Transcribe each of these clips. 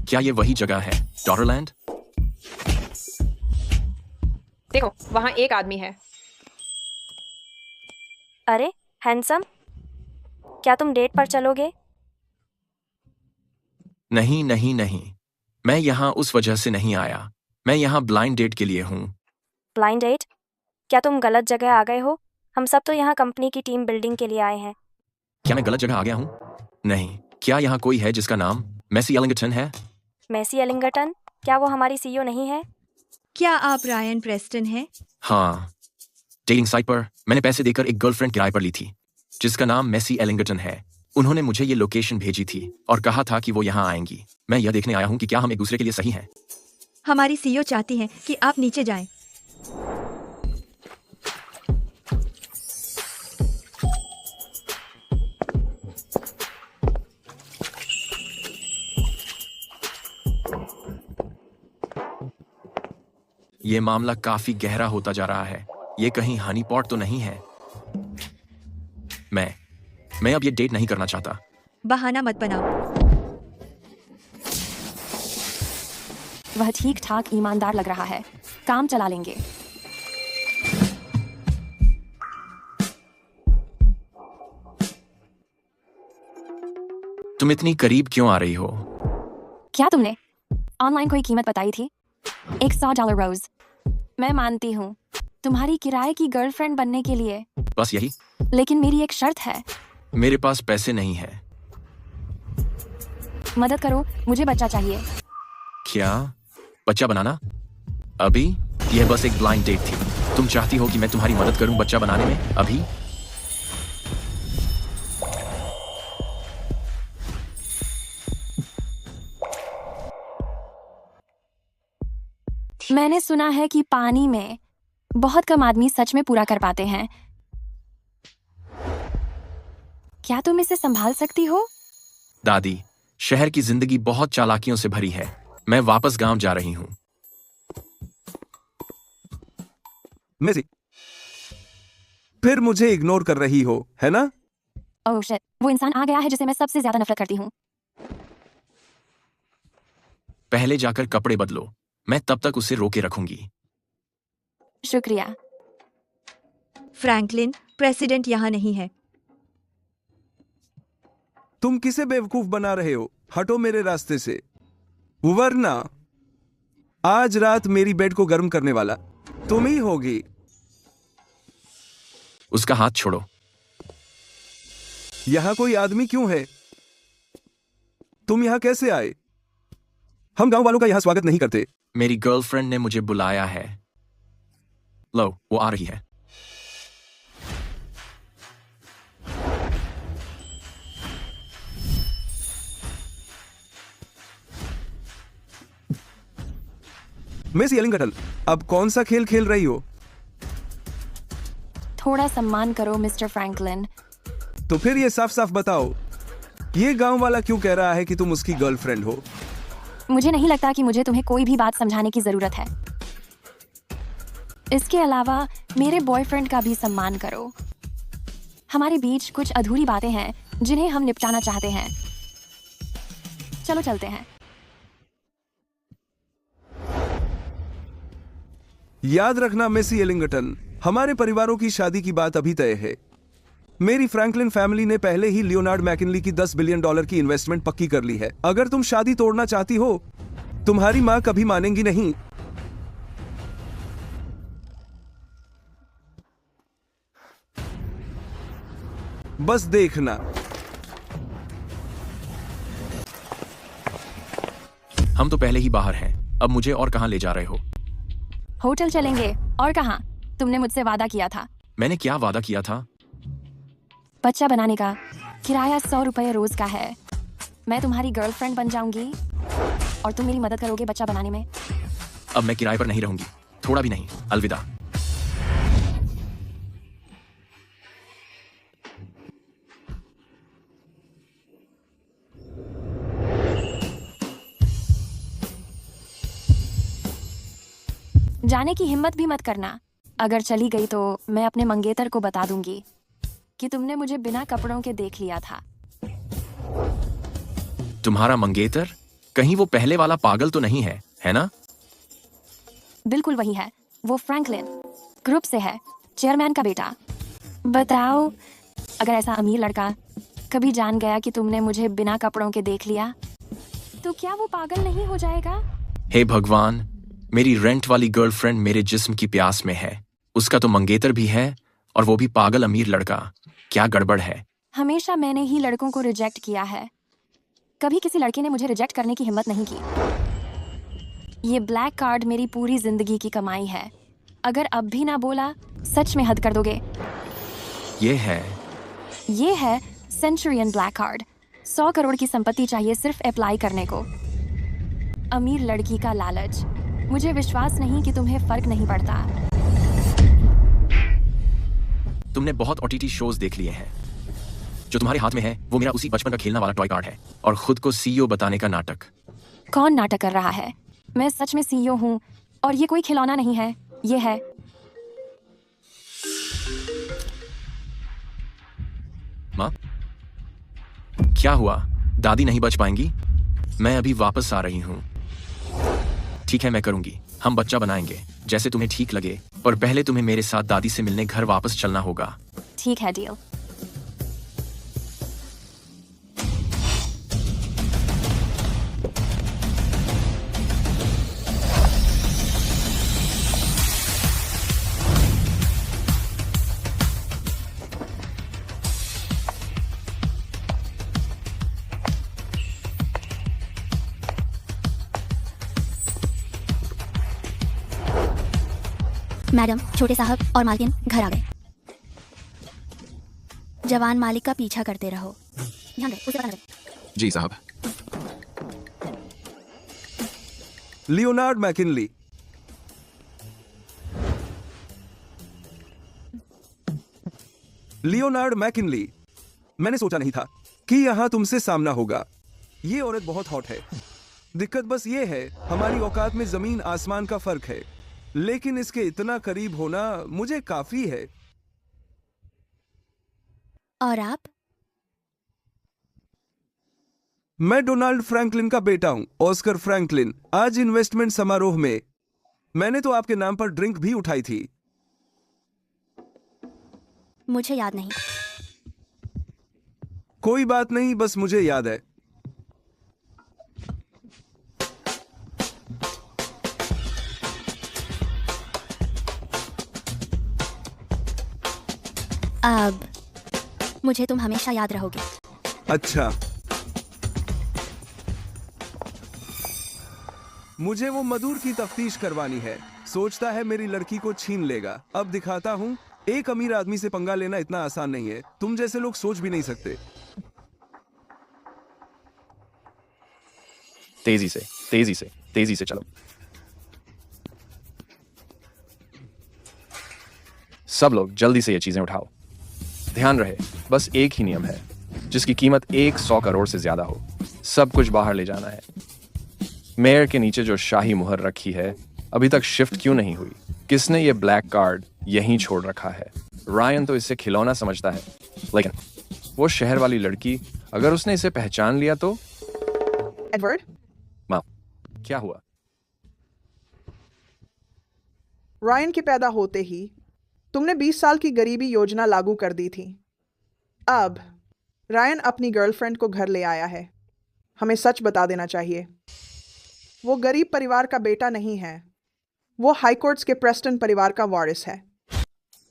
क्या ये वही जगह है, डॉटरलैंड? देखो, वहाँ एक आदमी है। अरे हैंडसम, क्या तुम डेट पर चलोगे? नहीं नहीं नहीं, मैं यहाँ उस वजह से नहीं आया। मैं यहाँ ब्लाइंड डेट के लिए हूँ। Blind date? क्या तुम गलत जगह आ गए हो? हम सब तो यहाँ कंपनी की टीम बिल्डिंग के लिए आए हैं। क्या मैं गलत जगह आ गया हूँ? नहीं, क्या यहाँ कोई है जिसका नाम मेसी एलिंगटन है? Macy Ellington? क्या वो हमारी सीईओ नहीं है? क्या आप रायन प्रेस्टन हैं? हाँ, डेटिंग साइट पर मैंने पैसे देकर एक गर्लफ्रेंड किराए पर ली थी जिसका नाम मेसी एलिंगटन है। उन्होंने मुझे ये लोकेशन भेजी थी और कहा था कि वो यहाँ आएंगी। मैं यह देखने आया हूँ कि क्या हम एक दूसरे के लिए सही हैं। हमारी सीईओ चाहती हैं कि आप नीचे जाएं। ये मामला काफी गहरा होता जा रहा है। ये कहीं हनी पॉट तो नहीं है? मैं अब ये डेट नहीं करना चाहता। बहाना मत बनाओ। वह ठीक ठाक ईमानदार लग रहा है, काम चला लेंगे। तुम इतनी करीब क्यों आ रही हो? क्या तुमने ऑनलाइन कोई कीमत बताई थी? $100 रोज। मैं मानती हूँ, तुम्हारी किराए की गर्लफ्रेंड बनने के लिए। बस यही? लेकिन मेरी एक शर्त है। मेरे पास पैसे नहीं है। मदद करो, मुझे बच्चा चाहिए। क्या? बच्चा बनाना? अभी? यह बस एक ब्लाइंड डेट थी। तुम चाहती हो कि मैं तुम्हारी मदद करूं बच्चा बनाने में? अभी? मैंने सुना है कि पानी में बहुत कम आदमी सच में पूरा कर पाते हैं। क्या तुम इसे संभाल सकती हो? दादी, शहर की जिंदगी बहुत चालाकियों से भरी है। मैं वापस गांव जा रही हूँ। मेसी, फिर मुझे इग्नोर कर रही हो, है ना? ओह शिट, वो इंसान आ गया है जिसे मैं सबसे ज्यादा नफरत करती हूँ। पहले जाकर कपड़े बदलो, मैं तब तक उसे रोके रखूंगी। शुक्रिया। फ्रैंकलिन, प्रेसिडेंट यहाँ नहीं है। तुम किसे बेवकूफ बना रहे हो? हटो मेरे रास्ते से, वरना आज रात मेरी बेड को गर्म करने वाला तुम ही होगी। उसका हाथ छोड़ो। यहां कोई आदमी क्यों है? तुम यहां कैसे आए? हम गांव वालों का यहां स्वागत नहीं करते। मेरी गर्लफ्रेंड ने मुझे बुलाया है। लो, वो आ रही है। मेसी एलिंगटन, अब कौन सा खेल खेल रही हो? थोड़ा सम्मान करो मिस्टर फ्रैंकलिन। तो फिर ये साफ साफ बताओ, ये गांव वाला क्यों कह रहा है कि तुम उसकी गर्लफ्रेंड हो? मुझे नहीं लगता कि मुझे तुम्हें कोई भी बात समझाने की जरूरत है। इसके अलावा मेरे बॉयफ्रेंड का भी सम्मान करो। हमारे बीच कुछ अधूरी बातें हैं जिन्हें हम निपटाना चाहते हैं। चलो चलते हैं। याद रखना मेसी एलिंगटन, हमारे परिवारों की शादी की बात अभी तय है। मेरी फ्रैंकलिन फैमिली ने पहले ही लियोनार्ड मैकिनली की $10 बिलियन की इन्वेस्टमेंट पक्की कर ली है। अगर तुम शादी तोड़ना चाहती हो, तुम्हारी मां कभी मानेंगी नहीं। बस देखना। हम तो पहले ही बाहर हैं। अब मुझे और कहां ले जा रहे हो? होटल चलेंगे। और कहाँ? तुमने मुझसे वादा किया था। मैंने क्या वादा किया था? बच्चा बनाने का। किराया $100 रोज का है। मैं तुम्हारी गर्लफ्रेंड बन जाऊंगी और तुम मेरी मदद करोगे बच्चा बनाने में। अब मैं किराए पर नहीं रहूंगी, थोड़ा भी नहीं। अलविदा। जाने की हिम्मत भी मत करना। अगर चली गई तो मैं अपने मंगेतर को बता दूंगी कि तुमने मुझे बिना कपड़ों के देख लिया था। तुम्हारा मंगेतर? कहीं वो पहले वाला पागल तो नहीं है ना? बिल्कुल वही है। वो फ्रैंकलिन ग्रुप से है, चेयरमैन का बेटा। बताओ, अगर ऐसा अमीर लड़का कभी जान गया कि तुमने मुझे बिना कपड़ों के देख लिया, तो क्या वो पागल नहीं हो जाएगा? हे भगवान, मेरी रेंट वाली गर्लफ्रेंड मेरे जिस्म की प्यास में है। उसका तो मंगेतर भी है और वो भी पागल अमीर लड़का। क्या गड़बड़ है? हमेशा मैंने ही लड़कों को रिजेक्ट किया है, कभी किसी लड़के ने मुझे रिजेक्ट करने की हिम्मत नहीं की। ये ब्लैक कार्ड मेरी पूरी जिंदगी की कमाई है। अगर अब भी ना बोला, सच में हद कर दोगे। ये है सेंचुरियन ब्लैक कार्ड। 100 करोड़ की संपत्ति चाहिए सिर्फ अप्लाई करने को। अमीर लड़की का लालच। मुझे विश्वास नहीं कि तुम्हें फर्क नहीं पड़ता। तुमने बहुत OTT शोज देख लिए हैं। जो तुम्हारे हाथ में है वो मेरा उसी बचपन का खेलना वाला टॉय कार्ड है और खुद को CEO बताने का नाटक। कौन नाटक कर रहा है? मैं सच में CEO हूँ और ये कोई खिलौना नहीं है, ये है। माँ, क्या हुआ? दादी नहीं बच पाएंगी? मैं अभी वापस आ रही हूँ। ठीक है, मैं करूंगी। हम बच्चा बनाएंगे जैसे तुम्हें ठीक लगे, पर पहले तुम्हें मेरे साथ दादी से मिलने घर वापस चलना होगा। ठीक है, डील। मैडम, छोटे साहब और मालकिन घर आ गए। जवान मालिक का पीछा करते रहो। यहाँ गए, उसे पता लगे। जी साहब। Leonard McKinley. लियोनार्ड मैकिनली, मैंने सोचा नहीं था कि यहां तुमसे सामना होगा। ये औरत बहुत हॉट है। दिक्कत बस ये है, हमारी औकात में जमीन आसमान का फर्क है, लेकिन इसके इतना करीब होना मुझे काफी है। और आप? मैं डोनाल्ड फ्रैंकलिन का बेटा हूं, ऑस्कर फ्रैंकलिन। आज इन्वेस्टमेंट समारोह में मैंने तो आपके नाम पर ड्रिंक भी उठाई थी। मुझे याद नहीं। कोई बात नहीं, बस मुझे याद है। अब मुझे तुम हमेशा याद रहोगे। अच्छा, मुझे वो मधुर की तफ्तीश करवानी है। सोचता है मेरी लड़की को छीन लेगा। अब दिखाता हूँ। एक अमीर आदमी से पंगा लेना इतना आसान नहीं है। तुम जैसे लोग सोच भी नहीं सकते। तेजी से, तेजी से, तेजी से चलो। सब लोग जल्दी से ये चीजें उठाओ। ध्यान रहे, बस एक ही नियम है, जिसकी कीमत 100 करोड़ से ज्यादा हो, सब कुछ बाहर ले जाना है। मेयर के नीचे जो शाही मुहर रखी है, अभी तक शिफ्ट क्यों नहीं हुई? किसने ये ब्लैक कार्ड यहीं छोड़ रखा है? रायन तो इसे खिलौना समझता है, लेकिन वो शहर वाली लड़की, अगर उसने इसे पहचान लिया तो? एडवर्ड, माँ, क्या हुआ? रायन के पैदा होते ही तुमने 20 साल की गरीबी योजना लागू कर दी थी। अब रायन अपनी गर्लफ्रेंड को घर ले आया है। हमें सच बता देना चाहिए, वो गरीब परिवार का बेटा नहीं है। वो हाई कोर्ट्स के प्रेस्टन परिवार का वारिस है।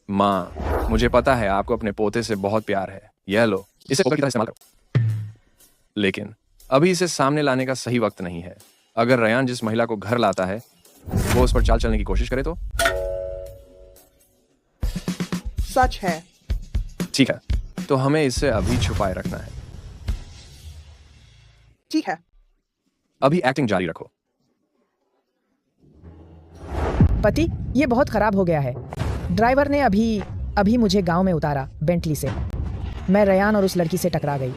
माँ, मुझे पता है आपको अपने पोते से बहुत प्यार है। यह लो, इसे पोकर की तरह इस्तेमाल करो। लेकिन अभी इसे सामने लाने का सही वक्त नहीं है। अगर रयान जिस महिला को घर लाता है वो उस पर चाल चलने की कोशिश करे तो? सच है। ठीक है, तो हमें इसे अभी छुपाए रखना है। ठीक है। अभी एक्टिंग जारी रखो। पति, ये बहुत खराब हो गया है। ड्राइवर ने अभी मुझे गांव में उतारा बेंटली से। मैं रयान और उस लड़की से टकरा गई।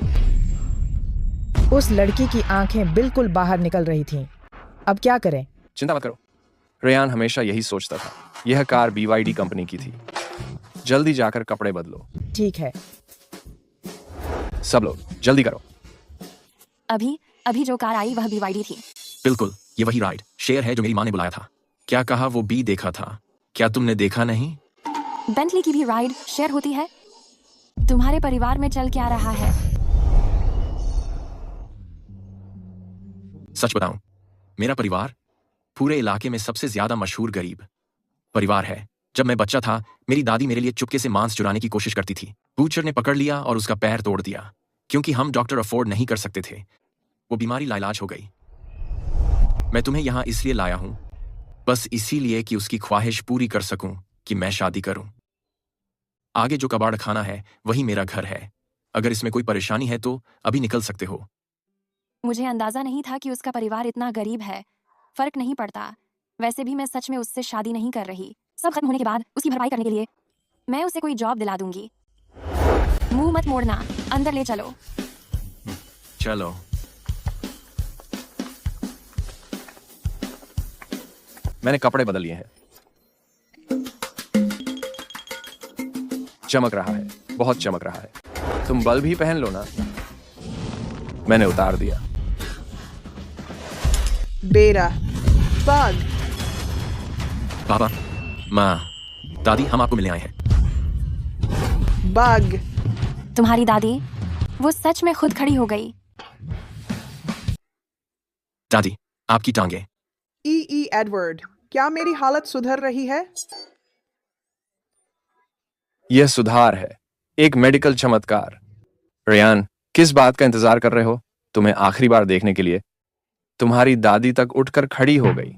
उस लड़की की आंखें बिल्कुल बाहर निकल रही थीं। अब क्या करें? चिंता मत करो, रयान हमेशा यही सोचता था। यह कार BYD कंपनी की थी। जल्दी जाकर कपड़े बदलो। ठीक है। सब लोग जल्दी करो। अभी अभी जो कार आई वह BYD थी। बिल्कुल, ये वही राइड शेयर है जो मेरी माँ ने बुलाया था। क्या कहा वो बी देखा था? क्या तुमने देखा नहीं? बेंटली की भी राइड शेयर होती है। तुम्हारे परिवार में चल क्या रहा है? सच बताऊं, मेरा परिवार पूरे इलाके में सबसे ज्यादा मशहूर गरीब परिवार है। जब मैं बच्चा था, मेरी दादी मेरे लिए चुपके से मांस चुराने की कोशिश करती थी। बूचर ने पकड़ लिया और उसका पैर तोड़ दिया। क्योंकि हम डॉक्टर अफोर्ड नहीं कर सकते थे, वो बीमारी लाइलाज हो गई। मैं तुम्हें यहां इसलिए लाया हूं, बस इसीलिए कि उसकी ख्वाहिश पूरी कर सकूं कि मैं शादी करूं। आगे जो कबाड़ खाना है वही मेरा घर है। अगर इसमें कोई परेशानी है तो अभी निकल सकते हो। मुझे अंदाजा नहीं था कि उसका परिवार इतना गरीब है। फर्क नहीं पड़ता। वैसे भी मैं सच में उससे शादी नहीं कर रही। सब खत्म होने के बाद उसकी भरपाई करने के लिए मैं उसे कोई जॉब दिला दूंगी। मुंह मत मोड़ना, अंदर ले चलो। चलो। मैंने कपड़े बदल लिए हैं। चमक रहा है, बहुत चमक रहा है। तुम बल्ब ही पहन लो ना। मैंने उतार दिया। बेरा, बाग। पापा, माँ, दादी, हम आपको मिलने आए हैं। बाग। तुम्हारी दादी, वो सच में खुद खड़ी हो गई। दादी, आपकी टांगे। ई एडवर्ड, क्या मेरी हालत सुधर रही है? यह सुधार है, एक मेडिकल चमत्कार। रेयान, किस बात का इंतजार कर रहे हो? तुम्हें आखिरी बार देखने के लिए। तुम्हारी दादी तक उठकर खड़ी हो गई।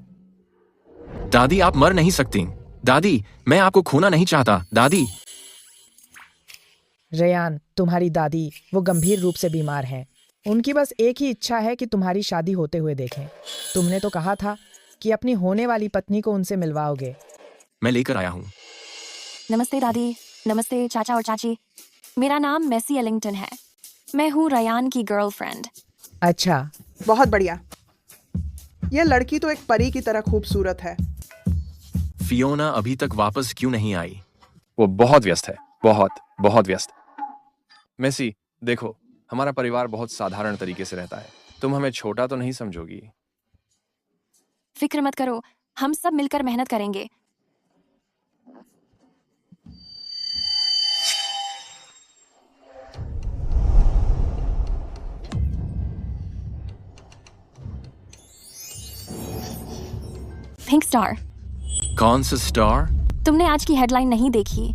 दादी, आप मर नहीं सकती। दादी, मैं आपको खोना नहीं चाहता। दादी। रेयान, तुम्हारी दादी वो गंभीर रूप से बीमार हैं। उनकी बस एक ही इच्छा है कि तुम्हारी शादी होते हुए देखें। तुमने तो कहा था कि अपनी होने वाली पत्नी को उनसे मिलवाओगे। मैं लेकर आया हूँ। नमस्ते दादी, नमस्ते चाचा और चाची। मेरा नाम मेसी एलिंगटन है। मैं हूँ रयान की गर्लफ्रेंड। अच्छा, बहुत बढ़िया। यह लड़की तो एक परी की तरह खूबसूरत है। फियोना अभी तक वापस क्यों नहीं आई? वो बहुत व्यस्त है, बहुत बहुत व्यस्त। मेसी, देखो, हमारा परिवार बहुत साधारण तरीके से रहता है। तुम हमें छोटा तो नहीं समझोगी? फिक्र मत करो, हम सब मिलकर मेहनत करेंगे। Pink star. कौन सा स्टार? तुमने आज की हेडलाइन नहीं देखी?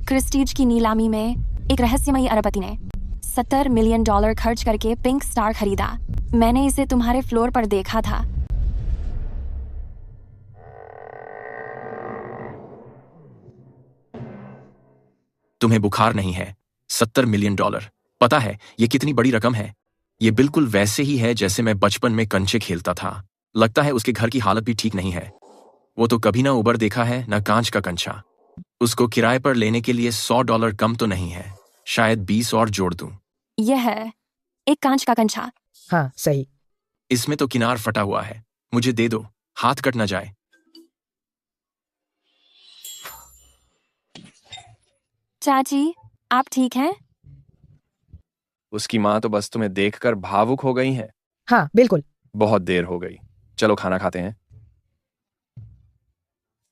क्रिस्टीज की नीलामी में एक रहस्यमयी अरबपति ने $70 मिलियन खर्च करके पिंक स्टार खरीदा। मैंने इसे तुम्हारे फ्लोर पर देखा था। तुम्हें बुखार नहीं है? $70 मिलियन। पता है ये कितनी बड़ी रकम है? ये बिल्कुल वैसे ही है जैसे मैं बचपन में कंचे खेलता था। लगता है उसके घर की हालत भी ठीक नहीं है। वो तो कभी ना उबर देखा है, ना कांच का कंचा। उसको किराए पर लेने के लिए $100 कम तो नहीं है। शायद 20 और जोड़ दूं। यह है एक कांच का कंचा। हाँ सही। इसमें तो किनार फटा हुआ है। मुझे दे दो, हाथ कट ना जाए। चाची, आप ठीक हैं? उसकी माँ तो बस तुम्हें देखकर भावुक हो गई है। हाँ बिल्कुल। बहुत देर हो गई, चलो खाना खाते हैं।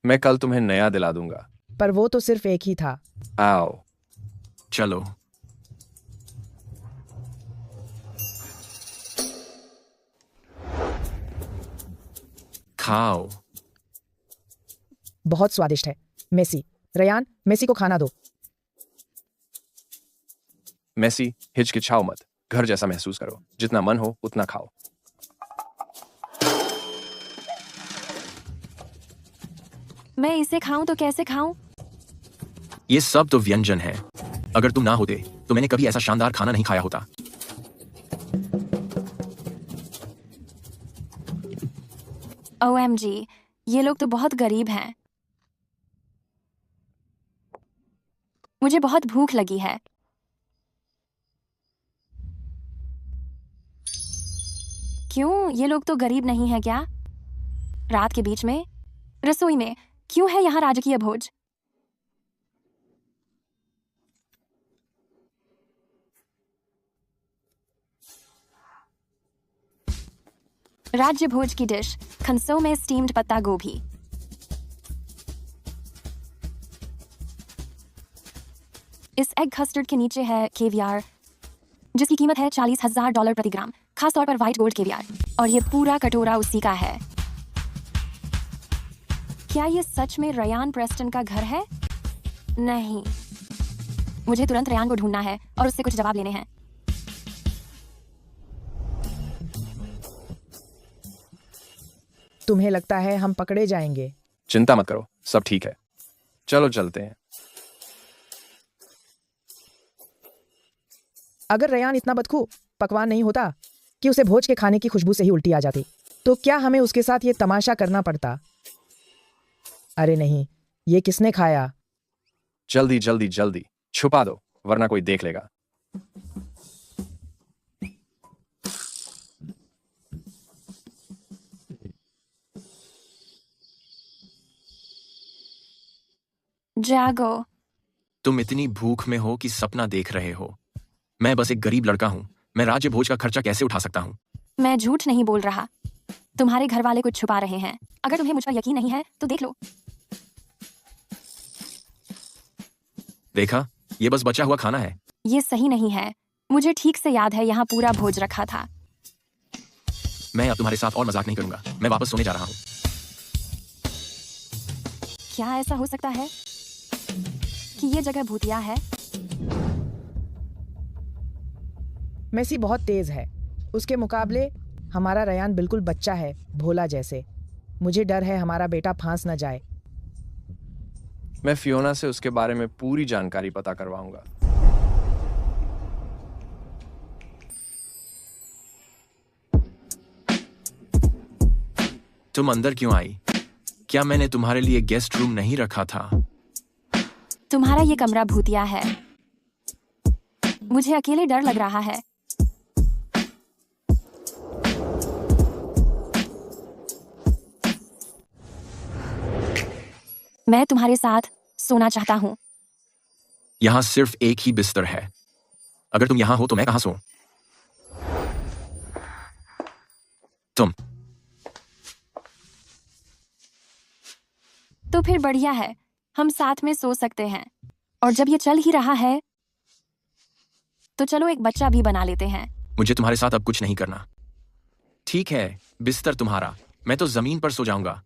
मैं कल तुम्हें नया दिला दूंगा। पर वो तो सिर्फ एक ही था। आओ। चलो। खाओ। बहुत स्वादिष्ट है। मेसी, रयान, मेसी को खाना दो। मेसी, हिचकिचाओ मत। घर जैसा महसूस करो। जितना मन हो उतना खाओ। मैं इसे खाऊं तो कैसे खाऊं? ये सब तो व्यंजन है। अगर तुम ना होते तो मैंने कभी ऐसा शानदार खाना नहीं खाया होता। OMG, ये लोग तो बहुत गरीब हैं। मुझे बहुत भूख लगी है। क्यों, ये लोग तो गरीब नहीं है क्या? रात के बीच में रसोई में क्यों है यहाँ राजकीय भोज? राज्य भोज की डिश, खनसों में स्टीम्ड पत्ता गोभी। इस एग कस्टर्ड के नीचे है केवियार, जिसकी कीमत है $40,000 प्रति ग्राम, खास तौर पर व्हाइट गोल्ड केवियार। और ये पूरा कटोरा उसी का है। क्या ये सच में रयान प्रेस्टन का घर है? नहीं, मुझे तुरंत रयान को ढूंढना है और उससे कुछ जवाब लेने हैं। तुम्हें लगता है हम पकड़े जाएंगे? चिंता मत करो, सब ठीक है। चलो चलते हैं। अगर रयान इतना बदखू पकवान नहीं होता कि उसे भोज के खाने की खुशबू से ही उल्टी आ जाती, तो क्या हमें उसके साथ ये तमाशा करना पड़ता? अरे नहीं, ये किसने खाया? जल्दी जल्दी जल्दी छुपा दो, वरना कोई देख लेगा। जागो। तुम इतनी भूख में हो कि सपना देख रहे हो। मैं बस एक गरीब लड़का हूँ। मैं राज्य भोज का खर्चा कैसे उठा सकता हूँ? मैं झूठ नहीं बोल रहा। तुम्हारे घर वाले कुछ छुपा रहे हैं। अगर तुम्हें मुझ पर यकीन नहीं है तो देख लो। देखा, ये बस बचा हुआ खाना है। ये सही नहीं है। मुझे ठीक से याद है, यहाँ पूरा भोज रखा था। मैं अब तुम्हारे साथ और मजाक नहीं करूंगा। मैं वापस सोने जा रहा हूँ। क्या ऐसा हो सकता है कि ये जगह भूतिया है? मेसी बहुत तेज है। उसके मुकाबले हमारा रयान बिल्कुल बच्चा है, भोला जैसे। मुझे डर है हमारा बेटा फांस न जाए। मैं फियोना से उसके बारे में पूरी जानकारी पता करवाऊंगा। तुम अंदर क्यों आई? क्या मैंने तुम्हारे लिए गेस्ट रूम नहीं रखा था? तुम्हारा ये कमरा भूतिया है। मुझे अकेले डर लग रहा है। मैं तुम्हारे साथ सोना चाहता हूँ। यहाँ सिर्फ एक ही बिस्तर है। अगर तुम यहाँ हो तो मैं कहाँ सोऊं? तुम तो फिर बढ़िया है, हम साथ में सो सकते हैं। और जब ये चल ही रहा है तो चलो एक बच्चा भी बना लेते हैं। मुझे तुम्हारे साथ अब कुछ नहीं करना। ठीक है, बिस्तर तुम्हारा, मैं तो जमीन पर सो जाऊंगा।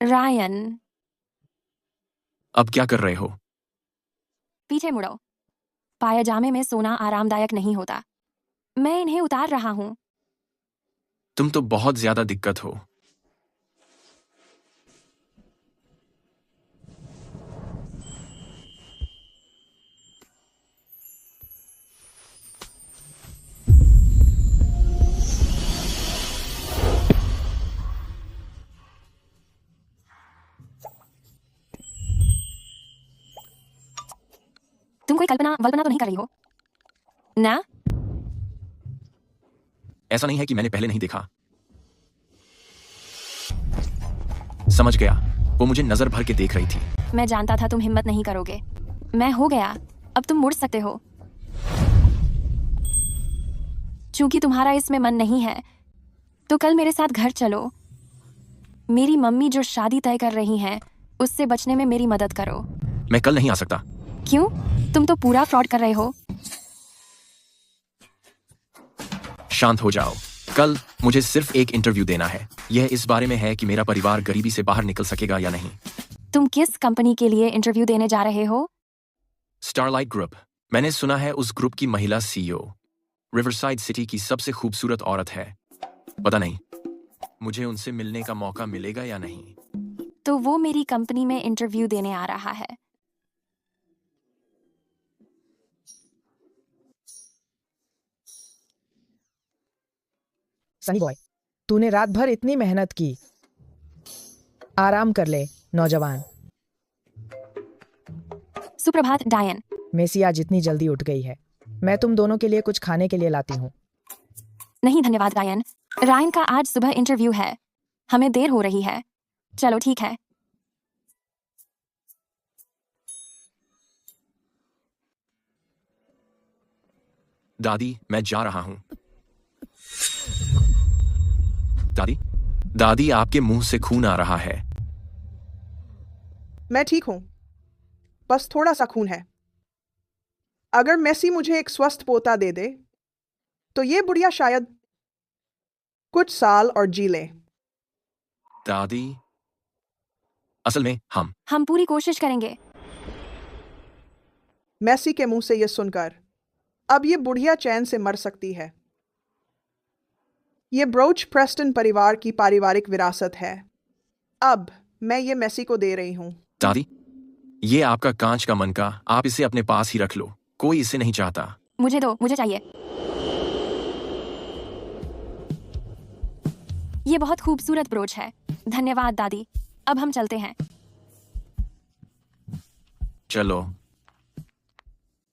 रायन, अब क्या कर रहे हो? पीछे मुड़ो। पायजामे में सोना आरामदायक नहीं होता। मैं इन्हें उतार रहा हूँ। तुम तो बहुत ज्यादा दिक्कत हो। तुम कोई कल्पना वल्पना तो नहीं कर रही हो ना? ऐसा नहीं है कि मैंने पहले नहीं देखा। समझ गया, वो मुझे नजर भर के देख रही थी। मैं जानता था तुम हिम्मत नहीं करोगे। मैं हो गया, अब तुम मुड़ सकते हो। चूंकि तुम्हारा इसमें मन नहीं है तो कल मेरे साथ घर चलो। मेरी मम्मी जो शादी तय कर रही हैं, उससे बचने में मेरी मदद करो। मैं कल नहीं आ सकता। क्यों? तुम तो पूरा फ्रॉड कर रहे हो। शांत हो जाओ। कल मुझे सिर्फ एक इंटरव्यू देना है। यह इस बारे में है कि मेरा परिवार गरीबी से बाहर निकल सकेगा या नहीं। तुम किस कंपनी के लिए इंटरव्यू देने जा रहे हो? Starlight group. मैंने सुना है उस ग्रुप की महिला सीईओ रिवरसाइड सिटी की सबसे खूबसूरत औरत है। पता नहीं मुझे उनसे मिलने का मौका मिलेगा या नहीं। तो वो मेरी कंपनी में इंटरव्यू देने आ रहा है। सनी बॉय, तूने रात भर इतनी मेहनत की। आराम कर ले नौजवान। सुप्रभात डायन। मेसी आज इतनी जल्दी उठ गई है। मैं तुम दोनों के लिए कुछ खाने के लिए लाती हूँ। नहीं धन्यवाद रायन। रायन का आज सुबह इंटरव्यू है। हमें देर हो रही है। चलो ठीक है। दादी, मैं जा रहा हूं। दादी, दादी, आपके मुंह से खून आ रहा है। मैं ठीक हूं, बस थोड़ा सा खून है। अगर मेसी मुझे एक स्वस्थ पोता दे दे तो ये बुढ़िया शायद कुछ साल और जी ले। दादी, असल में हम पूरी कोशिश करेंगे। मेसी के मुंह से यह सुनकर अब ये बुढ़िया चैन से मर सकती है। ये ब्रोच प्रेस्टन परिवार की पारिवारिक विरासत है। अब मैं ये मेसी को दे रही हूं। दादी, ये आपका कांच का मनका, आप इसे अपने पास ही रख लो। कोई इसे नहीं चाहता। मुझे दो, मुझे चाहिए। ये बहुत खूबसूरत ब्रोच है। धन्यवाद दादी। अब हम चलते हैं। चलो।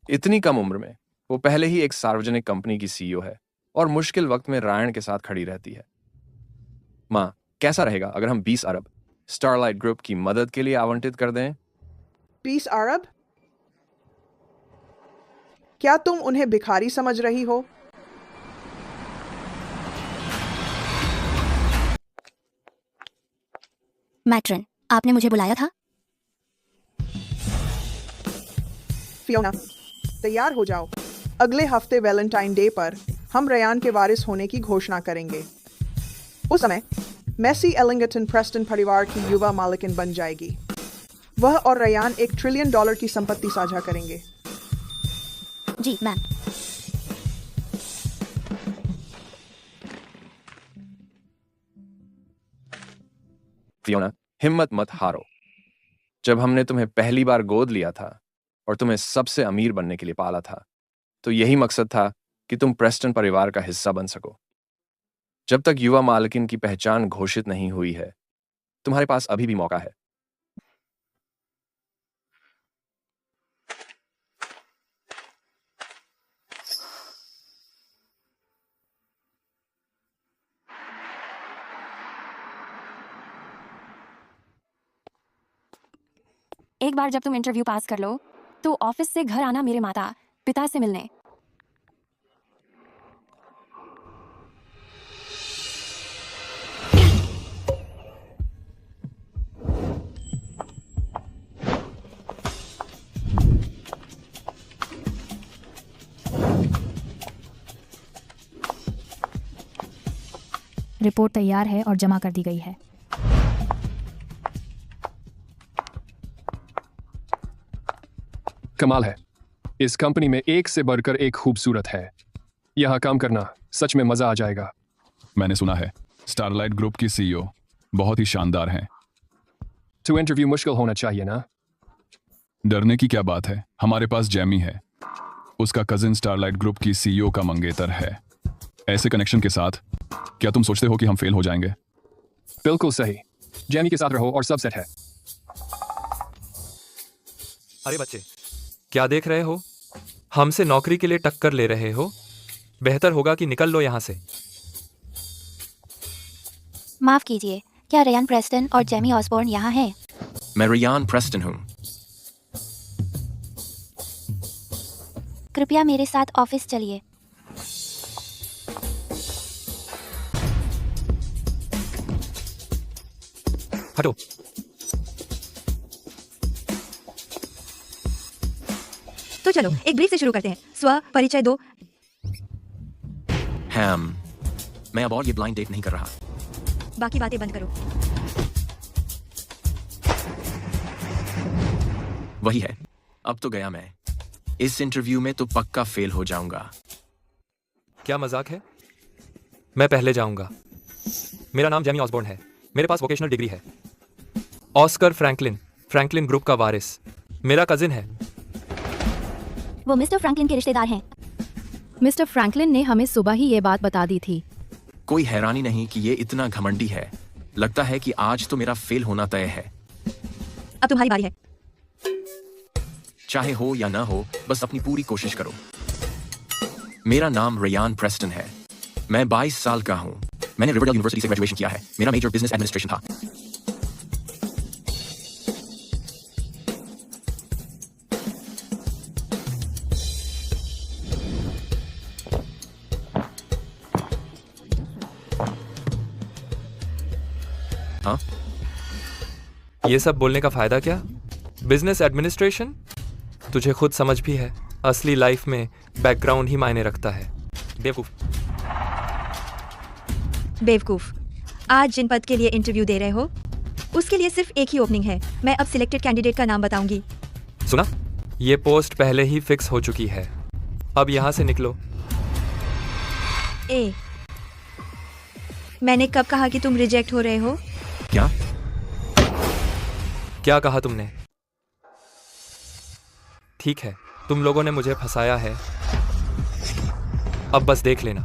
इतनी कम उम्र में वो पहले ही एक सार्वजनिक कंपनी की सीईओ है और मुश्किल वक्त में रायन के साथ खड़ी रहती है। माँ, कैसा रहेगा अगर हम 20 अरब स्टारलाइट ग्रुप की मदद के लिए आवंटित कर दें? 20 अरब? क्या तुम उन्हें भिखारी समझ रही हो? मैट्रन, आपने मुझे बुलाया था? फियोना, तैयार हो जाओ। अगले हफ्ते वैलेंटाइन डे पर हम रयान के वारिस होने की घोषणा करेंगे। उस समय मेसी एलिंगटन प्रेस्टन परिवार की युवा मालिकिन बन जाएगी। वह और रयान $1 ट्रिलियन की संपत्ति साझा करेंगे। जी मैम। फियोना, हिम्मत मत हारो। जब हमने तुम्हें पहली बार गोद लिया था और तुम्हें सबसे अमीर बनने के लिए पाला था, तो यही मकसद था कि तुम प्रेस्टन परिवार का हिस्सा बन सको। जब तक युवा मालिकिन की पहचान घोषित नहीं हुई है, तुम्हारे पास अभी भी मौका है। एक बार जब तुम इंटरव्यू पास कर लो तो ऑफिस से घर आना मेरे माता पिता से मिलने। रिपोर्ट तैयार है और जमा कर दी गई है। कमाल है। इस कंपनी में एक से बढ़कर एक खूबसूरत है। यहाँ काम करना सच में मजा आ जाएगा। मैंने सुना है स्टारलाइट ग्रुप की सीईओ बहुत ही शानदार हैं। तो इंटरव्यू मुश्किल होना चाहिए ना? डरने की क्या बात है, हमारे पास जैमी है। उसका कजिन स्टारलाइट ग्रुप की सीईओ का मंगेतर है। ऐसे कनेक्शन के साथ क्या तुम सोचते हो कि हम फेल हो जाएंगे? बिल्कुल सही। जैमी के साथ रहो और सब सेट है। अरे बच्चे, क्या देख रहे हो? हमसे नौकरी के लिए टक्कर ले रहे हो? बेहतर होगा कि निकल लो यहाँ से। माफ कीजिए, क्या रयान प्रेस्टन और जेमी ऑसबॉर्न यहाँ हैं? मैं रयान प्रेस्टन हूँ। कृपया मेरे साथ ऑफिस चलिए। हटो। तो चलो एक ब्रीफ से शुरू करते हैं। स्व परिचय दो। हैम, मैं अब और ये ब्लाइंड डेट नहीं कर रहा। बाकी बातें बंद करो। वही है, अब तो गया मैं। इस इंटरव्यू में तो पक्का फेल हो जाऊंगा। क्या मजाक है? मैं पहले जाऊंगा। मेरा नाम जेमी ऑसबॉर्न है। मेरे पास वोकेशनल डिग्री है। ऑस्कर फ्रैंकलिन ग्रुप का वारिस मेरा कजिन है। वो मिस्टर फ्रैंकलिन के रिश्तेदार हैं। मिस्टर फ्रैंकलिन ने हमें सुबह ही ये बात बता दी थी। कोई हैरानी नहीं कि ये इतना घमंडी है। लगता है कि आज तो मेरा फेल होना तय है। अब तुम्हारी बारी है। चाहे हो या ना हो, बस अपनी पूरी कोशिश करो। मेरा नाम रयान प्रेस्टन है। मैं 22 साल का हूँ। मैंने रिवरडेल यूनिवर्सिटी से ग्रेजुएशन किया है। मेरा मेजर बिजनेस एडमिनिस्ट्रेशन था। ये सब बोलने का फायदा क्या? Business administration? तुझे खुद समझ भी है, असली लाइफ में बैकग्राउंड ही मायने रखता है। बेवकूफ। बेवकूफ। आज जिन पद के लिए इंटरव्यू दे रहे हो उसके लिए सिर्फ एक ही ओपनिंग है। मैं अब सिलेक्टेड कैंडिडेट का नाम बताऊंगी। सुना? ये पोस्ट पहले ही फिक्स हो चुकी है। अब यहाँ से निकलो। ए, मैंने कब कहा कि तुम रिजेक्ट हो रहे हो? क्या कहा तुमने? ठीक है, तुम लोगों ने मुझे फंसाया है, अब बस देख लेना।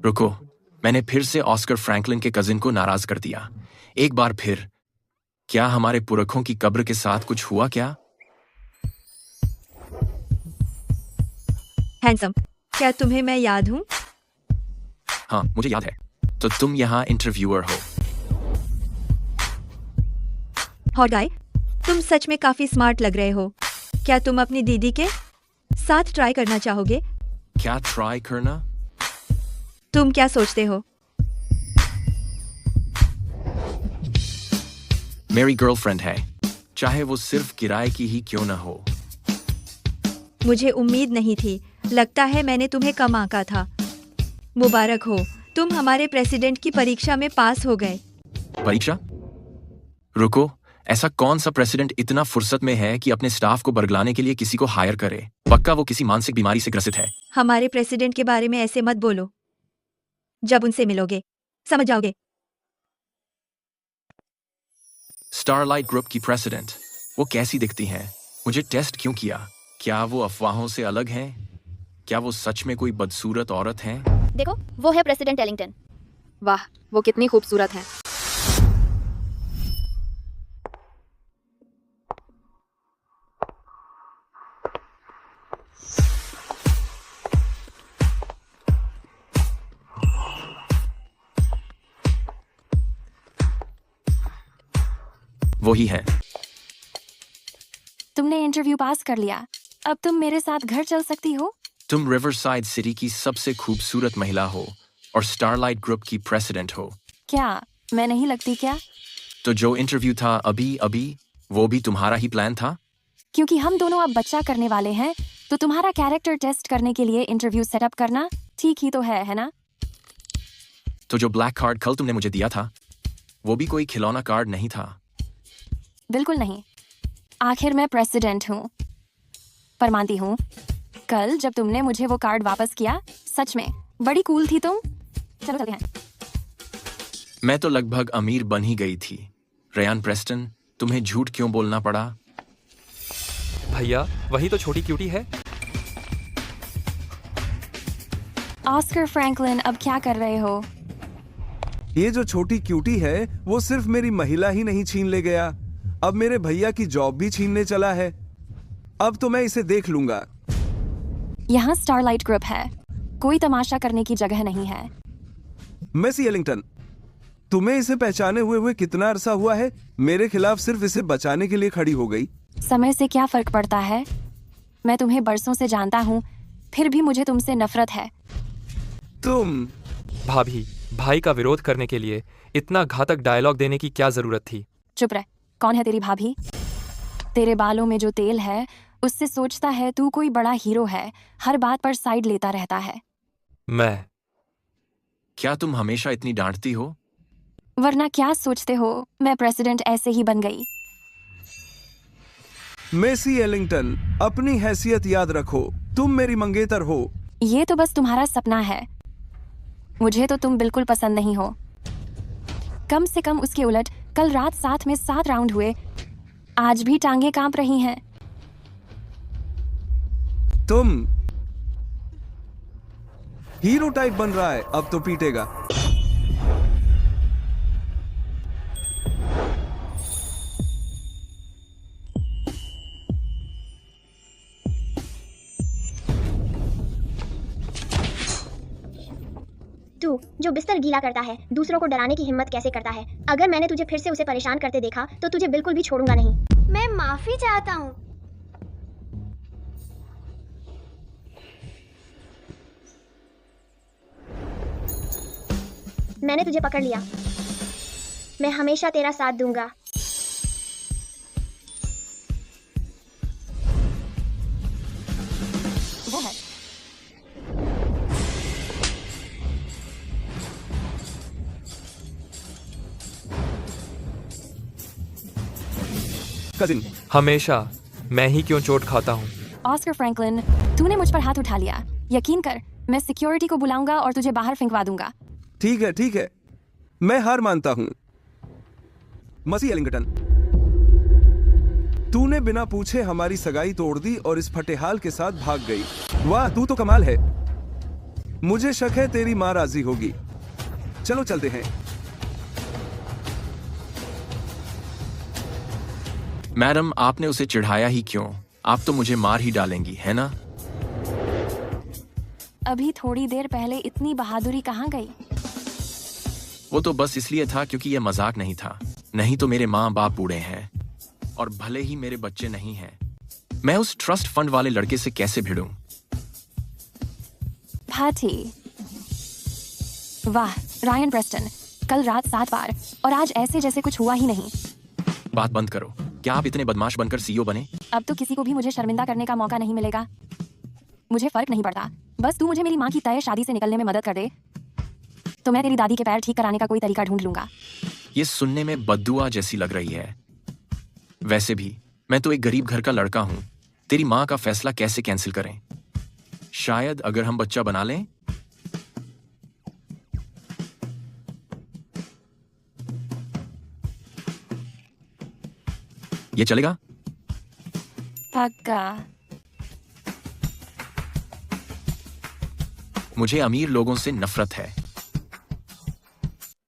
रुको, मैंने फिर से ऑस्कर फ्रैंकलिन के कजिन को नाराज कर दिया। एक बार फिर, क्या हमारे पुरखों की कब्र के साथ कुछ हुआ क्या? हैंडसम, क्या तुम्हें मैं याद हूं? हाँ, मुझे याद है। तो तुम यहाँ इंटरव्यूअर हो। हॉट गाय, तुम सच में काफी स्मार्ट लग रहे हो। क्या तुम अपनी दीदी के साथ ट्राई करना चाहोगे? क्या ट्राई करना? तुम क्या सोचते हो? मेरी गर्लफ्रेंड है, चाहे वो सिर्फ किराए की ही क्यों ना हो। मुझे उम्मीद नहीं थी। लगता है मैंने तुम्हें कम आंका था। मुबारक हो, तुम हमारे प्रेसिडेंट की परीक्षा में पास हो गए। परीक्षा? रुको, ऐसा कौन सा प्रेसिडेंट इतना फुर्सत में है कि अपने स्टाफ को बरगलाने के लिए किसी को हायर करे? पक्का वो किसी मानसिक बीमारी से ग्रसित है। हमारे प्रेसिडेंट के बारे में ऐसे मत बोलो। जब उनसे मिलोगे समझ जाओगे। स्टारलाइट ग्रुप की प्रेसिडेंट, वो कैसी दिखती हैं? मुझे टेस्ट क्यों किया? क्या वो अफवाहों से अलग हैं? क्या वो सच में कोई बदसूरत औरत हैं? देखो, वो है प्रेसिडेंट एलिंगटन। वाह, वो कितनी खूबसूरत है। वही है। तुमने इंटरव्यू पास कर लिया, अब तुम मेरे साथ घर चल सकती हो। तुम रिवरसाइड सिटी की सबसे खूबसूरत महिला हो और स्टारलाइट ग्रुप की प्रेसिडेंट हो। क्या मैं नहीं लगती क्या? तो जो इंटरव्यू था अभी वो भी तुम्हारा ही प्लान था? क्योंकि हम दोनों अब बच्चा करने वाले हैं, तो तुम्हारा कैरेक्टर टेस्ट करने के लिए इंटरव्यू सेटअप करना ठीक ही तो है ना? तो जो ब्लैक कार्ड कल तुमने मुझे दिया था, वो भी कोई खिलौना कार्ड नहीं था। बिल्कुल नहीं। आखिर मैं प्रेसिडेंट हूँ। पर मानती हूँ, कल जब तुमने मुझे वो कार्ड वापस किया, सच में बड़ी कूल थी तुम। चलो चलते हैं। मैं तो लगभग अमीर बन ही गई थी। रेयान प्रेस्टन, तुम्हें झूठ क्यों बोलना पड़ा? भैया, वही तो छोटी क्यूटी है। ऑस्कर फ्रैंकलिन, अब क्या कर रहे हो? ये जो छोटी क्यूटी है वो सिर्फ मेरी महिला ही नहीं छीन ले गया, अब मेरे भैया की जॉब भी छीनने चला है। अब तो मैं इसे देख लूंगा। यहाँ स्टारलाइट ग्रुप है, कोई तमाशा करने की जगह नहीं है। मेसी एलिंगटन, तुम्हें इसे पहचाने हुए कितना अरसा हुआ है? मेरे खिलाफ सिर्फ इसे बचाने के लिए खड़ी हो गई। समय से क्या फर्क पड़ता है? मैं तुम्हें बरसों से जानता हूँ, फिर भी मुझे तुमसे नफरत है। तुम भाभी, भाई का विरोध करने के लिए इतना घातक डायलॉग देने की क्या जरूरत थी? चुप रह। कौन है तेरी भाभी? तेरे बालों में जो तेल है उससे सोचता है तू कोई बड़ा हीरो है, हर बात पर साइड लेता रहता है। मैं? क्या तुम हमेशा इतनी डांटती हो? वरना क्या सोचते हो, मैं प्रेसिडेंट ऐसे ही बन गई। मेसी एलिंगटन, अपनी हैसियत याद रखो, तुम मेरी मंगेतर हो। ये तो बस तुम्हारा सपना है। मुझे तो तुम बिल्कुल पसंद नहीं हो। कम से कम उसके उलट कल रात साथ में 7 राउंड हुए, आज भी टांगे कांप रही हैं। तुम हीरो टाइप बन रहा है, अब तो पीटेगा। तू जो बिस्तर गीला करता है, दूसरों को डराने की हिम्मत कैसे करता है? अगर मैंने तुझे फिर से उसे परेशान करते देखा तो तुझे बिल्कुल भी छोड़ूंगा नहीं। मैं माफी चाहता हूँ। मैंने तुझे पकड़ लिया। मैं हमेशा तेरा साथ दूंगा। वो है। कजिन, हमेशा मैं ही क्यों चोट खाता हूँ? ऑस्कर फ्रैंकलिन, तूने मुझ पर हाथ उठा लिया। यकीन कर, मैं सिक्योरिटी को बुलाऊंगा और तुझे बाहर फेंकवा दूंगा। ठीक है, मैं हार मानता हूँ। मसी एलिंगटन, तूने बिना पूछे हमारी सगाई तोड़ दी और इस फटेहाल के साथ भाग गई। वाह, तू तो कमाल है। मुझे शक है तेरी माँ राजी होगी। चलो चलते हैं। मैडम, आपने उसे चिढ़ाया ही क्यों? आप तो मुझे मार ही डालेंगी, है ना? अभी थोड़ी देर पहले इतनी बहादुरी कहाँ गई? वो तो बस इसलिए था क्योंकि यह मजाक नहीं था। नहीं तो मेरे माँ बाप बूढ़े हैं और भले ही मेरे बच्चे नहीं हैं, मैं उस ट्रस्ट फंड वाले लड़के से कैसे भिड़ूं? भाती, वाह रायन प्रेस्टन, कल रात 7 बार और आज ऐसे जैसे कुछ हुआ ही नहीं। बात बंद करो। क्या आप इतने बदमाश बनकर सीईओ बने? अब तो किसी को भी मुझे शर्मिंदा करने का मौका नहीं मिलेगा। मुझे फर्क नहीं पड़ता, बस तू मुझे मेरी माँ की तय शादी से निकलने में मदद कर दे तो मैं तेरी दादी के पैर ठीक कराने का कोई तरीका ढूंढ लूंगा। ये सुनने में बद्दुआ जैसी लग रही है। वैसे भी मैं तो एक गरीब घर का लड़का हूं। तेरी माँ का फैसला कैसे कैंसिल करें? शायद अगर हम बच्चा बना लें। ये चलेगा? पक्का। मुझे अमीर लोगों से नफरत है।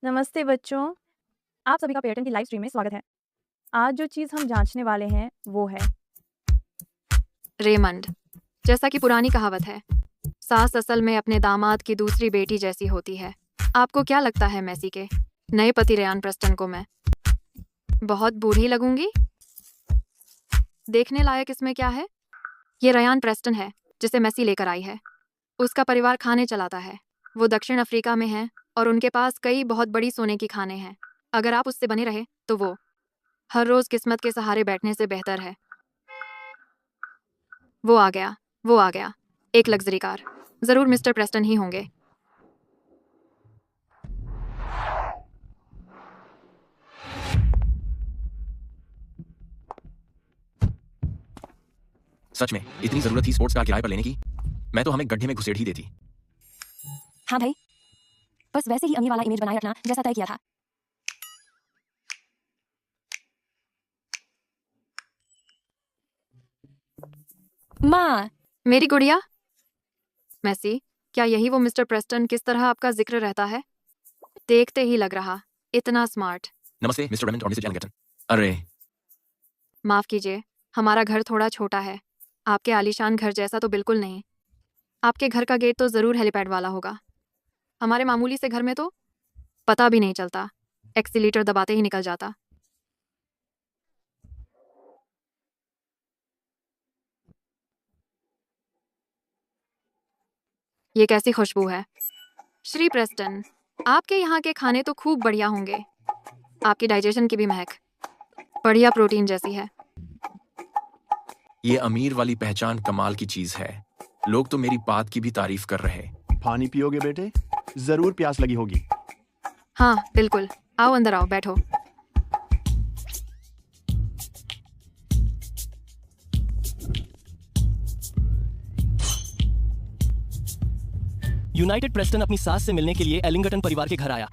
नमस्ते बच्चों, आप सभी का पेयरटन की लाइव स्ट्रीम में स्वागत है। आज जो चीज़ हम जांचने वाले हैं वो है रेमंड। जैसा कि पुरानी कहावत है, सास असल में अपने दामाद की दूसरी बेटी जैसी होती है। आपको क्या लगता है मैसी के नए पति रेयान प्रेस्टन को मैं बहुत बूढ़ी लगूंगी? देखने लायक इसमें क्या है? ये रेयान प्रेस्टन है जिसे मैसी लेकर आई है। उसका परिवार खाने चलाता है। वो दक्षिण अफ्रीका में है और उनके पास कई बहुत बड़ी सोने की खाने हैं। अगर आप उससे बने रहे तो वो हर रोज किस्मत के सहारे बैठने से बेहतर है। वो आ गया, एक लग्जरी कार। जरूर मिस्टर प्रेस्टन ही होंगे। सच में इतनी जरूरत थी स्पोर्ट्स कार किराए पर लेने की? मैं तो हमें गड्ढे में घुसेड़ ही देती। हाँ भाई, बस वैसे ही अमीर वाला इमेज बनाए रखना जैसा तय किया था। माँ, मेरी गुड़िया। मैसी, क्या यही वो मिस्टर प्रेस्टन किस तरह आपका जिक्र रहता है? देखते ही लग रहा, इतना स्मार्ट। नमस्ते मिस्टर रेमंड और मिसेस एलिंगटन। अरे माफ कीजिए, हमारा घर थोड़ा छोटा है। आपके आलीशान घर जैसा तो बिल्कुल नहीं। आपके घर का गेट तो जरूर हेलीपैड वाला होगा। हमारे मामूली से घर में तो पता भी नहीं चलता, एक्सीलेटर दबाते ही निकल जाता। ये कैसी खुशबू है? श्री प्रेस्टन, आपके यहाँ के खाने तो खूब बढ़िया होंगे। आपकी डाइजेशन की भी महक बढ़िया प्रोटीन जैसी है। ये अमीर वाली पहचान कमाल की चीज है। लोग तो मेरी बात की भी तारीफ कर रहे। पानी पियोगे बेटे? जरूर प्यास लगी होगी। हाँ बिल्कुल, आओ अंदर आओ, बैठो। यूनाइटेड प्रेस्टन अपनी सास से मिलने के लिए एलिंगटन परिवार के घर आया।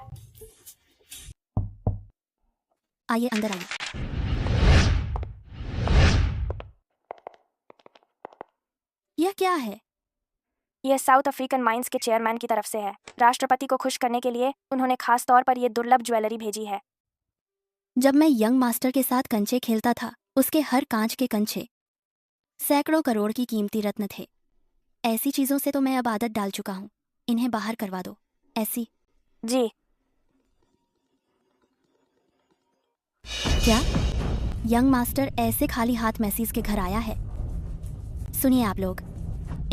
आइए अंदर आइए। यह क्या है? यह साउथ अफ्रीकन माइंस के चेयरमैन की तरफ से है। राष्ट्रपति को खुश करने के लिए उन्होंने खास तौर पर यह दुर्लभ ज्वेलरी भेजी है। जब मैं यंग मास्टर के साथ कंचे खेलता था, उसके हर कांच के कंचे सैकड़ों करोड़ की कीमती रत्न थे। ऐसी चीजों से तो मैं अब आदत डाल चुका हूँ। इन्हें बाहर करवा दो। ऐसी। जी। क्या यंग मास्टर ऐसे खाली हाथ मैसीज के घर आया है? सुनिए आप लोग,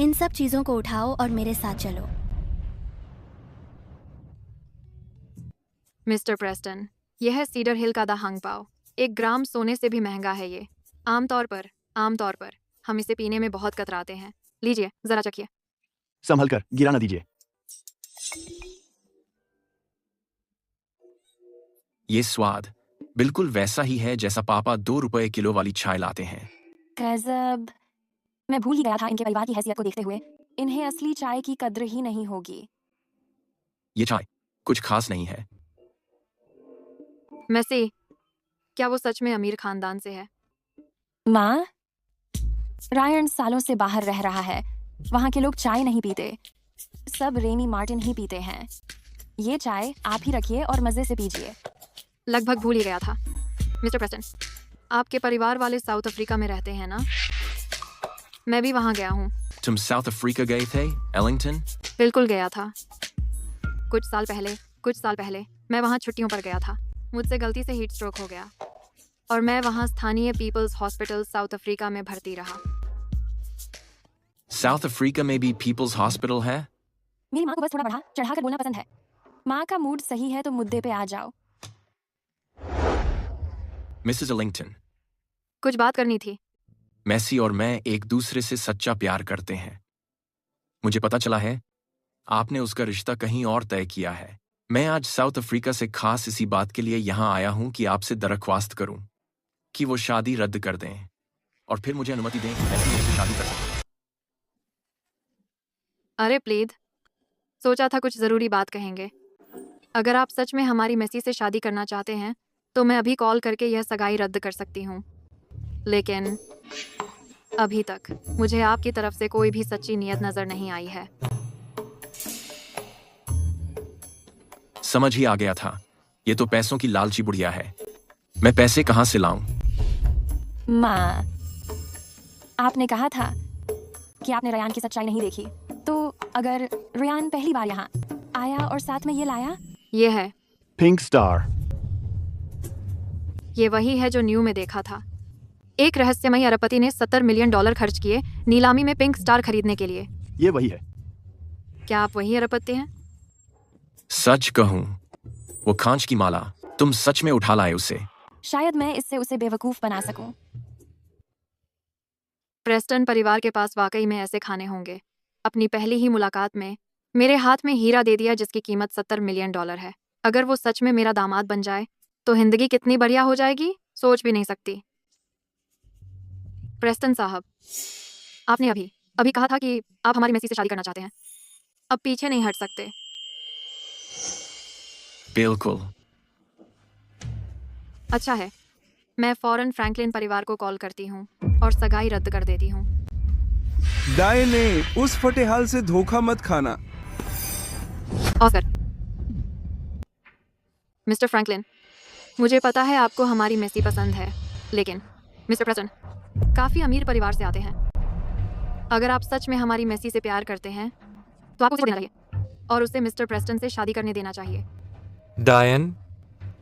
इन सब चीजों को उठाओ और मेरे साथ चलो। मिस्टर प्रेस्टन, यह है सीडर हिल का द हंग पाव। 1 ग्राम सोने से भी महंगा है ये। आमतौर पर हम इसे पीने में बहुत कतराते हैं। लीजिए, जरा चखिए। संभल कर, गिरा न दीजिए। ये स्वाद बिल्कुल वैसा ही है जैसा पापा 2 रुपए किलो वाली चाय लाते हैं। गजब। मैं भूल ही गया था इनके परिवार की हैसियत को देखते हुए इन्हें असली चाय की कद्र ही नहीं होगी। ये चाय कुछ खास नहीं है। मैसी, क्या वो सच में अमीर खानदान से है? माँ, रायन सालों से बाहर रह रहा है। वहाँ के लोग चाय नहीं पीते, सब रेनी मार्टिन ही पीते हैं। ये चाय आप ही रखिए और मजे से पीजिए। लगभग भूल ही गया था। मिस्टर प्रेस्टन, आपके परिवार वाले साउथ अफ्रीका में रहते हैं ना? मैं भी वहाँ गया हूँ। तुम साउथ अफ्रीका गए थे, एलिंगटन? बिल्कुल गया था। कुछ साल पहले मैं वहाँ छुट्टियों पर गया था। मुझसे गलती से हीट स्ट्रोक हो गया और मैं वहाँ स्थानीय पीपल्स हॉस्पिटल साउथ अफ्रीका में भर्ती रहा। साउथ अफ्रीका में भी पीपल्स हॉस्पिटल है? मेरी माँ को बस थोड़ा बढ़ा चढ़ाकर बोलना पसंद है। माँ का मूड सही है तो मुद्दे पे आ जाओ। मिसेस एलिंगटन, कुछ बात करनी थी। मैसी और मैं एक दूसरे से सच्चा प्यार करते हैं। मुझे पता चला है आपने उसका रिश्ता कहीं और तय किया है। मैं आज साउथ अफ्रीका से खास इसी बात के लिए यहाँ आया हूँ कि आपसे दरख्वास्त करूँ कि वो शादी रद्द कर दें और फिर मुझे अनुमति दें कि मैं उससे शादी कर सकूँ। अरे प्लीज, सोचा था कुछ जरूरी बात कहेंगे। अगर आप सच में हमारी मैसी से शादी करना चाहते हैं तो मैं अभी कॉल करके यह सगाई रद्द कर सकती हूँ, लेकिन अभी तक मुझे आपकी तरफ से कोई भी सच्ची नीयत नजर नहीं आई है। समझ ही आ गया था, ये तो पैसों की लालची बुढ़िया है। मैं पैसे कहाँ से लाऊं? माँ, आपने कहा था कि आपने रयान की सच्चाई नहीं देखी, तो अगर रयान पहली बार यहाँ आया और साथ में ये लाया? ये है पिंक स्टार। ये वही है जो न्यू में देखा था। एक रहस्यमयी अरबपति ने $70 मिलियन खर्च किए नीलामी में पिंक स्टार खरीदने के लिए। ये वही है। क्या आप वही अरबपति हैं? सच कहूं, वो खांच की माला तुम सच में उठा लाए उसे। शायद मैं इससे उसे बेवकूफ बना सकूं। प्रेस्टन परिवार के पास वाकई में ऐसे खाने होंगे। अपनी पहली ही मुलाकात में मेरे हाथ में हीरा दे दिया जिसकी कीमत $70 मिलियन है। अगर वो सच में मेरा दामाद बन जाए तो जिंदगी कितनी बढ़िया हो जाएगी, सोच भी नहीं सकती। प्रेस्टन साहब, आपने अभी कहा था कि आप हमारी मैसी से शादी करना चाहते हैं। अब पीछे नहीं हट सकते। बिल्कुल। अच्छा है, मैं फौरन फ्रैंकलिन परिवार को कॉल करती हूँ और सगाई रद्द कर देती हूँ। डायने, उस फटेहाल से धोखा मत खाना। ऑस्कर, मिस्टर फ्रैंकलिन, मुझे पता है आपको हमारी मैसी पसंद है, लेकिन मिस्टर प्रेस्टन काफी अमीर परिवार से आते हैं। अगर आप सच में हमारी मैसी से प्यार करते हैं तो आपको उसे देना चाहिए और उसे मिस्टर प्रेस्टन से शादी करने देना चाहिए। डायन,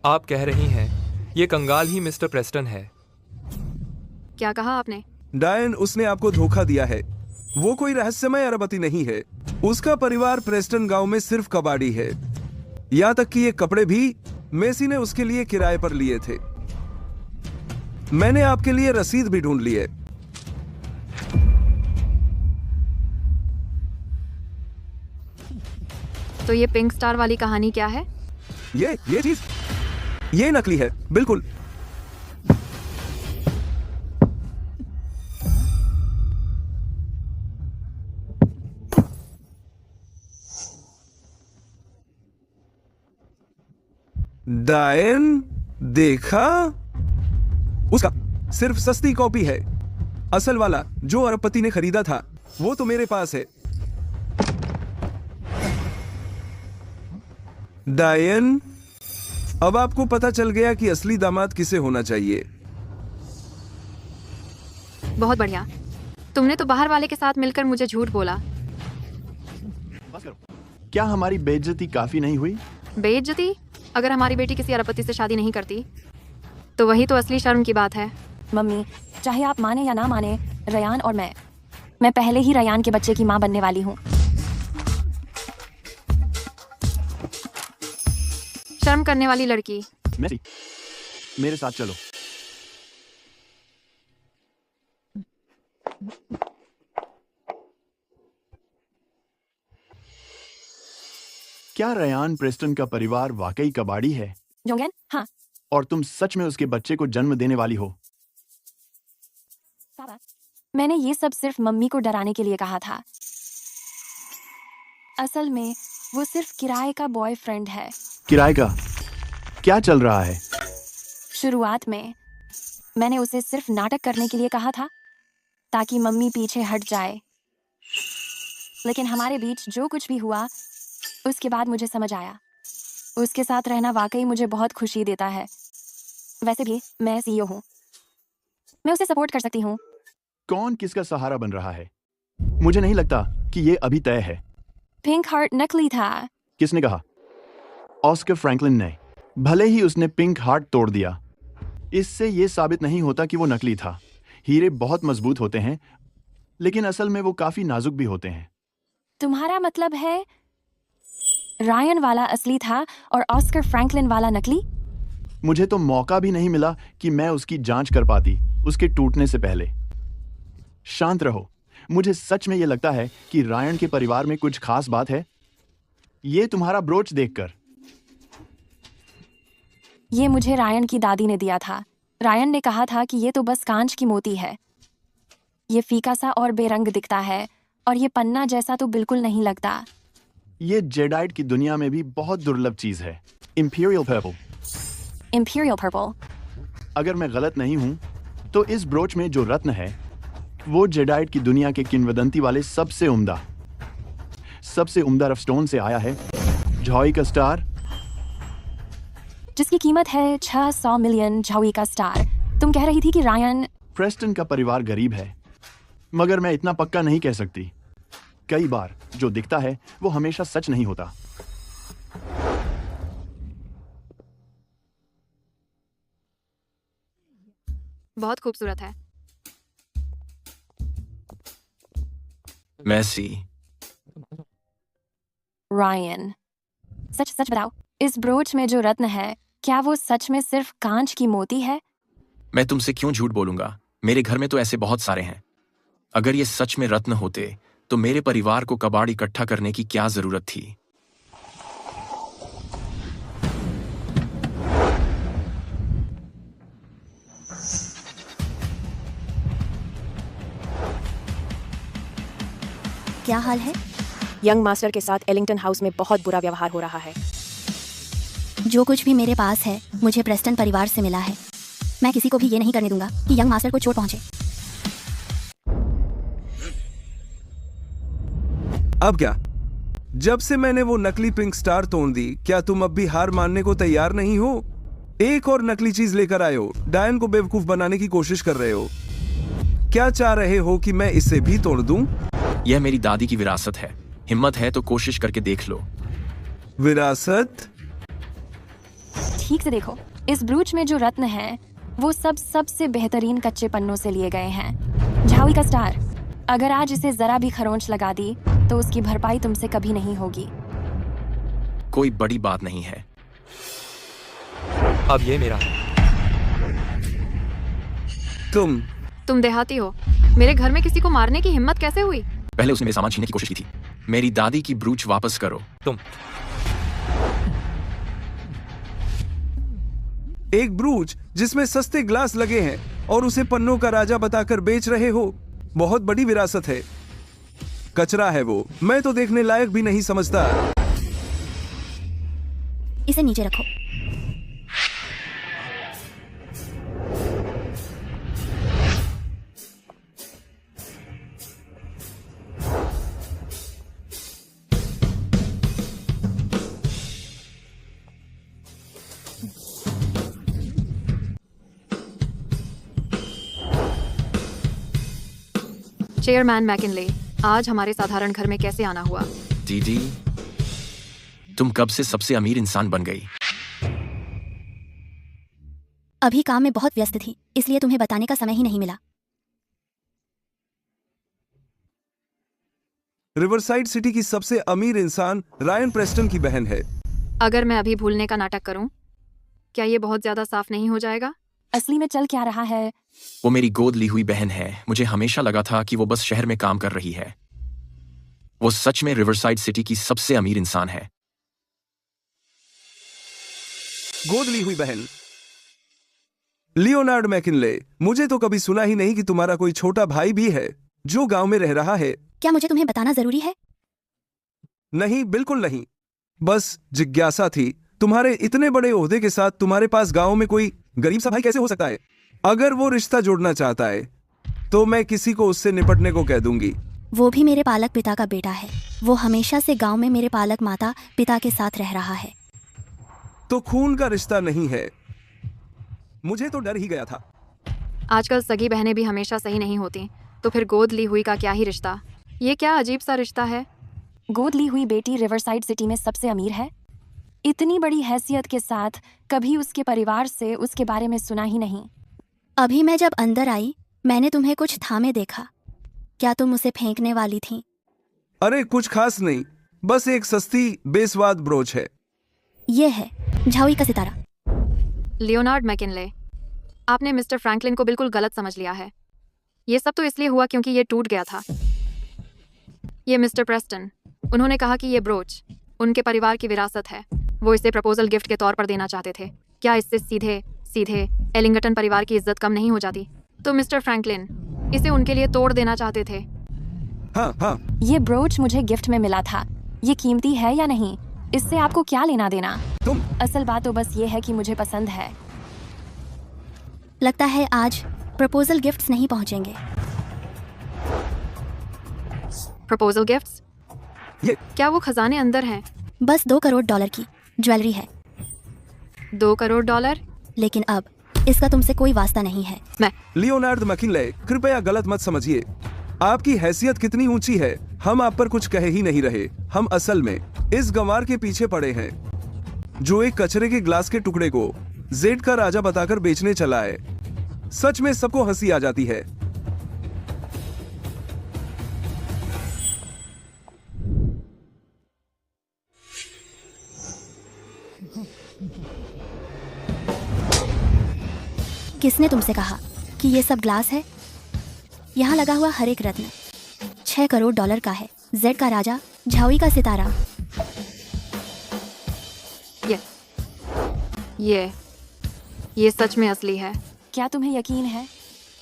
आप कह रही हैं ये कंगाल ही मिस्टर प्रेस्टन है? क्या कहा आपने? डायन, उसने आपको धोखा दिया है। वो कोई रहस्यमय अरबपति नहीं है। उसका परिवार प्रेस्टन गांव में सिर्फ कबाड़ी है। यहाँ तक कि ये कपड़े भी मेसी ने उसके लिए किराए पर लिए थे। मैंने आपके लिए रसीद भी ढूंढ ली है। तो ये पिंक स्टार वाली कहानी क्या है? ये चीज ये नकली है, बिल्कुल। डायन, देखा? उसका सिर्फ सस्ती कॉपी है। असल वाला जो अरबपति ने खरीदा था वो तो मेरे पास है। डायन, अब आपको पता चल गया कि असली दामाद किसे होना चाहिए। बहुत बढ़िया। तुमने तो बाहर वाले के साथ मिलकर मुझे झूठ बोला। बस करो। क्या हमारी बेइज्जती काफी नहीं हुई? बेइज्जती? अगर हमारी बेटी किसी अरबपति से शादी नहीं करती तो वही तो असली शर्म की बात है। मम्मी, चाहे आप माने या ना माने, रयान और मैं पहले ही रयान के बच्चे की माँ बनने वाली हूँ। शर्म करने वाली लड़की। मेरी मेरे साथ चलो। क्या रयान प्रेस्टन का परिवार वाकई कबाड़ी है? जोंगेन, हाँ। और तुम सच में उसके बच्चे को जन्म देने वाली हो? पापा, मैंने ये सब सिर्फ मम्मी को डराने के लिए कहा था। असल में वो सिर्फ किराए का बॉयफ्रेंड है। किराए का? क्या चल रहा है? शुरुआत में मैंने उसे सिर्फ नाटक करने के लिए कहा था ताकि मम्मी पीछे हट जाए, लेकिन हमारे बीच जो कुछ भी हुआ उसके बाद मुझे समझ आया उसके साथ रहना वाकई मुझे बहुत खुशी देता है। वैसे भी मैं सीईओ हूँ, मैं उसे सपोर्ट कर सकती हूँ। कौन किसका सहारा बन रहा है? मुझे नहीं लगता कि ये अभी तय है। पिंक हार्ट नकली था। किसने कहा? ऑस्कर फ्रैंकलिन ने। भले ही उसने पिंक हार्ट तोड़ दिया, इससे ये साबित नहीं होता कि वो नकली था। हीरे बहुत मजबूत होते हैं, लेकिन असल में वो काफी नाजुक भी होते हैं। तुम्हारा मतलब है रायन वाला असली था और ऑस्कर फ्रैंकलिन वाला नकली? मुझे तो मौका भी नहीं मिला कि मैं उसकी जांच कर पाती उसके टूटने से पहले। शांत रहो। मुझे सच में ये लगता है कि रायन के परिवार में कुछ खास बात है। ये तुम्हारा ब्रोच देखकर। ये मुझे रायन की दादी ने दिया था। रायन ने कहा था कि ये तो बस कांच की मोती है। ये फीका सा और बेरंग दिखता है और ये पन्ना जैसा तो बिल्कुल नहीं लगता। ये जेडाइट की दुनिया में भी बहुत दुर्लभ चीज है। Imperial purple. Imperial purple? अगर मैं गलत नहीं हूं तो इस ब्रोच में जो रत्न है वो जेडाइट की दुनिया के किंवदंती वाले सबसे उम्दा रफ स्टोन से आया है, झावी का स्टार, जिसकी कीमत है 600 मिलियन झावी का स्टार। तुम कह रही थी कि रायन प्रेस्टन का परिवार गरीब है, मगर मैं इतना पक्का नहीं कह सकती। कई बार जो दिखता है वो हमेशा सच नहीं होता। बहुत खूबसूरत है। मैसी। रायन, सच सच बताओ, इस ब्रोच में जो रत्न है क्या वो सच में सिर्फ कांच की मोती है? मैं तुमसे क्यों झूठ बोलूंगा? मेरे घर में तो ऐसे बहुत सारे हैं। अगर ये सच में रत्न होते तो मेरे परिवार को कबाड़ इकट्ठा करने की क्या जरूरत थी? क्या हाल है? यंग मास्टर के साथ एलिंगटन हाउस में बहुत बुरा व्यवहार हो रहा है। जो कुछ भी मेरे पास है मुझे प्रेस्टन परिवार से मिला है। मैं किसी को भी ये नहीं करने दूंगा कि यंग मास्टर को चोट पहुंचे। अब क्या? जब से मैंने वो नकली पिंक स्टार तोड़ दी, क्या तुम अब भी हार मानने को तैयार नहीं हो? एक और नकली चीज लेकर आए हो। डायन को बेवकूफ बनाने की कोशिश कर रहे हो। क्या चाह रहे हो कि मैं इसे भी तोड़ दूं? यह मेरी दादी की विरासत है। हिम्मत है तो कोशिश करके देख लो। विरासत? ठीक से देखो, इस ब्रूच में जो रत्न है वो सबसे बेहतरीन कच्चे पन्नों से लिए गए हैं। झावी का स्टार। अगर आज इसे जरा भी खरोंच लगा दी तो उसकी भरपाई तुमसे कभी नहीं होगी। कोई बड़ी बात नहीं है। अब ये मेरा है। तुम देहाती हो। मेरे घर में किसी को मारने की हिम्मत कैसे हुई? पहले उसने मेरे सामान छीनने की कोशिश की थी। मेरी दादी की ब्रूच वापस करो। तुम एक ब्रूच जिसमें सस्ते ग्लास लगे हैं और उसे पन्नों का राजा बताकर बेच रहे हो। बहुत बड़ी विरासत है। कचरा है वो। मैं तो देखने लायक भी नहीं समझता। इसे नीचे रखो। चेयरमैन मैकिनले, आज हमारे साधारण घर में कैसे आना हुआ? दीदी, तुम कब से सबसे अमीर इंसान बन गई? अभी काम में बहुत व्यस्त थी, इसलिए तुम्हें बताने का समय ही नहीं मिला। रिवरसाइड सिटी की सबसे अमीर इंसान रायन प्रेस्टन की बहन है। अगर मैं अभी भूलने का नाटक करूं, क्या ये बहुत ज्यादा साफ नहीं हो जाएगा? असली में चल क्या रहा है? वो मेरी गोद ली हुई बहन है। मुझे हमेशा लगा था कि वो बस शहर में काम कर रही है। वो सच में रिवरसाइड सिटी की सबसे अमीर इंसान है। गोद ली हुई बहन लियोनार्ड मैकिनले, मुझे तो कभी सुना ही नहीं कि तुम्हारा कोई छोटा भाई भी है जो गांव में रह रहा है। क्या मुझे तुम्हें बताना जरूरी है? नहीं, बिल्कुल नहीं। बस जिज्ञासा थी। तुम्हारे इतने बड़े ओहदे के साथ तुम्हारे पास गांव में कोई गरीब सा भाई कैसे हो सकता है? अगर वो रिश्ता जोड़ना चाहता है तो मैं किसी को उससे निपटने को कह दूंगी। वो भी मेरे पालक पिता का बेटा है। वो हमेशा से गांव में मेरे पालक माता पिता के साथ रह रहा है। तो खून का रिश्ता नहीं है। मुझे तो डर ही गया था। आजकल सगी बहनें भी हमेशा सही नहीं होती, तो फिर गोद ली हुई का क्या ही रिश्ता? ये क्या अजीब सा रिश्ता है? गोद ली हुई बेटी रिवरसाइड सिटी में सबसे अमीर है। इतनी बड़ी हैसियत के साथ कभी उसके परिवार से उसके बारे में सुना ही नहीं। अभी मैं जब अंदर आई, मैंने तुम्हें कुछ थामे देखा। क्या तुम उसे फेंकने वाली थी? अरे कुछ खास नहीं, बस एक सस्ती बेस्वाद ब्रोच है। ये है झावी का सितारा। लियोनार्ड मैकिनले, आपने मिस्टर फ्रैंकलिन को बिल्कुल गलत समझ लिया है। ये सब तो इसलिए हुआ क्योंकि ये टूट गया था। ये मिस्टर प्रेस्टन, उन्होंने कहा कि ये ब्रोच उनके परिवार की विरासत है। वो इसे प्रपोजल गिफ्ट के तौर पर देना चाहते थे। क्या इससे सीधे सीधे एलिंगटन परिवार की इज्जत कम नहीं हो जाती? तो मिस्टर फ्रैंकलिन इसे उनके लिए तोड़ देना चाहते थे। हाँ हाँ। ये ब्रोच मुझे गिफ्ट में मिला था। ये कीमती है या नहीं, इससे आपको क्या लेना देना? तुम असल बात तो बस ये है कि मुझे पसंद है। लगता है आज प्रपोजल गिफ्ट्स नहीं पहुंचेंगे। Proposal gifts? ये क्या वो खजाने अंदर हैं? बस $2 करोड़ की ज्वेलरी है। $2 करोड़? लेकिन अब इसका तुमसे कोई वास्ता नहीं है। मैं लियोनार्ड मैकिनले, कृपया गलत मत समझिए। आपकी हैसियत कितनी ऊंची है, हम आप पर कुछ कह ही नहीं रहे। हम असल में इस गंवार के पीछे पड़े हैं जो एक कचरे के ग्लास के टुकड़े को जेड का राजा बताकर बेचने चला है। सच में सबको हंसी आ जाती है। किसने तुमसे कहा कि ये सब ग्लास है? यहाँ लगा हुआ हर एक रत्न $6 करोड़ का है। जेड का राजा, झावी का सितारा। ये सच में असली है। क्या तुम्हें यकीन है?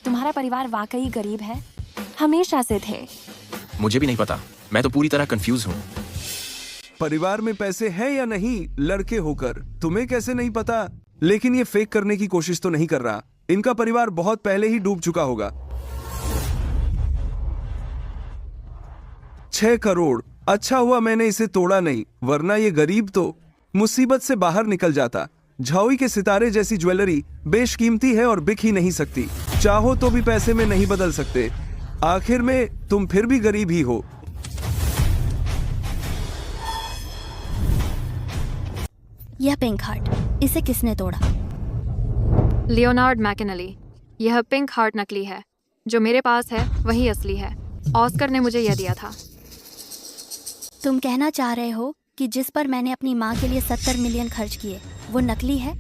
तुम्हारा परिवार वाकई गरीब है? हमेशा से थे। मुझे भी नहीं पता, मैं तो पूरी तरह कंफ्यूज हूँ। परिवार में पैसे हैं या नहीं, लड़के होकर तुम्हें कैसे नहीं पता? लेकिन ये फेक करने की कोशिश तो नहीं कर रहा। इनका परिवार बहुत पहले ही डूब चुका होगा। 6 करोड़। अच्छा हुआ मैंने इसे तोड़ा नहीं, वरना ये गरीब तो मुसीबत से बाहर निकल जाता। झावी के सितारे जैसी ज्वेलरी बेशकीमती है और बिक ही नहीं सकती। चाहो तो भी पैसे में नहीं बदल सकते। आखिर में तुम फिर भी गरीब ही हो। यह पिंक हार्ट, इसे किसने तोड़ा? लियोनार्ड मैकिनले, यह पिंक हार्ट नकली है। जो मेरे पास है वही असली है। ऑस्कर ने मुझे यह दिया था। तुम कहना चाह रहे हो कि जिस पर मैंने अपनी माँ के लिए 70 मिलियन खर्च किए वो नकली है?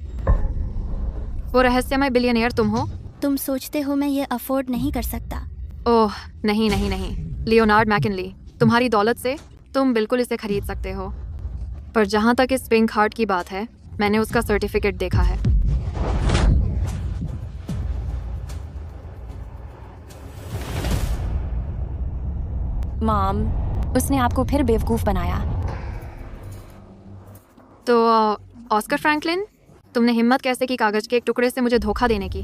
वो रहस्यमय बिलियनियर तुम हो? तुम सोचते हो मैं ये अफोर्ड नहीं कर सकता? ओह नहीं नहीं नहीं लियोनार्ड मैकिनले, तुम्हारी दौलत से तुम बिल्कुल इसे खरीद सकते हो। पर जहाँ तक इस पिंक हार्ट की बात है, मैंने उसका सर्टिफिकेट देखा है। मॉम, उसने आपको फिर बेवकूफ बनाया। तो ऑस्कर फ्रैंकलिन, तुमने हिम्मत कैसे की कागज के एक टुकड़े से मुझे धोखा देने की?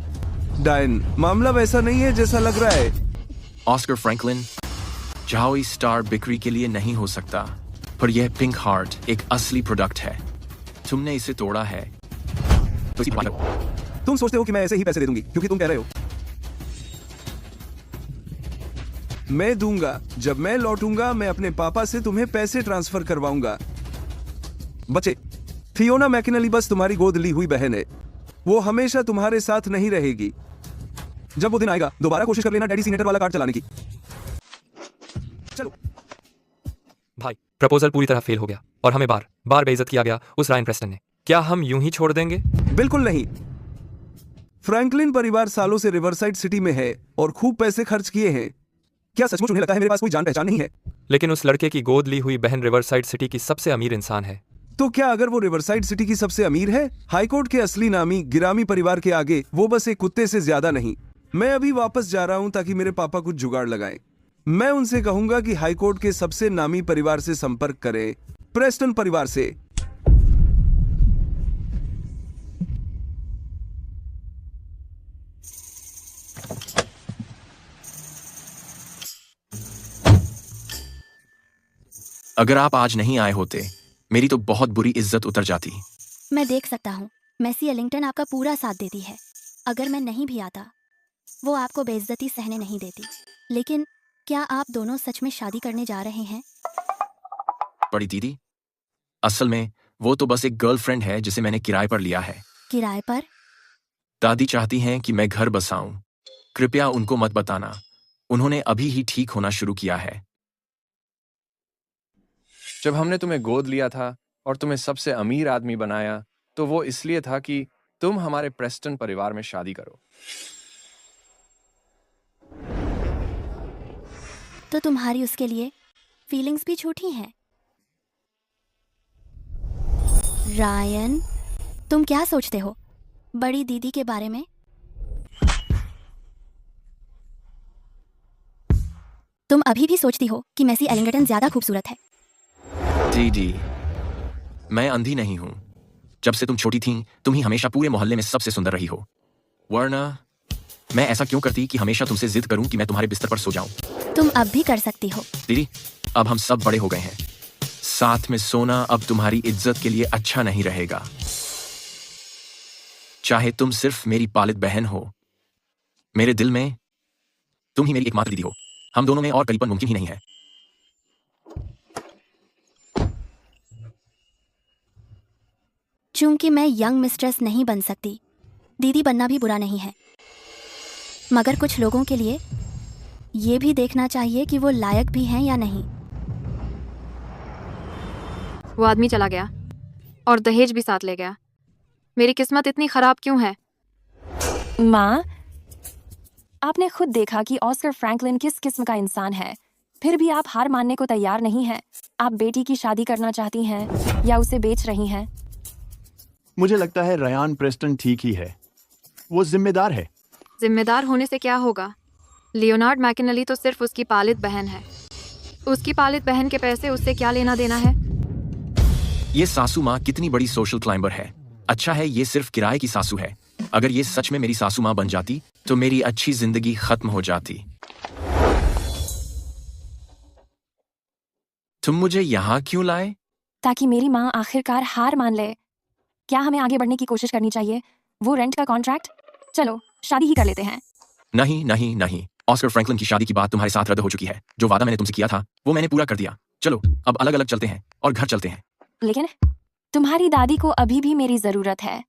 डायन, मामला वैसा नहीं है जैसा लग रहा है। ऑस्कर फ्रैंकलिन, झावी स्टार बिक्री के लिए नहीं हो सकता, पर यह पिंक हार्ट एक असली प्रोडक्ट है। तुमने इसे तोड़ा है तो तुम सोचते हो कि मैं ऐसे ही पैसे दे दूंगी क्योंकि तुम कह रहे हो? मैं दूंगा। जब मैं लौटूंगा मैं अपने पापा से तुम्हें पैसे ट्रांसफर करवाऊंगा। बच्चे, फियोना मैकिनले बस तुम्हारी गोद ली हुई बहन है। वो हमेशा तुम्हारे साथ नहीं रहेगी। जब वो दिन आएगा दोबारा कोशिश कर लेना डैडी सीनेटर वाला कार्ड चलाने की। चलो भाई, प्रपोजल पूरी तरह फेल हो गया। और हमें बार बार बेइज्जत किया गया उस रायन प्रेस्टन ने। क्या हम यूं ही छोड़ देंगे? बिल्कुल नहीं। फ्रैंकलिन परिवार सालों से रिवरसाइड सिटी में है और खूब पैसे खर्च किए हैं। क्या सचमुच उन्हें लगता है मेरे पास कोई जान पहचान नहीं है? लेकिन उस लड़के की गोद ली हुई बहन रिवरसाइड सिटी की सबसे अमीर इंसान है। तो क्या अगर वो रिवरसाइड सिटी की सबसे अमीर है? हाईकोर्ट के असली नामी गिरामी परिवार के आगे वो बस एक कुत्ते से ज्यादा नहीं। मैं अभी वापस जा रहा हूं ताकि मेरे पापा कुछ जुगाड़ लगाएं। मैं उनसे कहूंगा कि हाईकोर्ट के सबसे नामी परिवार से संपर्क करें, प्रेस्टन परिवार से। अगर आप आज नहीं आए होते मेरी तो बहुत बुरी इज्जत उतर जाती। मैं देख सकता हूँ मैसी एलिंगटन आपका पूरा साथ देती है। अगर मैं नहीं भी आता वो आपको बेइज्जती सहने नहीं देती। लेकिन क्या आप दोनों सच में शादी करने जा रहे हैं? बड़ी दीदी, असल में वो तो बस एक गर्लफ्रेंड है जिसे मैंने किराए पर लिया है। किराए पर? दादी चाहती हैं कि मैं घर बसाऊं। कृपया उनको मत बताना। उन्होंने अभी ही ठीक होना शुरू किया है। जब हमने तुम्हें गोद लिया था और तुम्हें सबसे अमीर आदमी बनाया तो वो इसलिए था कि तुम हमारे प्रेस्टन परिवार में शादी करो। तो तुम्हारी उसके लिए फीलिंग्स भी झूठी हैं। रायन, तुम क्या सोचते हो बड़ी दीदी के बारे में? तुम अभी भी सोचती हो कि मैसी एलिंगटन ज्यादा खूबसूरत है? दीदी, मैं अंधी नहीं हूं। जब से तुम छोटी थीं, तुम ही हमेशा पूरे मोहल्ले में सबसे सुंदर रही हो। वरना मैं ऐसा क्यों करती कि हमेशा तुमसे जिद करूं कि मैं तुम्हारे बिस्तर पर सो जाऊं। तुम अब भी कर सकती हो। दीदी, अब हम सब बड़े हो गए हैं। साथ में सोना अब तुम्हारी इज्जत के लिए अच्छा नहीं रहेगा। चाहे तुम सिर्फ मेरी पालित बहन हो, मेरे दिल में तुम ही मेरी एकमात्र दीदी हो। हम दोनों में और करीबन मुमकिन ही नहीं है। चूंकि मैं यंग मिस्ट्रेस नहीं बन सकती, दीदी बनना भी बुरा नहीं है। मगर कुछ लोगों के लिए ये भी देखना चाहिए कि वो लायक भी हैं या नहीं। वो आदमी चला गया और दहेज भी साथ ले गया। मेरी किस्मत इतनी खराब क्यों है? माँ, आपने खुद देखा कि ऑस्कर फ्रैंकलिन किस किस्म का इंसान है, फिर भी आप हार मानने को तैयार नहीं हैं। आप बेटी की शादी करना चाहती हैं या उसे बेच रही हैं? मुझे लगता है रायन प्रेस्टन ठीक ही है। वो जिम्मेदार है। जिम्मेदार होने से क्या होगा? लियोनार्ड मैकिनली तो सिर्फ उसकी पालित बहन है। उसकी पालित बहन के पैसे उससे क्या लेना देना है? ये सासू माँ कितनी बड़ी सोशल क्लाइंबर है। अच्छा है ये सिर्फ किराए की सासू है। अगर ये सच में मेरी सासू माँ बन जाती तो मेरी अच्छी जिंदगी खत्म हो जाती। तुम मुझे यहाँ क्यों लाए? ताकि मेरी माँ आखिरकार हार मान ले। क्या हमें आगे बढ़ने की कोशिश करनी चाहिए? वो रेंट का कॉन्ट्रैक्ट, चलो शादी ही कर लेते हैं। नहीं नहीं नहीं, ऑस्कर फ्रैंकलिन की शादी की बात तुम्हारे साथ रद्द हो चुकी है। जो वादा मैंने तुमसे किया था वो मैंने पूरा कर दिया। चलो अब अलग अलग चलते हैं और घर चलते हैं। लेकिन तुम्हारी दादी को अभी भी मेरी जरूरत है।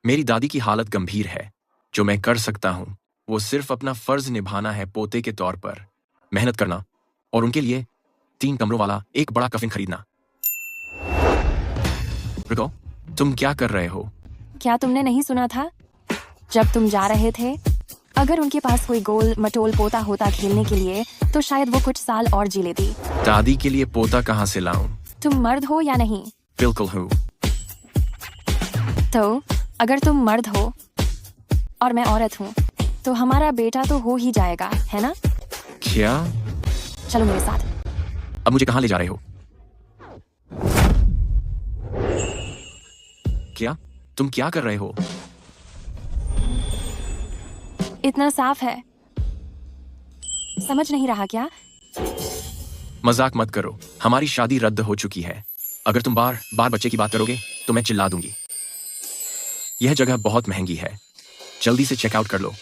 मेरी दादी की हालत गंभीर है। जो मैं कर सकता हूँ वो सिर्फ अपना फर्ज निभाना है, पोते के तौर पर मेहनत करना और उनके लिए 3 कमरों वाला एक बड़ा कफिन खरीदना। रुको, तुम क्या कर रहे हो? क्या तुमने नहीं सुना था? जब तुम जा रहे थे, अगर उनके पास कोई गोल मटोल पोता होता खेलने के लिए तो शायद वो कुछ साल और जी लेती। दादी के लिए पोता कहाँ से लाऊं? तुम मर्द हो या नहीं? बिल्कुल हूँ। तो अगर तुम मर्द हो और मैं औरत हूँ तो हमारा बेटा तो हो ही जाएगा, है ना? क्या? चलो मेरे साथ। अब मुझे कहाँ ले जा रहे हो? क्या? तुम क्या कर रहे हो? इतना साफ है, समझ नहीं रहा क्या? मजाक मत करो। हमारी शादी रद्द हो चुकी है। अगर तुम बार बार बच्चे की बात करोगे तो मैं चिल्ला दूंगी। यह जगह बहुत महंगी है। जल्दी से चेकआउट कर लो।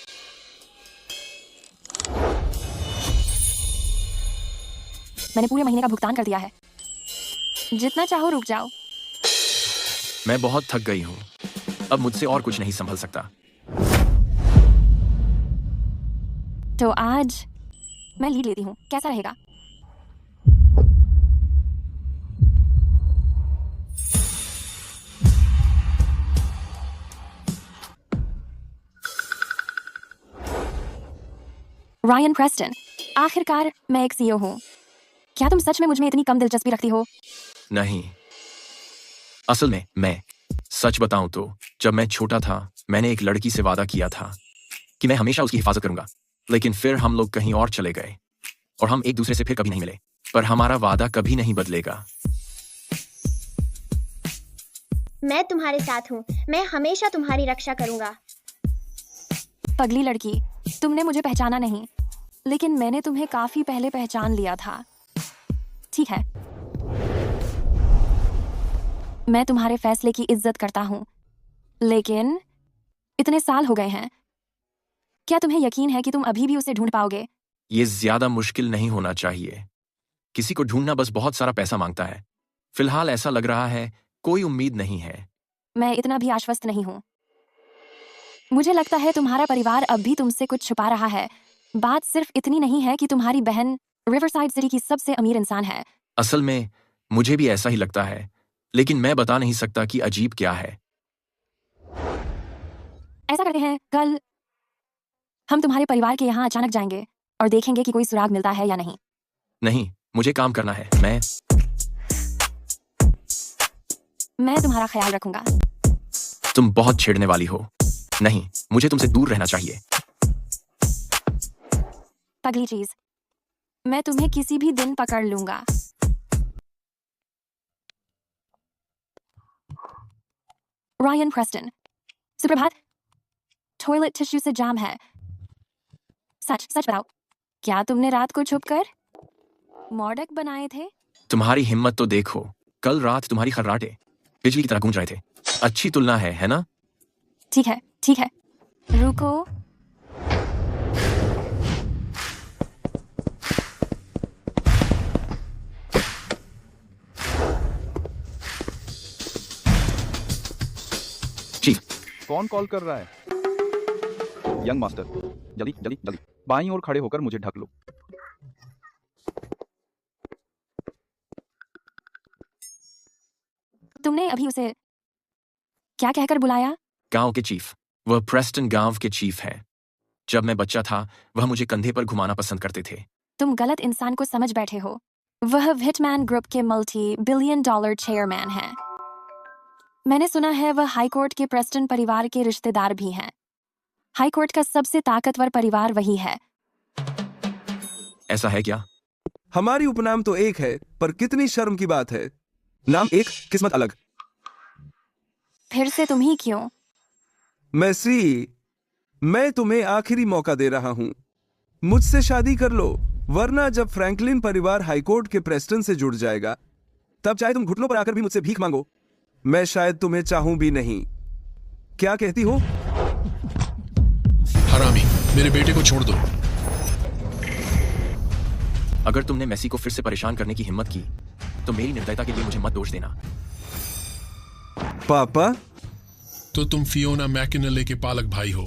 मैंने पूरे महीने का भुगतान कर दिया है। जितना चाहो रुक जाओ। मैं बहुत थक गई हूँ। अब मुझसे और कुछ नहीं संभल सकता। तो आज मैं लीड लेती हूँ, कैसा रहेगा? रायन प्रेस्टन, आखिरकार मैं एक सीईओ हूँ। क्या तुम सच में मुझ में इतनी कम दिलचस्पी रखती हो? नहीं, असल में मैं सच बताऊं तो जब मैं छोटा था मैंने एक लड़की से वादा किया था कि मैं हमेशा उसकी हिफाजत करूंगा, लेकिन फिर हम लोग कहीं और चले गए और हम एक दूसरे से फिर कभी नहीं मिले। पर हमारा वादा कभी नहीं बदलेगा। मैं तुम्हारे साथ हूँ, मैं हमेशा तुम्हारी रक्षा करूंगा। पगली लड़की, तुमने मुझे पहचाना नहीं, लेकिन मैंने तुम्हें काफी पहले पहचान लिया था। ठीक है, मैं तुम्हारे फैसले की इज्जत करता हूँ, लेकिन इतने साल हो गए हैं। क्या तुम्हें यकीन है कि तुम अभी भी उसे ढूंढ पाओगे? ये ज्यादा मुश्किल नहीं होना चाहिए। किसी को ढूंढना बस बहुत सारा पैसा मांगता है। फिलहाल ऐसा लग रहा है कोई उम्मीद नहीं है। मैं इतना भी आश्वस्त नहीं हूँ। मुझे लगता है तुम्हारा परिवार अब भी तुमसे कुछ छुपा रहा है। बात सिर्फ इतनी नहीं है कि तुम्हारी बहन रिवरसाइड सिटी की सबसे अमीर इंसान है। असल में मुझे भी ऐसा ही लगता है, लेकिन मैं बता नहीं सकता कि अजीब क्या है। ऐसा करते हैं, कल हम तुम्हारे परिवार के यहाँ अचानक जाएंगे और देखेंगे कि कोई सुराग मिलता है या नहीं। नहीं, मुझे काम करना है। मैं तुम्हारा ख्याल रखूंगा। तुम बहुत छेड़ने वाली हो। नहीं, मुझे तुमसे दूर रहना चाहिए। पगली चीज, मैं तुम्हें किसी भी दिन पकड़ लूंगा। रायन प्रेस्टन, सुप्रभात। टॉयलेट टिश्यू से जाम है। सच सच बताओ, क्या तुमने रात को छुपकर मॉडक बनाए थे? तुम्हारी हिम्मत तो देखो। कल रात तुम्हारी खर्राटे बिजली की तरह गूंज रहे थे। अच्छी तुलना है ना? ठीक है, ठीक है, रुको। कौन कॉल कर रहा है? यंग मास्टर, जल्दी जल्दी जल्दी बाईं ओर खड़े होकर मुझे ढक लो। तुमने अभी उसे क्या कहकर बुलाया? गांव के चीफ। वह प्रेस्टन गांव के चीफ हैं। जब मैं बच्चा था वह मुझे कंधे पर घुमाना पसंद करते थे। तुम गलत इंसान को समझ बैठे हो। वह हिटमैन ग्रुप के $multi-billion चेयरमैन हैं। मैंने सुना है वह हाई कोर्ट के प्रेस्टन परिवार के रिश्तेदार भी हैं। हाई कोर्ट का सबसे ताकतवर परिवार वही है। ऐसा है क्या? हमारी उपनाम तो एक है, पर कितनी शर्म की बात है। नाम एक, किस्मत अलग। फिर से तुम ही क्यों? मैसी, मैं तुम्हें आखिरी मौका दे रहा हूं। मुझसे शादी कर लो, वरना जब फ्रैंकलिन परिवार हाईकोर्ट के प्रेस्टन से जुड़ जाएगा तब चाहे तुम घुटनों पर आकर भी मुझसे भीख मांगो, मैं शायद तुम्हें चाहूं भी नहीं। क्या कहती हो? हरामी, मेरे बेटे को छोड़ दो। अगर तुमने मैसी को फिर से परेशान करने की हिम्मत की तो मेरी निर्दयता के लिए मुझे मत दोष देना। पापा? तो तुम फियोना मैकिनले के पालक भाई हो।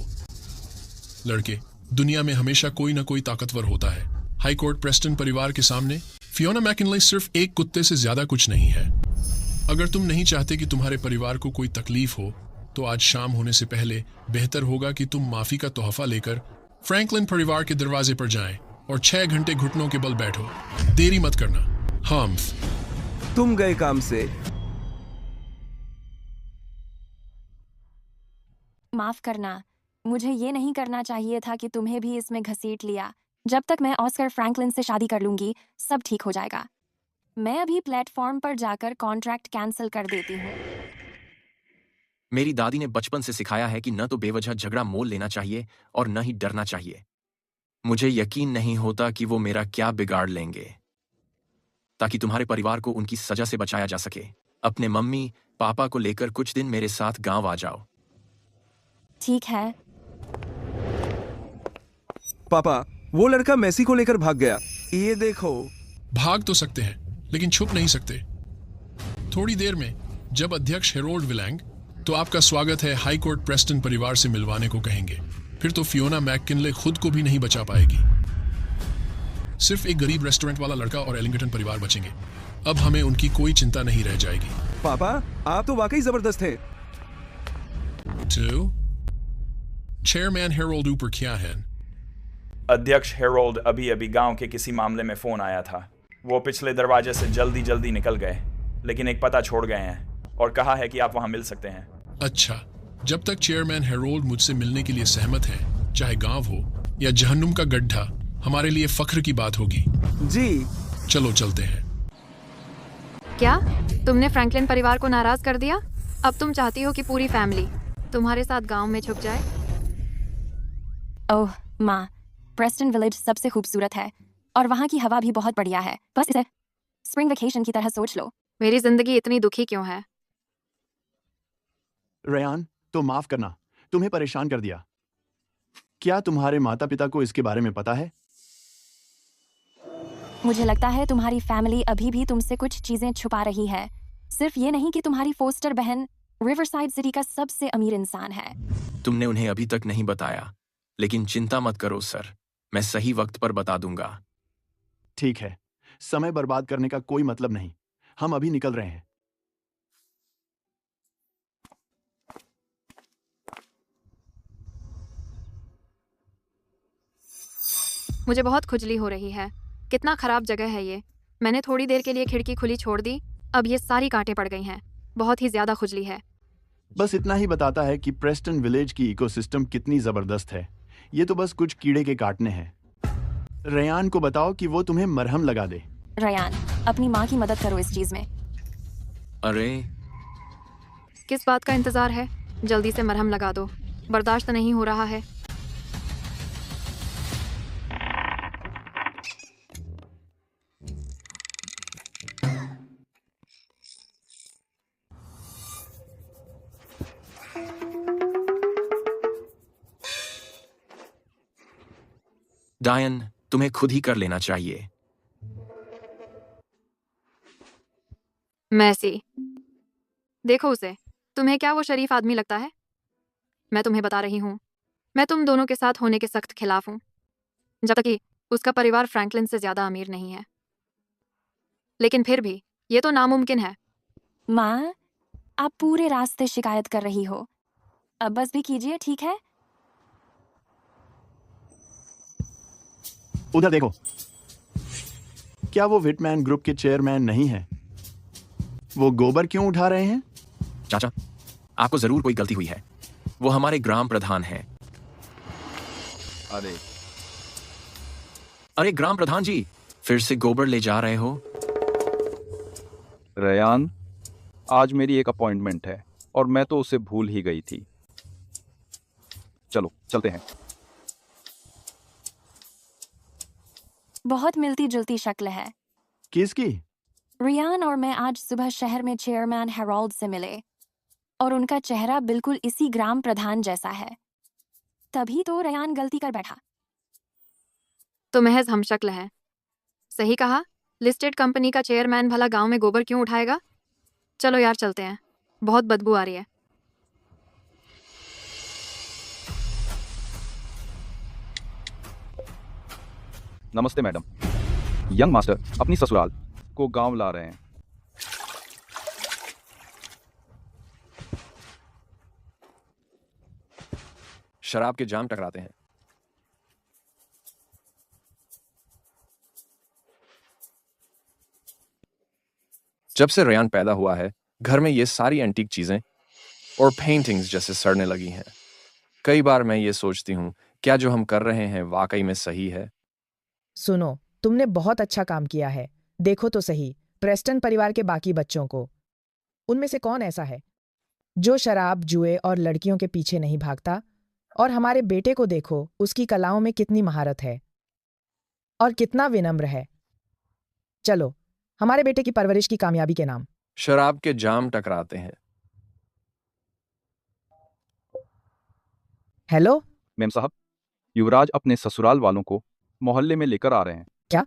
लड़के, दुनिया में हमेशा कोई ना कोई ताकतवर होता है। हाई कोर्ट प्रेस्टन परिवार के सामने फियोना मैकिनले सिर्फ एक कुत्ते से ज्यादा कुछ नहीं है। अगर तुम नहीं चाहते कि तुम्हारे परिवार को कोई तकलीफ हो तो आज शाम होने से पहले बेहतर होगा कि तुम माफी का तोहफा लेकर फ्रैंकलिन परिवार के दरवाजे पर जाएं और 6 घंटे घुटनों के बल बैठो। देरी मत करना। हाम्स, तुम गए काम से। माफ करना, मुझे ये नहीं करना चाहिए था कि तुम्हें भी इसमें घसीट लिया। जब तक मैं ऑस्कर फ्रैंकलिन से शादी कर लूंगी सब ठीक हो जाएगा। मैं अभी प्लेटफॉर्म पर जाकर कॉन्ट्रैक्ट कैंसिल कर देती हूँ। मेरी दादी ने बचपन से सिखाया है कि न तो बेवजह झगड़ा मोल लेना चाहिए और न ही डरना चाहिए। मुझे यकीन नहीं होता कि वो मेरा क्या बिगाड़ लेंगे ताकि तुम्हारे परिवार को उनकी सजा से बचाया जा सके। अपने मम्मी पापा को लेकर कुछ दिन मेरे साथ गांव आ जाओ। ठीक है। पापा, वो लड़का मैसी को लेकर भाग गया। ये देखो। भाग तो सकते हैं लेकिन छुप नहीं सकते। थोड़ी देर में जब अध्यक्ष हेरोल्ड विलैंग तो आपका स्वागत है हाई कोर्ट प्रेस्टन परिवार से मिलवाने को कहेंगे, फिर तो फियोना मैकिनले खुद को भी नहीं बचा पाएगी। सिर्फ एक गरीब रेस्टोरेंट वाला लड़का और एलिंगटन परिवार बचेंगे। अब हमें उनकी कोई चिंता नहीं रह जाएगी। पापा, आप तो वाकई जबरदस्त हैं। चेयरमैन हेरोल्ड ऊपर क्या है? अध्यक्ष हेरोल्ड अभी अभी गांव के किसी मामले में फ़ोन आया था। वो पिछले दरवाजे से जल्दी जल्दी निकल गए, लेकिन एक पता छोड़ गए हैं और कहा है कि आप वहां मिल सकते हैं। अच्छा, जब तक चेयरमैन हेरोल्ड मुझसे मिलने के लिए सहमत है, चाहे गांव हो या जहन्नुम का गड्ढा, हमारे लिए फख्र की बात होगी। जी चलो चलते हैं। क्या तुमने फ्रैंकलिन परिवार को नाराज कर दिया? अब तुम चाहती हो कि पूरी फैमिली तुम्हारे साथ गांव में छुप जाए? ओह माँ, प्रेस्टन विलेज सबसे खूबसूरत है और वहाँ की हवा भी बहुत बढ़िया है। बस इसे स्प्रिंग वेकेशन की तरह सोच लो। मेरी जिंदगी इतनी दुखी क्यों है? रेयान, तो माफ करना, तुम्हें परेशान कर दिया। क्या तुम्हारे माता पिता को इसके बारे में पता है? मुझे लगता है तुम्हारी फैमिली अभी भी तुमसे कुछ चीजें छुपा रही है। सिर्फ ये नहीं कि तुम्हारी फोस्टर बहन रिवरसाइड सिटी का सबसे अमीर इंसान है। तुमने उन्हें अभी तक नहीं बताया, लेकिन चिंता मत करो सर, मैं सही वक्त पर बता दूंगा। ठीक है, समय बर्बाद करने का कोई मतलब नहीं, हम अभी निकल रहे हैं। मुझे बहुत खुजली हो रही है। कितना खराब जगह है ये। मैंने थोड़ी देर के लिए खिड़की खुली छोड़ दी, अब ये सारी कांटें पड़ गई हैं। बहुत ही ज्यादा खुजली है। बस इतना ही बताता है कि प्रेस्टन विलेज की इकोसिस्टम कितनी जबरदस्त है। ये तो बस कुछ कीड़े के काटने हैं। रेयान को बताओ कि वो तुम्हें मरहम लगा दे। रेयान, अपनी माँ की मदद करो इस चीज में। अरे किस बात का इंतजार है? जल्दी से मरहम लगा दो, बर्दाश्त नहीं हो रहा है। डायन, तुम्हें खुद ही कर लेना चाहिए। मैसी, देखो उसे। तुम्हें क्या वो शरीफ आदमी लगता है? मैं तुम्हें बता रही हूँ, मैं तुम दोनों के साथ होने के सख्त खिलाफ हूँ, जब तक कि उसका परिवार फ्रैंकलिन से ज्यादा अमीर नहीं है। लेकिन फिर भी ये तो नामुमकिन है। माँ, आप पूरे रास्ते शिकायत कर रही हो, अब बस भी कीजिए, ठीक है? उधर देखो, क्या वो विटमैन ग्रुप के चेयरमैन नहीं है? वो गोबर क्यों उठा रहे हैं? चाचा, आपको जरूर कोई गलती हुई है। वो हमारे ग्राम प्रधान हैं। अरे ग्राम प्रधान जी, फिर से गोबर ले जा रहे हो? रेयान, आज मेरी एक अपॉइंटमेंट है और मैं तो उसे भूल ही गई थी। चलो चलते हैं। बहुत मिलती जुलती शक्ल है। किसकी? रियान और मैं आज सुबह शहर में चेयरमैन हेरोल्ड से मिले और उनका चेहरा बिल्कुल इसी ग्राम प्रधान जैसा है। तभी तो रियान गलती कर बैठा। तो महज हम शक्ल है। सही कहा, लिस्टेड कंपनी का चेयरमैन भला गांव में गोबर क्यों उठाएगा? चलो यार चलते हैं, बहुत बदबू आ रही है। नमस्ते मैडम, यंग मास्टर अपनी ससुराल को गांव ला रहे हैं। शराब के जाम टकराते हैं। जब से रेयान पैदा हुआ है, घर में ये सारी एंटीक चीजें और पेंटिंग्स जैसे सड़ने लगी हैं। कई बार मैं ये सोचती हूँ, क्या जो हम कर रहे हैं वाकई में सही है? सुनो, तुमने बहुत अच्छा काम किया है। देखो तो सही, प्रेस्टन परिवार के बाकी बच्चों को, उनमें से कौन ऐसा है जो शराब, जुए और लड़कियों के पीछे नहीं भागता? और हमारे बेटे को देखो, उसकी कलाओं में कितनी महारत है और कितना विनम्र है। चलो, हमारे बेटे की परवरिश की कामयाबी के नाम। शराब के जाम टकराते हैं। हेलो मेम साहब, युवराज अपने ससुराल वालों को मोहल्ले में लेकर आ रहे हैं। क्या?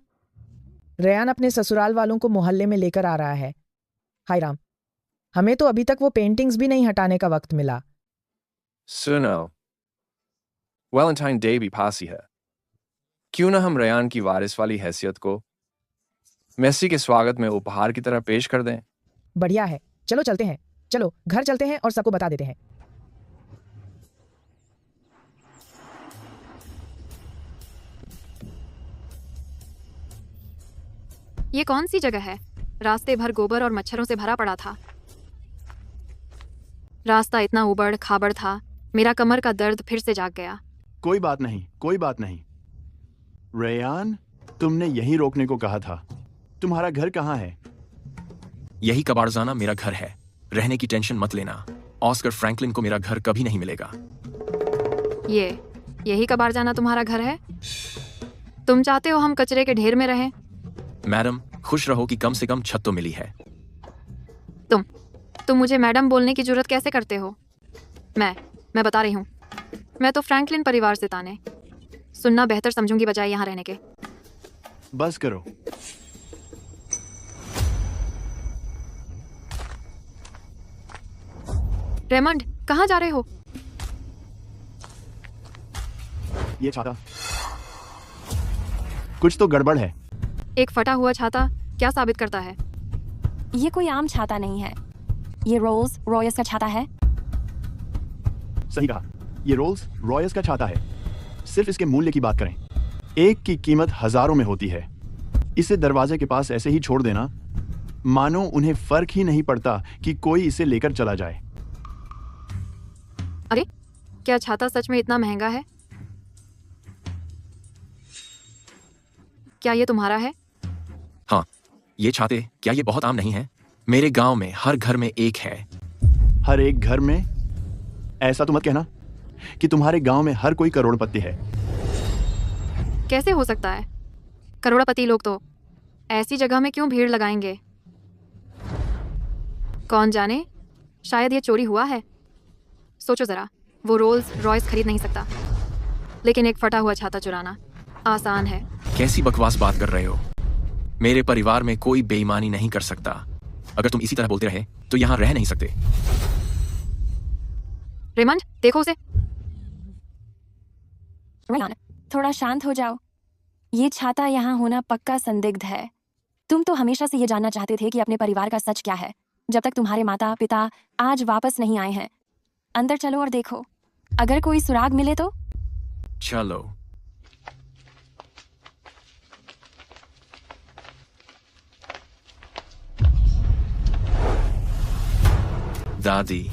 रेयान अपने ससुराल वालों को मोहल्ले में लेकर आ रहा है? हाय राम, हमें तो अभी तक वो पेंटिंग्स भी नहीं हटाने का वक्त मिला। सुनो, वैलेंटाइन डे भी पास ही है। क्यों ना हम रेयान की वारिस वाली हैसियत को मेसी के स्वागत में उपहार की तरह पेश कर दें? बढ़िया है, चलो चलते हैं। चलो घर चलते हैं और सबको बता देते हैं। ये कौन सी जगह है? रास्ते भर गोबर और मच्छरों से भरा पड़ा था। रास्ता इतना उबड़ खाबड़ था, मेरा कमर का दर्द फिर से जाग गया। कोई बात नहीं, कोई बात नहीं। रेयान, तुमने यहीं रोकने को कहा था। तुम्हारा घर कहाँ है? यही कबाड़जाना मेरा घर है। रहने की टेंशन मत लेना। ऑस्कर फ्रैंकलिन को मेरा घर कभी नहीं मिलेगा। यही कबाड़जाना तुम्हारा घर है? तुम चाहते हो हम कचरे के ढेर में रहें? मैडम, खुश रहो कि कम से कम छत तो मिली है। तुम मुझे मैडम बोलने की जुर्रत कैसे करते हो? मैं बता रही हूँ, मैं तो फ्रैंकलिन परिवार से ताने सुनना बेहतर समझूंगी बजाय यहाँ रहने के। बस करो। रेमंड, कहाँ जा रहे हो? ये छाता, कुछ तो गड़बड़ है। एक फटा हुआ छाता क्या साबित करता है? ये कोई आम छाता नहीं है। ये रोल्स रॉयस का छाता है। सही कहा, ये रोल्स रॉयस का छाता है। सिर्फ इसके मूल्य की बात करें, एक की कीमत हजारों में होती है। इसे दरवाजे के पास ऐसे ही छोड़ देना, मानो उन्हें फर्क ही नहीं पड़ता कि कोई इसे लेकर चला जाए। अरे, क्या छाता सच में इतना महंगा है? क्या ये तुम्हारा है? हाँ, ये छाते क्या ये बहुत आम नहीं है? मेरे गांव में हर घर में एक है। हर एक घर में? ऐसा तो मत कहना कि तुम्हारे गांव में हर कोई करोड़पति है। कैसे हो सकता है? करोड़पति लोग तो ऐसी जगह में क्यों भीड़ लगाएंगे? कौन जाने, शायद ये चोरी हुआ है। सोचो जरा, वो रोल्स रॉयस खरीद नहीं सकता, लेकिन एक फटा हुआ छाता चुराना आसान है। कैसी बकवास बात कर रहे हो? मेरे परिवार में कोई बेईमानी नहीं कर सकता। अगर तुम इसी तरह बोलते रहे तो यहाँ रह नहीं सकते। रेमंड, देखो उसे। रेयान, थोड़ा शांत हो जाओ। ये छाता यहाँ होना पक्का संदिग्ध है। तुम तो हमेशा से ये जानना चाहते थे कि अपने परिवार का सच क्या है, जब तक तुम्हारे माता पिता आज वापस नहीं आए हैं। अंदर चलो और देखो, अगर कोई सुराग मिले तो। चलो। दादी,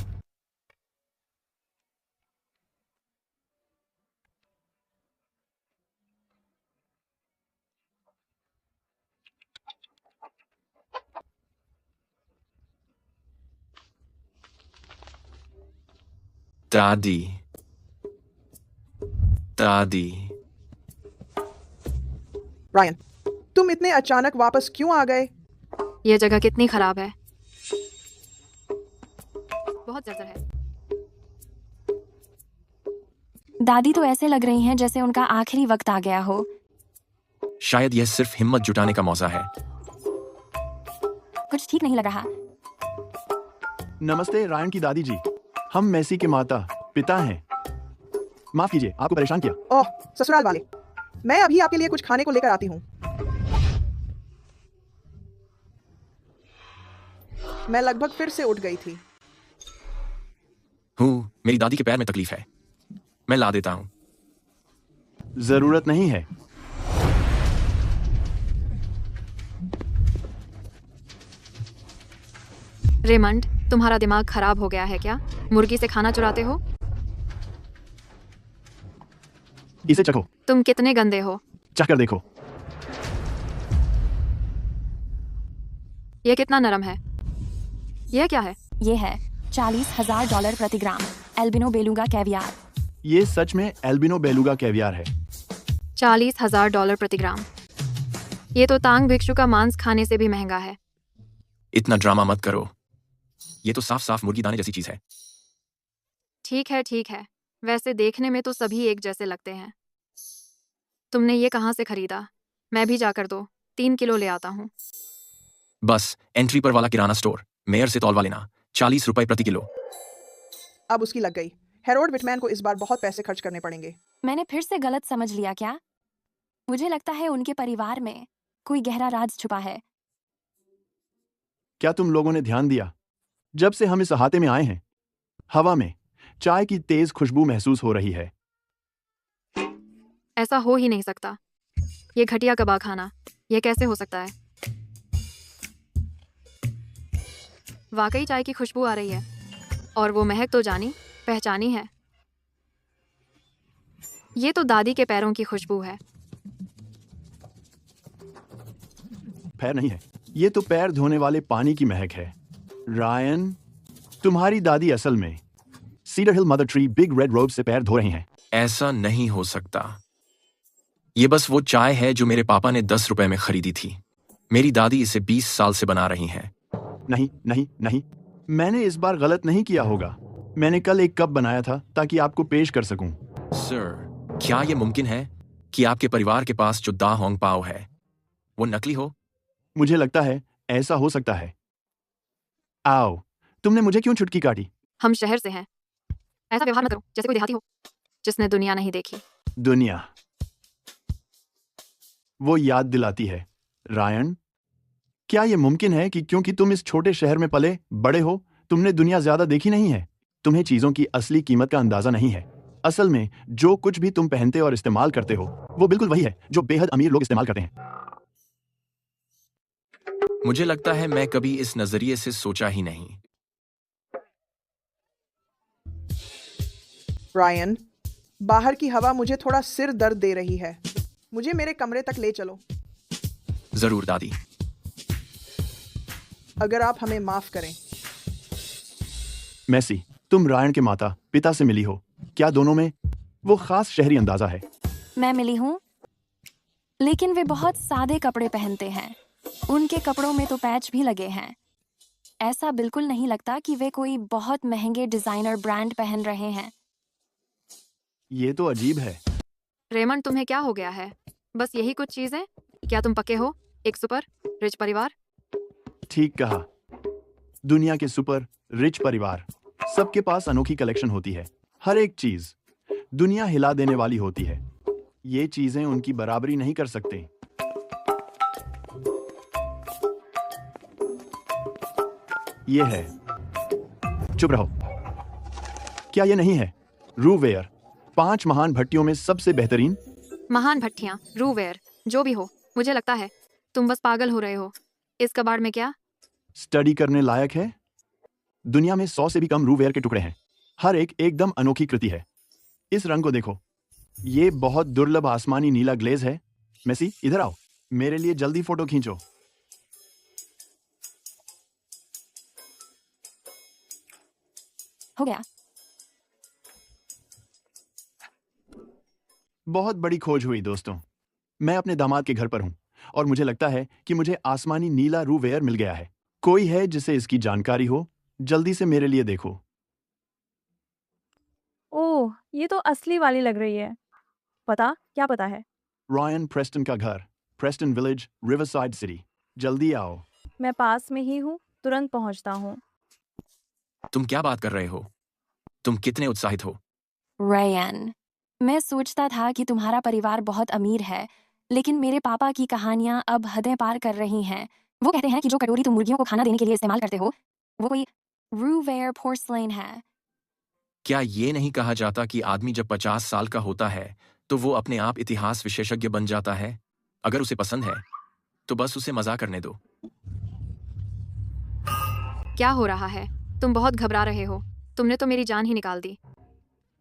दादी, दादी। रायन, तुम इतने अचानक वापस क्यों आ गए? ये जगह कितनी खराब है, बहुत जर्जर है। दादी तो ऐसे लग रही हैं जैसे उनका आखिरी वक्त आ गया हो। शायद यह सिर्फ हिम्मत जुटाने का मौका है। कुछ ठीक नहीं लग रहा। नमस्ते रायन की दादी जी, हम मेसी के माता पिता हैं। माफ कीजिए, आपको परेशान किया। ओह, ससुराल वाले, मैं अभी आपके लिए कुछ खाने को लेकर आती हूँ। मैं लगभग फिर से उठ गई थी। मेरी दादी के पैर में तकलीफ है, मैं ला देता हूँ। जरूरत नहीं है। रेमंड, तुम्हारा दिमाग खराब हो गया है क्या? मुर्गी से खाना चुराते हो? इसे चखो। तुम कितने गंदे हो। चख कर देखो। ये कितना नरम है। यह क्या है? ये है $40,000 प्रति ग्राम एल्बिनो बेलुगा कैवियार। ये सच में एल्बिनो बेलुगा कैवियार है। $40,000 प्रति ग्राम। ये तो तांग भिक्षु का मांस खाने से भी महंगा है। इतना ड्रामा मत करो, ये तो साफ साफ मुर्गी दाने जैसी चीज है। ठीक है, ठीक है, वैसे देखने में तो सभी एक जैसे लगते हैं। तुमने ये कहाँ से खरीदा? मैं भी जाकर 3 किलो ले आता हूँ। बस एंट्री पर वाला किराना स्टोर, मेयर से तौलवा लेना, 40 रुपए प्रति किलो। अब उसकी लग गई। हेरोल्ड विटमैन को इस बार बहुत पैसे खर्च करने पड़ेंगे। मैंने फिर से गलत समझ लिया क्या? मुझे लगता है उनके परिवार में कोई गहरा राज छुपा है। क्या तुम लोगों ने ध्यान दिया? जब से हम इस अहाते में आए हैं, हवा में चाय की तेज खुशबू महसूस हो रही है। ऐसा हो ही नहीं सकता। ये घटिया कबाब खाना, ये कैसे हो सकता है? वाकई चाय की खुशबू आ रही है, और वो महक तो जानी पहचानी है। ये तो दादी के पैरों की खुशबू है। पैर नहीं है, ये तो पैर धोने वाले पानी की महक है। रायन, तुम्हारी दादी असल में सीडर हिल मदर ट्री बिग रेड रोब से पैर धो रही हैं। ऐसा नहीं हो सकता। ये बस वो चाय है जो मेरे पापा ने 10 रुपए में खरीदी थी। मेरी दादी इसे 20 साल से बना रही हैं। नहीं नहीं नहीं, मैंने इस बार गलत नहीं किया होगा। मैंने कल एक कप बनाया था ताकि आपको पेश कर सकूं। सर, क्या ये मुमकिन है कि आपके परिवार के पास जो दा होंग पाओ है वो नकली हो? मुझे लगता है ऐसा हो सकता है। आओ, तुमने मुझे क्यों छुटकी काटी? हम शहर से हैं। ऐसा व्यवहार मत करो जैसे कोई देहाती हो जिसने दुनिया नहीं देखी। दुनिया, वो याद दिलाती है। रायन, क्या ये मुमकिन है कि क्योंकि तुम इस छोटे शहर में पले बड़े हो, तुमने दुनिया ज्यादा देखी नहीं है? तुम्हें चीजों की असली कीमत का अंदाजा नहीं है। असल में जो कुछ भी तुम पहनते और इस्तेमाल करते हो वो बिल्कुल वही है जो बेहद अमीर लोग इस्तेमाल करते हैं। मुझे लगता है मैं कभी इस नजरिए से सोचा ही नहीं। रायन, बाहर की हवा मुझे थोड़ा सिर दर्द दे रही है। मुझे मेरे कमरे तक ले चलो। जरूर दादी। अगर आप हमें माफ करें। मैसी, तुम रायन के माता पिता से मिली हो। क्या दोनों में वो खास शहरी अंदाजा है? मैं मिली हूँ, लेकिन वे बहुत सादे कपड़े पहनते हैं। उनके कपड़ों में तो पैच भी लगे हैं। ऐसा बिल्कुल नहीं लगता कि वे कोई बहुत महंगे डिजाइनर ब्रांड पहन रहे हैं। ये तो अजीब है। रेमंड, तुम्हें क्या हो गया है? बस यही कुछ चीजें? क्या तुम पक्के हो एक सुपर रिच परिवार? ठीक कहा, दुनिया के सुपर रिच परिवार। सबके पास अनोखी कलेक्शन होती है। हर एक चीज दुनिया हिला देने वाली होती है। ये चीजें उनकी बराबरी नहीं कर सकते। ये है, चुप रहो। क्या ये नहीं है रूवेयर? 5 महान भट्टियों में सबसे बेहतरीन। महान भट्टियां, रूवेयर, जो भी हो, मुझे लगता है तुम बस पागल हो रहे हो। इस कबाड़ में क्या स्टडी करने लायक है? दुनिया में 100 से भी कम रूवेयर के टुकड़े हैं। हर एक एकदम अनोखी कृति है। इस रंग को देखो, ये बहुत दुर्लभ आसमानी नीला ग्लेज है। मेसी, इधर आओ, मेरे लिए जल्दी फोटो खींचो। हो गया। बहुत बड़ी खोज हुई दोस्तों। मैं अपने दामाद के घर पर हूं और मुझे लगता है कि मुझे आसमानी नीला रूवेयर मिल गया है। कोई है जिसे इसकी जानकारी हो? जल्दी से मेरे लिए देखो। ओह, ये तो असली वाली लग रही है। पता क्या पता है? रायन प्रेस्टन का घर, प्रेस्टन विलेज, रिवरसाइड सिटी। जल्दी आओ। मैं पास में ही हूँ, तुरंत पहुँचता हूँ। तुम क्या बात कर रहे हो? तुम कितने उत्साहित हो? रायन, मैं सोचता था कि तुम्हारा परिवार बहुत अमीर है, लेकिन मेरे पापा की कहानियां अब हदें पार कर रही हैं। वो कहते हैं कि जो कटोरी तुम मुर्गियों को खाना देने के लिए इस्तेमाल करते हो वो कोई रूवेयर पोर्सलेन है। क्या ये नहीं कहा जाता कि आदमी जब 50 साल का होता है तो वो अपने आप इतिहास विशेषज्ञ बन जाता है? अगर उसे पसंद है तो बस उसे मजा करने दो। क्या हो रहा है? तुम बहुत घबरा रहे हो। तुमने तो मेरी जान ही निकाल दी।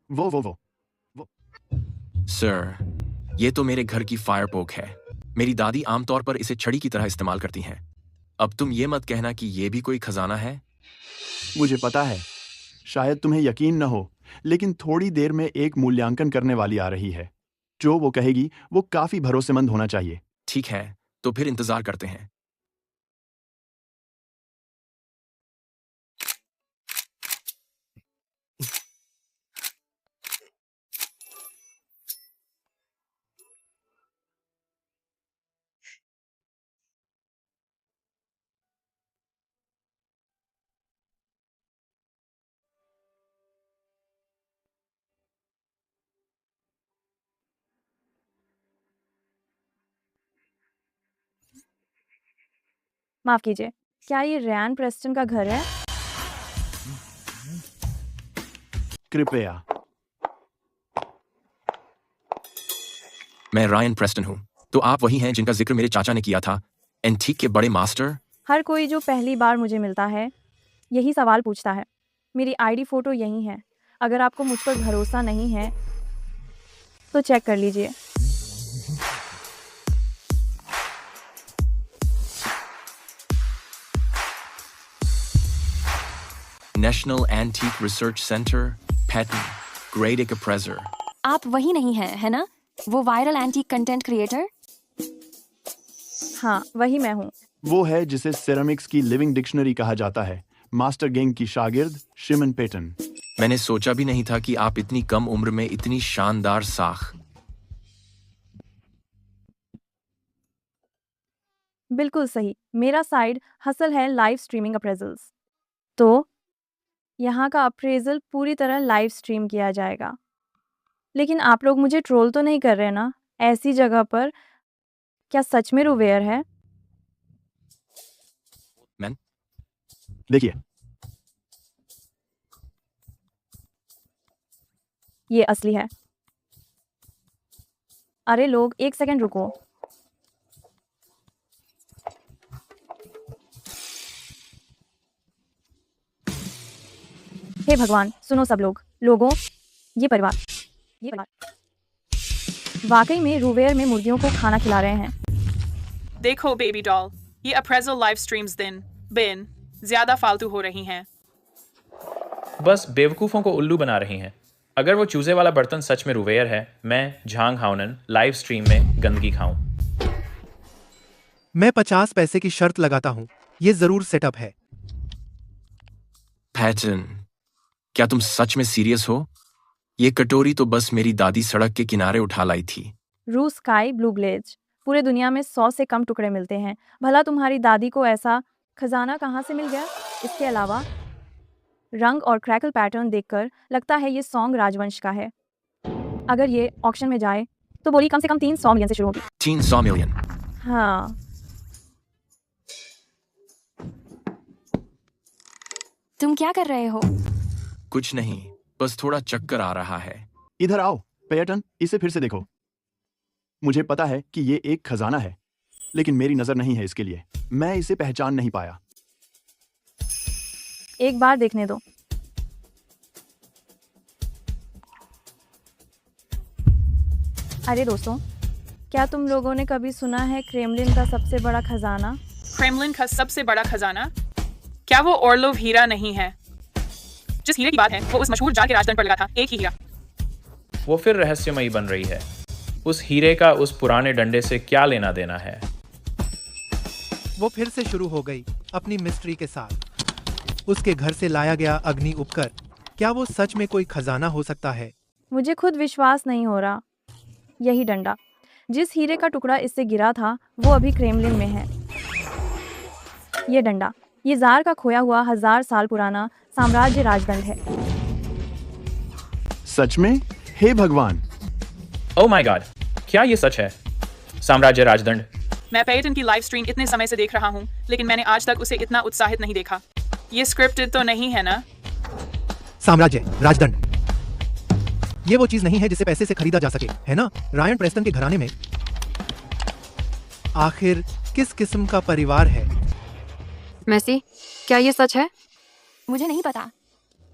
वो सर, ये तो मेरे घर की फायर पोक है। मेरी दादी आमतौर पर इसे छड़ी की तरह इस्तेमाल करती हैं। अब तुम ये मत कहना कि ये भी कोई खजाना है। मुझे पता है, शायद तुम्हें यकीन न हो, लेकिन थोड़ी देर में एक मूल्यांकन करने वाली आ रही है। जो वो कहेगी वो काफी भरोसेमंद होना चाहिए। ठीक है, तो फिर इंतजार करते हैं। माफ कीजिए, क्या ये रयान प्रेस्टन का घर है? कृपया। मैं रायन प्रेस्टन हूँ। तो आप वही हैं जिनका जिक्र मेरे चाचा ने किया था, एंटीक के बड़े मास्टर? हर कोई जो पहली बार मुझे मिलता है यही सवाल पूछता है। मेरी आईडी फ़ोटो यही है। अगर आपको मुझ पर भरोसा नहीं है तो चेक कर लीजिए। National Antique Research Center, Patton, Grade A Appraiser. आप वही नहीं हैं, है ना? वो वायरल एंटीक कंटेंट क्रिएटर? हाँ, वही मैं हूँ। वो है जिसे सेरामिक्स की लिविंग डिक्शनरी कहा जाता है। मास्टर गेंग की शागिर्द शिमन पेटन। मैंने सोचा भी नहीं था कि आप इतनी कम उम्र में इतनी शानदार साख। बिल्कुल सही। मेरा साइड हसल है लाइव स्ट्रीमिंग अप्रेजल्स। तो यहाँ का अप्रेजल पूरी तरह लाइव स्ट्रीम किया जाएगा। लेकिन आप लोग मुझे ट्रोल तो नहीं कर रहे ना? ऐसी जगह पर क्या सच में रुवेयर है? मैन देखिए, ये असली है। अरे लोग, एक सेकंड रुको। हे भगवान, सुनो सब लोगों, ये परिवार वाकई में रुवेयर में मुर्गियों को खाना खिला रहे हैं। देखो बेबी डॉल, ये अप्रेजल लाइव स्ट्रीम्स बिन ज्यादा फालतू हो रही हैं। बस बेवकूफ़ों को उल्लू बना रही हैं। अगर वो चूजे वाला बर्तन सच में रुवेयर है, मैं झांग हाउनन लाइव स्ट्रीम में गंदगी खाऊं। मैं 50 पैसे की शर्त लगाता हूँ, ये जरूर सेटअप है। पैटर्न, क्या तुम सच में सीरियस हो? ये कटोरी तो बस मेरी दादी सड़क के किनारे उठा लाई थी। रू स्काई ब्लू ग्लेज, पूरे दुनिया में 100 से कम टुकड़े मिलते हैं। भला तुम्हारी दादी को ऐसा खजाना कहाँ से मिल गया? इसके अलावा रंग और क्रैकल पैटर्न देखकर लगता है ये सॉन्ग राजवंश का है। अगर ये ऑक्शन में जाए तो बोली कम से कम 300 मिलियन से शुरू होगी। 300 मिलियन? हाँ। तुम क्या कर रहे हो? कुछ नहीं, बस थोड़ा चक्कर आ रहा है। इधर आओ पेटन, इसे फिर से देखो। मुझे पता है कि ये एक खजाना है, लेकिन मेरी नजर नहीं है इसके लिए। मैं इसे पहचान नहीं पाया। एक बार देखने दो। अरे दोस्तों, क्या तुम लोगों ने कभी सुना है क्रेमलिन का सबसे बड़ा खजाना? क्रेमलिन का सबसे बड़ा खजाना? क्या वो ओर्लोव हीरा नहीं है? जिस हीरे की बात है वो उस मशहूर जाल के राजदंड पर लगा था, एक ही हीरा। वो फिर रहस्यमयी बन रही है। उस हीरे का उस पुराने डंडे से क्या लेना देना है? वो फिर से शुरू हो गई अपनी मिस्ट्री के साथ। उसके घर से लाया गया अग्नि उपकर, क्या वो सच में कोई खजाना हो सकता है? मुझे खुद विश्वास नहीं हो रहा। यही डंडा, जिस हीरे का टुकड़ा इससे गिरा था, वो अभी क्रेमलिन में है। ये डंडा, ये जार का खोया हुआ 1000 साल पुराना साम्राज्य राजदंड है। सच में? हे भगवान! ओह माय गॉड, क्या ये सच है? साम्राज्य राजदंड? मैं पेटन की लाइव स्ट्रीम इतने समय से देख रहा हूँ, लेकिन मैंने आज तक उसे इतना उत्साहित नहीं देखा। ये स्क्रिप्टेड तो नहीं है ना? साम्राज्य राजदंड, ये वो चीज नहीं है जिसे पैसे से खरीदा जा सके, है ना? रायन प्रेस्टन के घराने में आखिर किस किस्म का परिवार है? मेसी, क्या ये सच है? मुझे नहीं पता।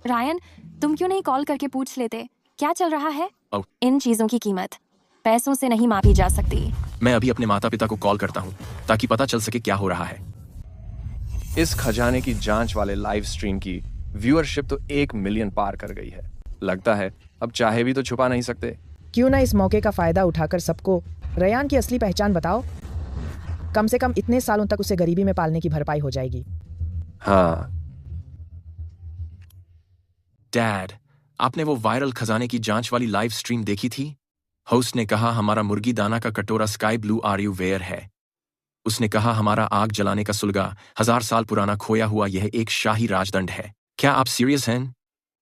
रायन, तुम क्यों नहीं कॉल करके पूछ लेते क्या चल रहा है? इन चीजों की कीमत पैसों से नहीं मापी जा सकती। मैं अभी अपने माता पिता को कॉल करता हूँ ताकि पता चल सके क्या हो रहा है। इस खजाने की जांच वाले लाइव स्ट्रीम की व्यूअरशिप तो 1 मिलियन पार कर गई है। लगता है अब चाहे भी तो छुपा नहीं सकते। क्यों ना इस मौके का फायदा उठाकर सबको रयान की असली पहचान बताओ। कम से कम इतने सालों तक उसे गरीबी में पालने की भरपाई हो जाएगी। हाँ। डैड, आपने वो वायरल खजाने की जांच वाली लाइव स्ट्रीम देखी थी? होस्ट ने कहा हमारा मुर्गी दाना का कटोरा स्काई ब्लू आर्यूवेयर है। उसने कहा हमारा आग जलाने का सुलगा 1000 साल पुराना खोया हुआ यह एक शाही राजदंड है। क्या आप सीरियस हैं?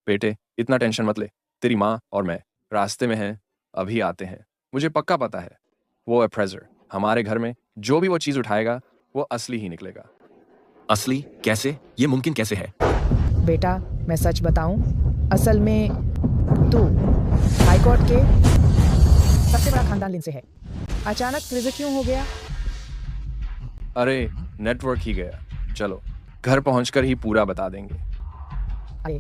बेटे, इतना टेंशन मत ले। तेरी माँ और मैं रास्ते में हैं, अभी आते हैं। मुझे पक्का पता है वो अप्रेजर हमारे घर में जो भी वो चीज उठाएगा वो असली ही निकलेगा। असली? कैसे? ये मुमकिन कैसे है? बेटा, मैं सच बताऊं, असल में तू हाईकोर्ट के सबसे बड़ा खानदान से है। अचानक फ्रीज क्यों हो गया? अरे नेटवर्क ही गया। चलो घर पहुंचकर ही पूरा बता देंगे। अरे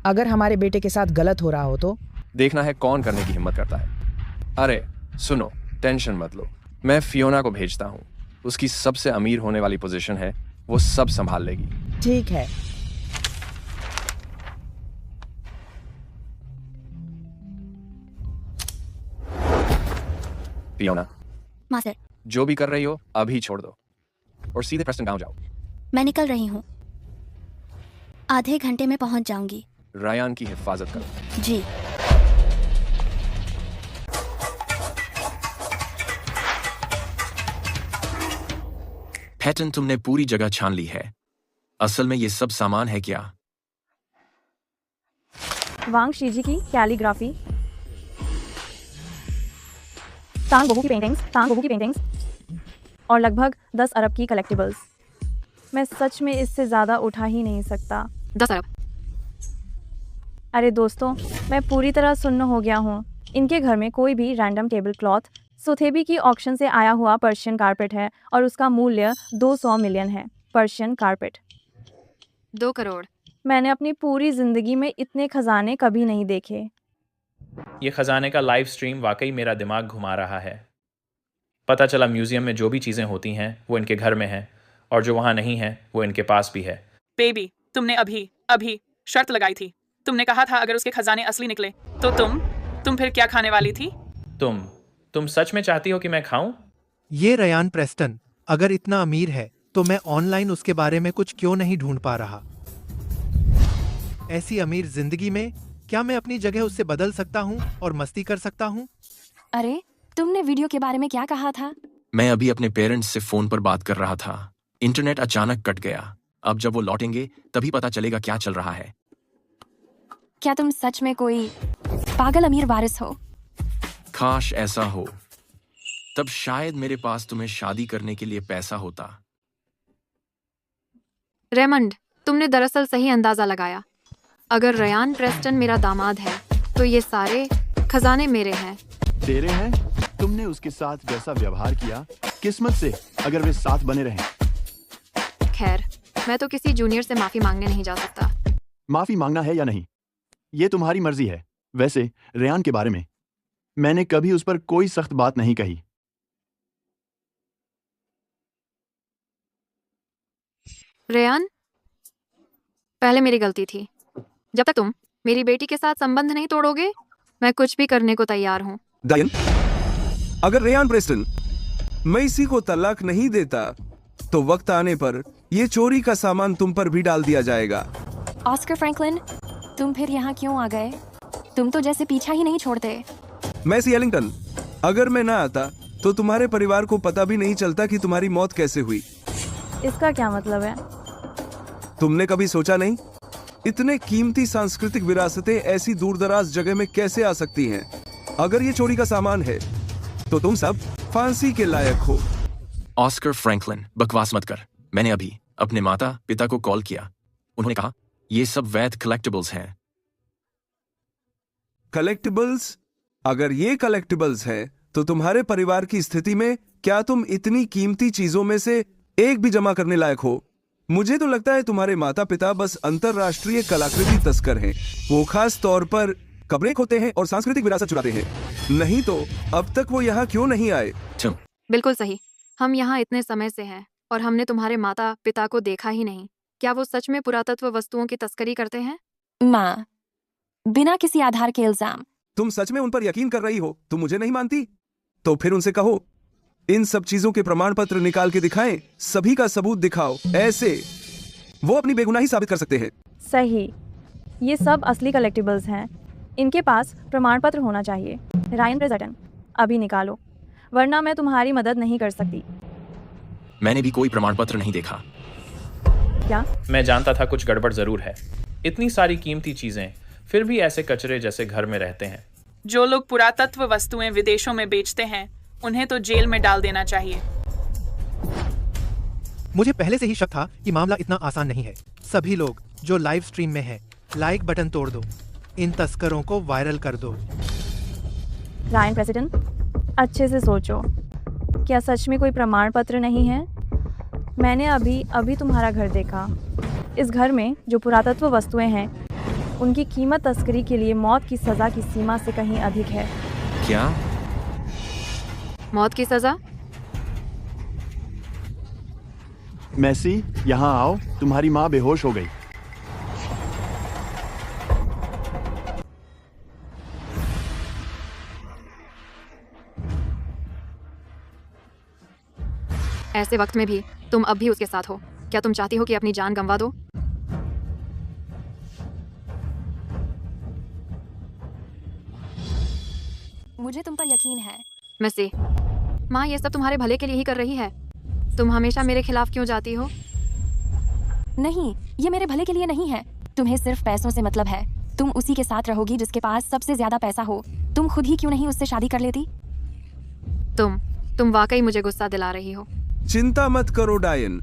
अगर हमारे बेटे के साथ गलत हो रहा हो तो? देखना है कौन करने की हिम्मत करता है। अरे सुनो, टेंशन मत लो, मैं फियोना को भेजता हूँ। उसकी सबसे अमीर होने वाली पोजीशन है, वो सब संभाल लेगी। ठीक है। फियोना, मास्टर, जो भी कर रही हो अभी छोड़ दो और सीधे प्रेस्टन गांव जाओ। मैं निकल रही हूँ, आधे घंटे में पहुंच जाऊंगी। रायान की हिफाजत करो। जी। पैटर्न, तुमने पूरी जगह छान ली है। असल में ये सब सामान है क्या? वांग शीजी की कैलीग्राफी, तांग बोहू की पेंटिंग्स और लगभग 10 अरब की कलेक्टिबल्स। मैं सच में इससे ज़्यादा उठा ही नहीं सकता। 10 अरब? अरे दोस्तों, मैं पूरी तरह सुन्न हो गया हूँ। इनके घर में कोई भी रैंडम टेबल क्लॉथ, सोथेबी की ऑक्शन से आया हुआ पर्शियन कारपेट है और उसका मूल्य 200 मिलियन है। Persian carpet 2 crore. मैंने अपनी पूरी जिंदगी में इतने खजाने कभी नहीं देखे। ये खजाने का लाइव स्ट्रीम वाकई मेरा दिमाग घुमा रहा है। पता चला म्यूजियम में जो भी चीज़ें होती हैं वो इनके घर में हैं, और जो वहाँ नहीं है वो इनके पास भी है। बेबी, तुमने अभी शर्त लगाई थी। तुमने कहा था अगर उसके खजाने असली निकले तो तुम फिर क्या खाने वाली थी? तुम सच में चाहती हो कि मैं खाऊं? ये रयान प्रेस्टन अगर इतना अमीर है तो मैं ऑनलाइन उसके बारे में कुछ क्यों नहीं ढूंढ पा रहा? ऐसी अमीर जिंदगी में क्या मैं अपनी जगह उससे बदल सकता हूँ और मस्ती कर सकता हूँ? अरे तुमने वीडियो के बारे में क्या कहा था? मैं अभी अपने पेरेंट्स से फोन पर बात कर रहा था। इंटरनेट अचानक कट गया। अब जब वो लौटेंगे तभी पता चलेगा क्या चल रहा है। क्या तुम सच में कोई पागल अमीर वारिस हो? काश ऐसा हो, तब शायद मेरे पास तुम्हें शादी करने के लिए पैसा होता। रेमंड, तुमने दरअसल सही अंदाजा लगाया। अगर रयान प्रेस्टन मेरा दामाद है तो ये सारे खजाने मेरे हैं। तेरे हैं? तुमने उसके साथ जैसा व्यवहार किया, किस्मत से अगर वे साथ बने रहें। खैर, मैं तो किसी जूनियर से माफी मांगने नहीं जा सकता। माफी मांगना है या नहीं, ये तुम्हारी मर्जी है। वैसे रेयान के बारे में मैंने कभी उस पर कोई सख्त बात नहीं कही। रेयान, पहले मेरी गलती थी। जब तक तुम मेरी बेटी के साथ संबंध नहीं तोड़ोगे, मैं कुछ भी करने को तैयार हूँ। डायन, अगर रेयान प्रेस्टन मैं इसी को तलाक नहीं देता तो वक्त आने पर यह चोरी का सामान तुम पर भी डाल दिया जाएगा। ऑस्कर फ्रैंकलिन, तुम फिर यहाँ क्यों आ गए? तुम तो जैसे पीछा ही नहीं छोड़ते। मैसी एलिंगटन, अगर मैं ना आता तो तुम्हारे परिवार को पता भी नहीं चलता कि तुम्हारी मौत कैसे हुई। इसका क्या मतलब है? तुमने कभी सोचा नहीं, इतने कीमती सांस्कृतिक विरासतें ऐसी दूरदराज जगह में कैसे आ सकती हैं? अगर ये चोरी का सामान है तो तुम सब फांसी के लायक हो। ऑस्कर फ्रैंकलिन, बकवास मत कर। मैंने अभी अपने माता पिता को कॉल किया। उन्होंने कहा ये सब वैध कलेक्टिबल्स हैं। कलेक्टिबल्स? अगर ये कलेक्टिबल्स हैं तो तुम्हारे परिवार की स्थिति में क्या तुम इतनी कीमती चीजों में से एक भी जमा करने लायक हो? मुझे तो लगता है तुम्हारे माता पिता बस अंतरराष्ट्रीय कलाकृति तस्कर हैं। वो खास तौर पर कब्रें खोते हैं और सांस्कृतिक विरासत चुराते हैं। नहीं तो अब तक वो यहाँ क्यों नहीं आए? बिल्कुल सही। हम यहाँ इतने समय से हैं और हमने तुम्हारे माता पिता को देखा ही नहीं। क्या वो सच में पुरातत्व वस्तुओं की तस्करी करते हैं? माँ, बिना किसी आधार के इल्जाम। तुम सच में उन पर यकीन कर रही हो? तुम मुझे नहीं मानती? तो फिर उनसे कहो इन सब चीजों के प्रमाण पत्र निकाल के दिखाएं। सभी का सबूत दिखाओ। ऐसे वो अपनी बेगुनाही साबित कर सकते हैं। सही, ये सब असली कलेक्टिबल्स हैं। इनके पास प्रमाण पत्र होना चाहिए। रायन प्रेस्टन, अभी निकालो, वरना मैं तुम्हारी मदद नहीं कर सकती। मैंने भी कोई प्रमाण पत्र नहीं देखा। क्या? मैं जानता था कुछ गड़बड़ जरूर है। इतनी सारी कीमती चीजें, फिर भी ऐसे कचरे जैसे घर में रहते हैं। जो लोग पुरातत्व वस्तुएं विदेशों में बेचते हैं उन्हें तो जेल में डाल देना चाहिए। मुझे पहले से ही शक था कि मामला इतना आसान नहीं है। सभी लोग जो लाइव स्ट्रीम में हैं, लाइक बटन तोड़ दो। इन तस्करों को वायरल कर दो। रायन प्रेसिडेंट, अच्छे से सोचो, क्या सच में कोई प्रमाण पत्र नहीं है? मैंने अभी तुम्हारा घर देखा। इस घर में जो पुरातत्व वस्तुएं हैं उनकी कीमत तस्करी के लिए मौत की सज़ा की सीमा से कहीं अधिक है। क्या? मौत की सज़ा? मैसी, यहाँ आओ, तुम्हारी माँ बेहोश हो गई। ऐसे वक्त में भी तुम अब भी उसके साथ हो। क्या तुम चाहती हो कि अपनी जान गंवा दो? मुझे तुम पर यकीन है। मैसी, माँ ये सब तुम्हारे भले के लिए ही कर रही है। तुम हमेशा मेरे खिलाफ क्यों जाती हो? नहीं, ये मेरे भले के लिए नहीं है। तुम्हें सिर्फ पैसों से मतलब है। तुम उसी के साथ रहोगी जिसके पास सबसे ज्यादा पैसा हो। तुम खुद ही क्यों नहीं उससे शादी कर लेती? तुम वाकई मुझे गुस्सा दिला रही हो। चिंता मत करो डायन।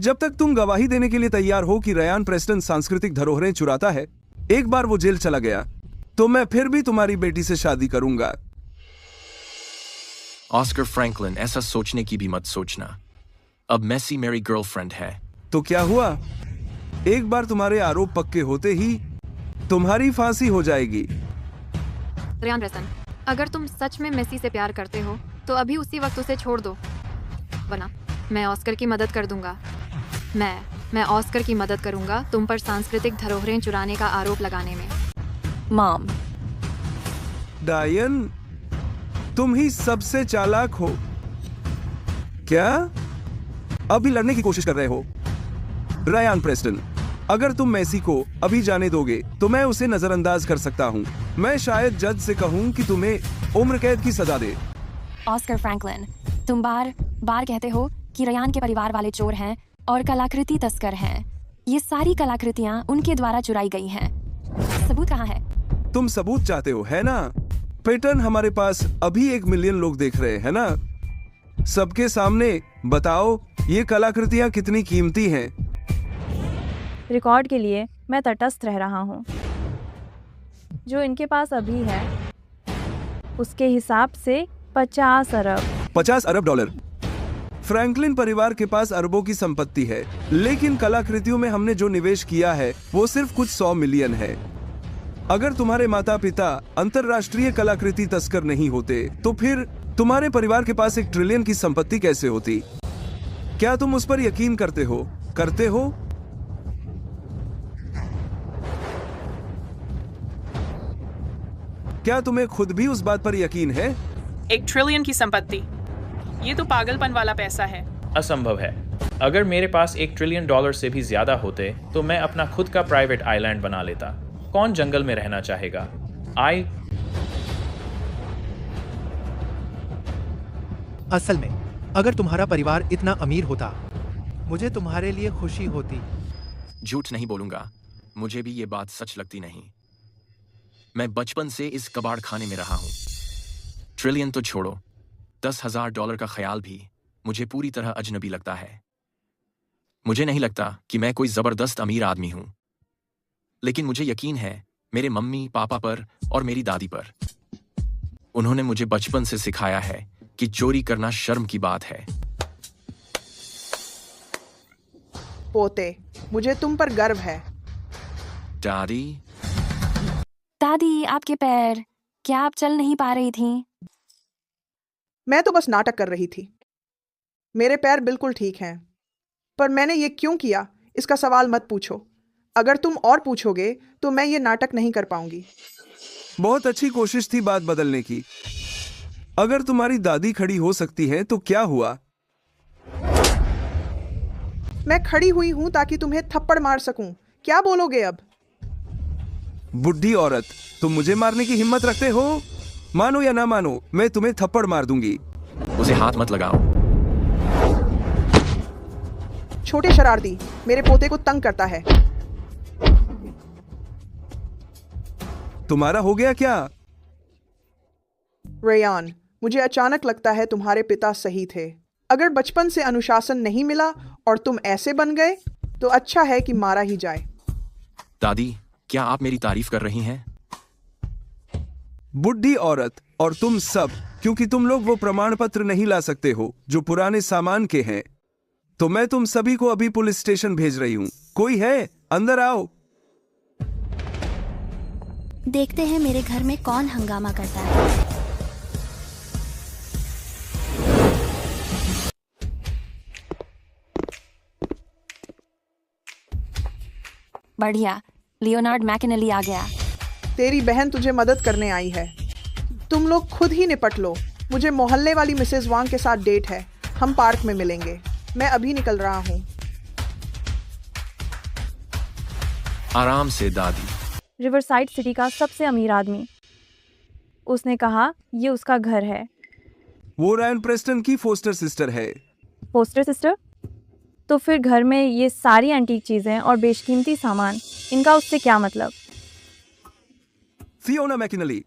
जब तक तुम गवाही देने के लिए तैयार हो कि रयान प्रेस्टन सांस्कृतिक धरोहरें चुराता है, एक बार वो जेल चला गया, तो मैं फिर भी तुम्हारी बेटी से शादी करूंगा। ऑस्कर फ्रैंकलिन, ऐसा सोचने की भी मत सोचना। अब मैसी मेरी गर्लफ्रेंड है। तो क्या हुआ? एक बार तुम्हारे आरोप पक्के होते ही तुम्हारी फांसी हो जाएगी। रयान प्रेस्टन, अगर तुम सच में मैसी से प्यार करते हो तो अभी उसी वक्त उसे छोड़ दो, वरना मैं ऑस्कर की मदद कर दूंगा। मैं ऑस्कर की मदद करूंगा तुम पर सांस्कृतिक धरोहरें चुराने का आरोप लगाने में। मॉम, डायन, तुम ही सबसे चालाक हो। क्या अभी लड़ने की कोशिश कर रहे हो? रयान प्रेस्टन, अगर तुम मैसी को अभी जाने दोगे तो मैं उसे नजरअंदाज कर सकता हूँ। मैं शायद जज से कहूँ कि तुम्हें उम्र कैद की सजा दे। ऑस्कर फ्रैंकलिन, तुम बार बार कहते हो कि रयान के परिवार वाले चोर हैं और कलाकृति तस्कर हैं। ये सारी कलाकृतियाँ उनके द्वारा चुराई गई हैं। सबूत कहाँ है? तुम सबूत चाहते हो, है ना? पैटर्न हमारे पास अभी 1 मिलियन लोग देख रहे हैं ना? सबके सामने बताओ ये कलाकृतियाँ कितनी कीमती हैं। रिकॉर्ड के लिए मैं तटस्थ रह रहा हूँ। जो इनके पास अभी है उसके हिसाब से 50 अरब डॉलर। फ्रैंकलिन परिवार के पास अरबों की संपत्ति है, लेकिन कलाकृतियों में हमने जो निवेश किया है वो सिर्फ कुछ 100 मिलियन है। अगर तुम्हारे माता पिता अंतरराष्ट्रीय कलाकृति तस्कर नहीं होते तो फिर तुम्हारे परिवार के पास 1 ट्रिलियन की संपत्ति कैसे होती? क्या तुम उस पर यकीन करते हो? क्या तुम्हें खुद भी उस बात पर यकीन है? 1 ट्रिलियन की संपत्ति, ये तो पागलपन वाला पैसा है। असंभव है। अगर मेरे पास $1 ट्रिलियन से भी ज्यादा होते तो मैं अपना खुद का प्राइवेट आइलैंड बना लेता। कौन जंगल में रहना चाहेगा? असल में अगर तुम्हारा परिवार इतना अमीर होता, मुझे तुम्हारे लिए खुशी होती। झूठ नहीं बोलूंगा, मुझे भी ये बात सच लगती नहीं। मैं बचपन से इस कबाड़ खाने में रहा हूं। ट्रिलियन तो छोड़ो, $10,000 का ख्याल भी मुझे पूरी तरह अजनबी लगता है। मुझे नहीं लगता कि मैं कोई जबरदस्त अमीर आदमी हूं, लेकिन मुझे यकीन है मेरे मम्मी पापा पर और मेरी दादी पर। उन्होंने मुझे बचपन से सिखाया है कि चोरी करना शर्म की बात है। पोते, मुझे तुम पर गर्व है। दादी, आपके पैर, क्या आप चल नहीं पा रही थीं? मैं तो बस नाटक कर रही थी। मेरे पैर बिल्कुल ठीक हैं, पर मैंने ये क्यों किया इसका सवाल मत पूछो। अगर तुम और पूछोगे तो मैं ये नाटक नहीं कर पाऊंगी। बहुत अच्छी कोशिश थी बात बदलने की। अगर तुम्हारी दादी खड़ी हो सकती है तो क्या हुआ? मैं खड़ी हुई हूं ताकि तुम्हें थप्पड़ मार सकूं। क्या बोलोगे अब? बुढ़ी औरत, तुम मुझे मारने की हिम्मत रखते हो? मानो या ना मानो, मैं तुम्हें थप्पड़ मार दूंगी। उसे हाथ मत लगाओ। छोटे शरारती, मेरे पोते को तंग करता है। तुम्हारा हो गया क्या? रेयान, मुझे अचानक लगता है तुम्हारे पिता सही थे। अगर बचपन से अनुशासन नहीं मिला और तुम ऐसे बन गए तो अच्छा है कि मारा ही जाए। दादी, क्या आप मेरी तारीफ कर रही हैं? बुढ़ी औरत और तुम सब, क्योंकि तुम लोग वो प्रमाण पत्र नहीं ला सकते हो जो पुराने सामान के हैं। तो मैं तुम सभी को अभी पुलिस स्टेशन भेज रही हूँ। कोई है? अंदर आओ। देखते हैं मेरे घर में कौन हंगामा करता है। बढ़िया, लियोनार्ड मैकिनली आ गया। तेरी बहन तुझे मदद करने आई है। तुम लोग खुद ही निपट लो। मुझे मोहल्ले वाली मिसेस वांग के साथ डेट है। हम पार्क में मिलेंगे। मैं अभी निकल रहा हूँ। आराम से दादी। रिवरसाइड सिटी का सबसे अमीर आदमी। उसने कहा ये उसका घर है। वो रायन प्रेस्टन की फोस्टर सिस्टर है। Foster sister? तो फिर घर में ये सारी एंटीक चीजें और बेशकीमती सामान, इनका उससे क्या मतलब? फियोना मैकिनली,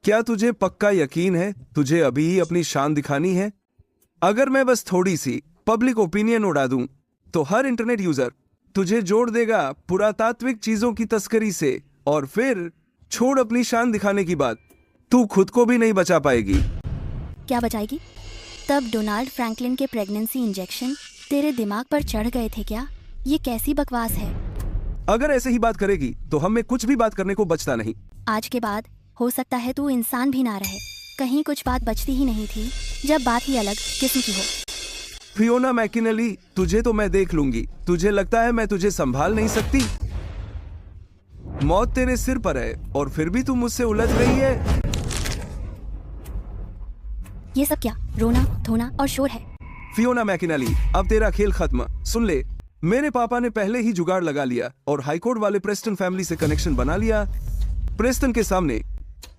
क्या तुझे पक्का यकीन है तुझे अभी ही अपनी शान दिखानी है? अगर मैं बस थोड़ी सी पब्लिक ओपिनियन उड़ा दूं तो हर इंटरनेट यूजर तुझे जोड़ देगा पुरातात्विक चीजों की तस्करी से, और फिर छोड़ अपनी शान दिखाने की बात, तू खुद को भी नहीं बचा पाएगी। क्या बचाएगी? तब डोनाल्ड फ्रैंकलिन के प्रेगनेंसी इंजेक्शन तेरे दिमाग पर चढ़ गए थे क्या? ये कैसी बकवास है? अगर ऐसे ही बात करेगी तो हमें कुछ भी बात करने को बचता नहीं। आज के बाद हो सकता है तू इंसान भी ना रहे। कहीं कुछ बात बचती ही नहीं थी जब बात ही अलग किस्म की हो। फियोना मैकिनली, तुझे तो मैं देख लूंगी। तुझे लगता है मैं तुझे संभाल नहीं सकती? मौत तेरे सिर पर है और फिर भी तू मुझसे उलझ रही है। ये सब क्या रोना धोना और शोर है? फियोना मैकिनली, अब तेरा खेल खत्म। सुन ले, मेरे पापा ने पहले ही जुगाड़ लगा लिया और हाईकोर्ट वाले प्रेस्टन फैमिली से कनेक्शन बना लिया। प्रेस्टन के सामने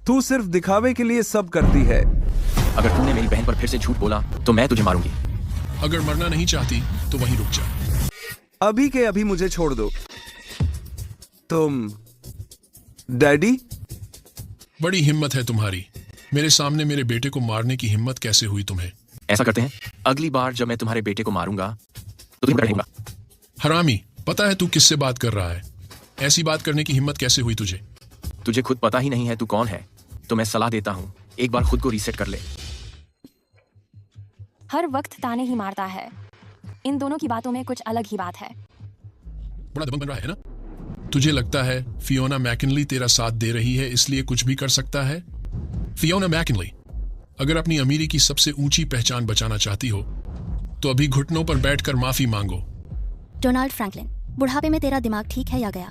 तू सिर्फ दिखावे के लिए सब करती है। अगर तूने मेरी बहन पर फिर से झूठ बोला तो मैं तुझे मारूंगी। अगर मरना नहीं चाहती तो वहीं रुक जा। अभी के अभी मुझे छोड़ दो। तुम डैडी? बड़ी हिम्मत है तुम्हारी। मेरे सामने मेरे बेटे को मारने की हिम्मत कैसे हुई तुम्हें? ऐसा करते हैं, अगली बार जब मैं तुम्हारे बेटे को मारूंगा तो तुम रहेगा। हरामी, पता है तू किससे बात कर रहा है? ऐसी बात करने की हिम्मत कैसे हुई तुझे? तुझे खुद पता ही नहीं है तू कौन है, तो मैं सलाह देता हूँ एक बार खुद को रीसेट कर ले। हर वक्त ताने ही मारता है। इन दोनों की बातों में कुछ अलग ही बात है। बड़ा दबंग बन रहा है ना? तुझे लगता है फियोना मैकिनली तेरा साथ दे रही है इसलिए कुछ भी कर सकता है? फियोना मैकिनली, अगर अपनी अमीरी की सबसे ऊंची पहचान बचाना चाहती हो तो अभी घुटनों पर बैठकर माफी मांगो। डोनाल्ड फ्रैंकलिन, बुढ़ापे में तेरा दिमाग ठीक है या गया?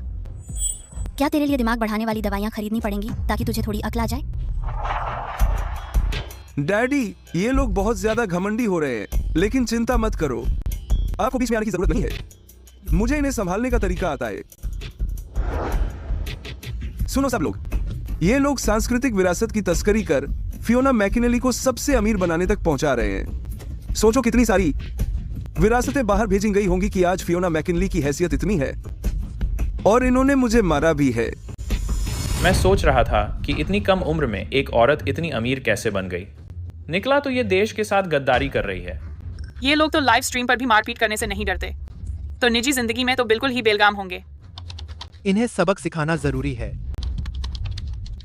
क्या तेरे लिए दिमाग बढ़ाने वाली दवाइयाँ खरीदनी पड़ेंगी ताकि तुझे थोड़ी अक्ल आ जाए? डैडी, ये लोग बहुत ज्यादा घमंडी हो रहे हैं, लेकिन चिंता मत करो, आपको बीच में आने की जरूरत नहीं है। मुझे इन्हें संभालने का तरीका आता है। सुनो सब लोग, ये लोग सांस्कृतिक विरासत की तस्करी कर फियोना मैकिनली को सबसे अमीर बनाने तक पहुंचा रहे हैं। सोचो कितनी सारी विरासतें बाहर भेजी गई होंगी कि आज फियोना मैकिनली की हैसियत इतनी है, और इन्होंने मुझे मारा भी है। मैं सोच रहा था कि इतनी कम उम्र में एक औरत इतनी अमीर कैसे बन गई। निकला तो ये देश के साथ गद्दारी कर रही है। ये लोग तो लाइव स्ट्रीम पर भी मारपीट करने से नहीं डरते, तो निजी जिंदगी में तो बिल्कुल ही बेलगाम होंगे। इन्हें सबक सिखाना जरूरी है।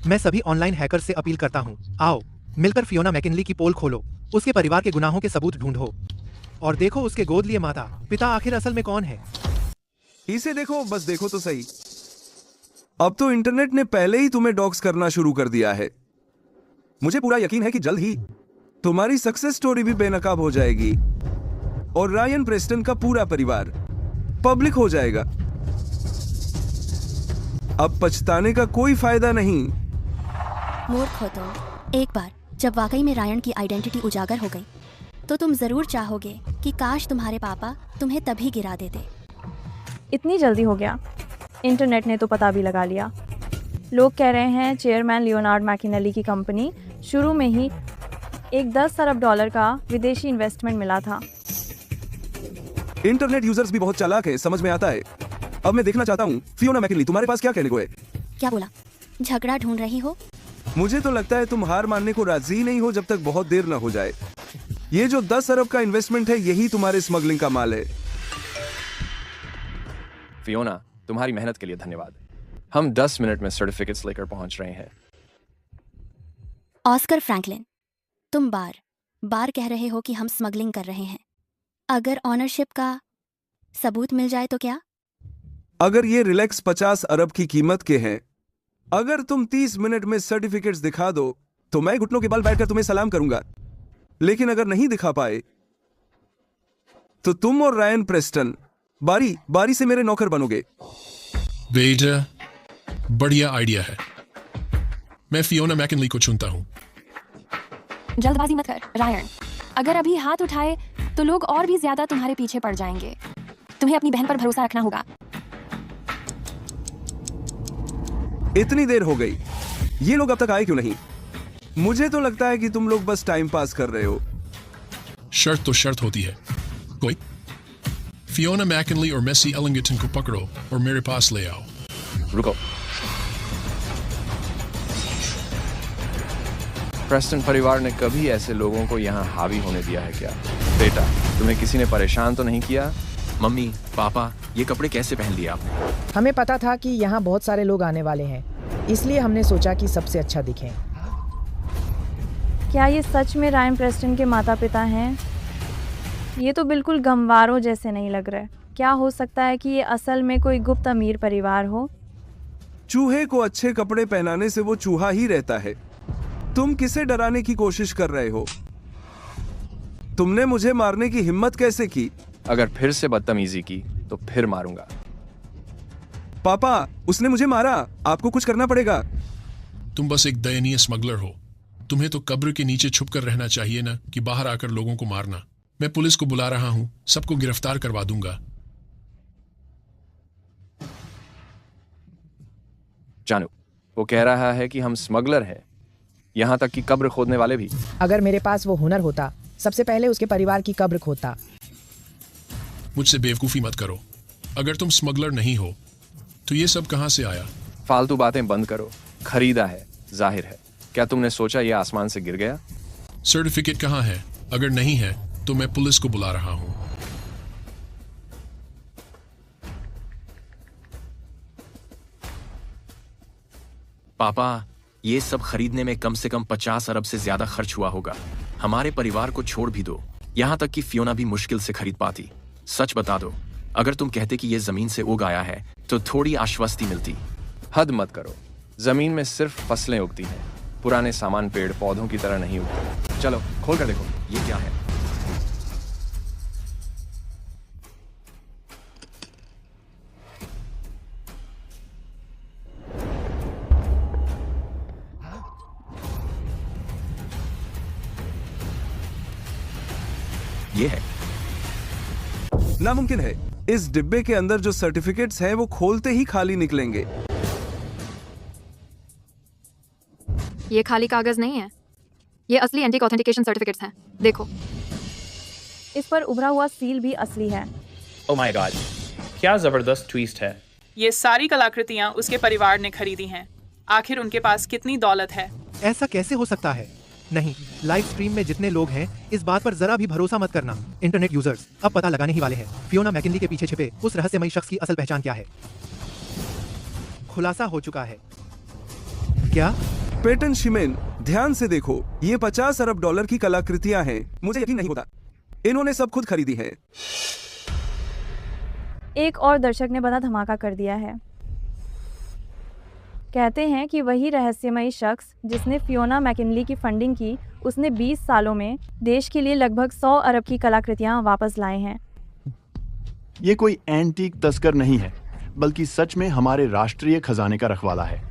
मैं सभी ऑनलाइन हैकर से अपील करता हूँ, आओ मिलकर फियोना मैकिनली की पोल खोलो, उसके परिवार के गुनाहों के सबूत ढूंढो और देखो उसके गोद लिए माता पिता आखिर असल में कौन है। इसे देखो, बस देखो तो सही। अब तो इंटरनेट ने पहले ही तुम्हें डॉक्स करना शुरू कर दिया है। मुझे पूरा यकीन है कि जल्द ही तुम्हारी सक्सेस स्टोरी भी बेनकाब हो जाएगी और रायन प्रेस्टन का पूरा परिवार पब्लिक हो जाएगा। अब पछताने का कोई फायदा नहीं। मूर्ख हो तुम। एक बार जब वाकई में रायन की आइडेंटिटी उजागर हो गई तो तुम जरूर चाहोगे कि काश तुम्हारे पापा तुम्हें तभी गिरा देते। इतनी जल्दी हो गया? इंटरनेट ने तो पता भी लगा लिया। लोग कह रहे हैं चेयरमैन लियोनार्ड मैकिनली की कंपनी शुरू में ही एक 10 अरब डॉलर का विदेशी इन्वेस्टमेंट मिला था। इंटरनेट यूजर्स भी बहुत चालाक है, समझ में आता है। अब मैं देखना चाहता हूँ फियोना मैकिनली, तुम्हारे पास क्या कहने को है? क्या बोला? झगड़ा ढूंढ रही हो? मुझे तो लगता है तुम हार मानने को राजी नहीं हो जब तक बहुत देर न हो जाए। ये जो 10 अरब का इन्वेस्टमेंट है यही तुम्हारे स्मगलिंग का माल है। फियोना, तुम्हारी मेहनत के लिए धन्यवाद। हम 10 मिनट में सर्टिफिकेट्स लेकर पहुंच रहे हैं। ऑस्कर फ्रैंकलिन, तुम बार बार कह रहे हो कि हम स्मगलिंग कर रहे हैं। अगर ऑनरशिप का सबूत मिल जाए तो क्या? अगर ये रिलैक्स 50 अरब की कीमत के हैं, अगर तुम 30 मिनट में सर्टिफिकेट्स दिखा दो तो मैं घुटनों के बल बैठकर तुम्हें सलाम करूंगा। लेकिन अगर नहीं दिखा पाए तो तुम और रायन प्रेस्टन बारी बारी से मेरे नौकर बनोगे। बेटा, बढ़िया आइडिया है। मैं फियोना मैकिनली को चुनता हूं। जल्दबाजी मत कर रायन। अगर अभी हाथ उठाए तो लोग और भी ज्यादा तुम्हारे पीछे पड़ जाएंगे। तुम्हें अपनी बहन पर भरोसा रखना होगा। इतनी देर हो गई, ये लोग अब तक आए क्यों नहीं? मुझे तो लगता है कि तुम लोग बस टाइम पास कर रहे हो। शर्त तो शर्त होती है कोई। फियोना मैकिनली और मेसी एलिंगटन को पकड़ो और मेरे पास ले आओ। रुको। प्रेस्टन परिवार ने कभी ऐसे लोगों को यहाँ हावी होने दिया है क्या? बेटा, तुम्हें किसी ने परेशान तो नहीं किया? मम्मी, पापा, ये कपड़े कैसे पहन लिए आपने? हमें पता था कि यहाँ बहुत सारे लोग आने वाले हैं, इसलिए हमने सोचा कि सबसे अच्छा दिखें। क्या ये सच में रायन प्रेस्टन के माता पिता हैं? ये तो बिल्कुल गमवारों जैसे नहीं लग रहे। क्या हो सकता है कि ये असल में कोई गुप्त अमीर परिवार हो? चूहे को अच्छे कपड़े पहनाने से वो चूहा ही रहता है। तुम किसे डराने की कोशिश कर रहे हो? तुमने मुझे मारने की हिम्मत कैसे की? अगर फिर से बदतमीजी की तो फिर मारूंगा। पापा, उसने मुझे मारा। आपको कुछ करना पड़ेगा। तुम बस एक दयनीय स्मगलर हो। तुम्हें तो कब्र के नीचे छुपकर रहना चाहिए ना कि बाहर आकर लोगों को मारना। मैं पुलिस को बुला रहा हूं, सबको गिरफ्तार करवा दूंगा। जानू, वो कह रहा है कि हम स्मगलर हैं, यहाँ तक कि कब्र खोदने वाले भी। अगर मेरे पास वो हुनर होता, सबसे पहले उसके परिवार की कब्र खोदता। मुझसे बेवकूफी मत करो। अगर तुम स्मगलर नहीं हो तो ये सब कहां से आया? फालतू बातें बंद करो। खरीदा है, जाहिर है। क्या तुमने सोचा ये आसमान से गिर गया? सर्टिफिकेट कहां है? अगर नहीं है तो मैं पुलिस को बुला रहा हूं। पापा, ये सब खरीदने में कम से कम 50 अरब से ज्यादा खर्च हुआ होगा। हमारे परिवार को छोड़ भी दो, यहाँ तक कि फियोना भी मुश्किल से खरीद पाती। सच बता दो, अगर तुम कहते कि ये जमीन से उग आया है तो थोड़ी आश्वस्ति मिलती। हद मत करो। जमीन में सिर्फ फसलें उगती हैं, पुराने सामान पेड़ पौधों की तरह नहीं उगते। चलो खोल कर देखो, ये क्या है? ये है। नामुमकिन है। इस डिब्बे के अंदर जो सर्टिफिकेट्स हैं वो खोलते ही खाली निकलेंगे। ये खाली कागज नहीं है, ये असली एंटिक ऑथेंटिकेशन सर्टिफिकेट्स हैं। देखो, इस पर उभरा हुआ सील भी असली है। ओह माय गॉड, क्या जबरदस्त ट्विस्ट है। ये सारी कलाकृतियां उसके परिवार ने खरीदी हैं। आखिर उनके पास कितनी दौलत है? ऐसा कैसे हो सकता है? नहीं, लाइव स्ट्रीम में जितने लोग हैं, इस बात पर जरा भी भरोसा मत करना। इंटरनेट यूजर्स अब पता लगाने ही वाले हैं फियोना मैकिनली के पीछे छिपे उस रहस्यमयी शख्स की असल पहचान क्या है। खुलासा हो चुका है। क्या? पेटन शिमेन, ध्यान से देखो, ये 50 अरब डॉलर की कलाकृतियां हैं। मुझे यकीन नहीं होता, इन्होंने सब खुद खरीदी हैं। एक और दर्शक ने बड़ा धमाका कर दिया है। कहते हैं कि वही रहस्यमयी शख्स जिसने फियोना मैकिनली की फंडिंग की, उसने 20 सालों में देश के लिए लगभग 100 अरब की कलाकृतियां वापस लाए हैं। ये कोई एंटीक तस्कर नहीं है, बल्कि सच में हमारे राष्ट्रीय खजाने का रखवाला है।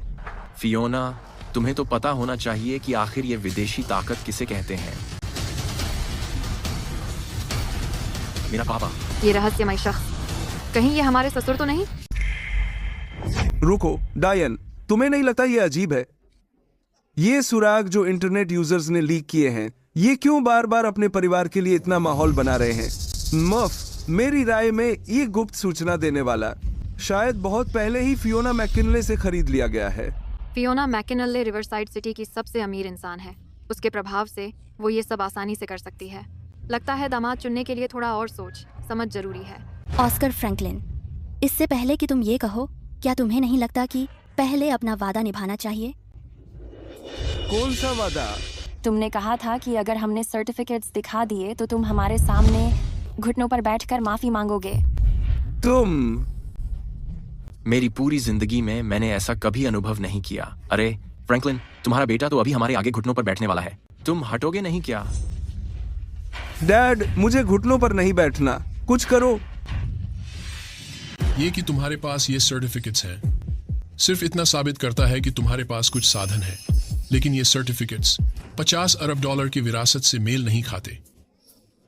फियोना, तुम्हें तो पता होना चाहिए कि आखिर ये विदेशी ताकत किसे कहते हैं। मेरा पापा। ये रहस्यमयी शख्स, कहीं ये हमारे ससुर तो नहीं? रुको डायन, तुम्हें नहीं लगता ये अजीब है? ये सुराग जो इंटरनेट यूजर्स ने लीक किए हैं, ये क्यों बार बार अपने परिवार के लिए इतना माहौल बना रहे हैं? मफ, मेरी राय में ये गुप्त सूचना देने वाला शायद बहुत पहले ही फियोना मैकिनले से खरीद लिया गया है। फियोना मैकिनले रिवरसाइड सिटी की सबसे अमीर इंसान है। उसके प्रभाव से वो ये सब आसानी से कर सकती है। लगता है दामाद चुनने के लिए थोड़ा और सोच समझ जरूरी है। ऑस्कर फ्रैंकलिन, इससे पहले कि तुम ये कहो, क्या तुम्हें नहीं लगता कि पहले अपना वादा निभाना चाहिए? कौन सा वादा? तुमने कहा था कि अगर हमने सर्टिफिकेट्स दिखा दिए तो तुम हमारे सामने घुटनों पर बैठकर माफी मांगोगे। तुम मेरी पूरी जिंदगी में मैंने ऐसा कभी अनुभव नहीं किया। अरे फ्रैंकलिन, तुम्हारा बेटा तो अभी हमारे आगे घुटनों पर बैठने वाला है। तुम हटोगे नहीं क्या? डैड, मुझे घुटनों पर नहीं बैठना, कुछ करो। ये कि तुम्हारे पास ये सर्टिफिकेट्स हैं सिर्फ इतना साबित करता है कि तुम्हारे पास कुछ साधन है, लेकिन ये सर्टिफिकेट्स 50 अरब डॉलर की विरासत से मेल नहीं खाते।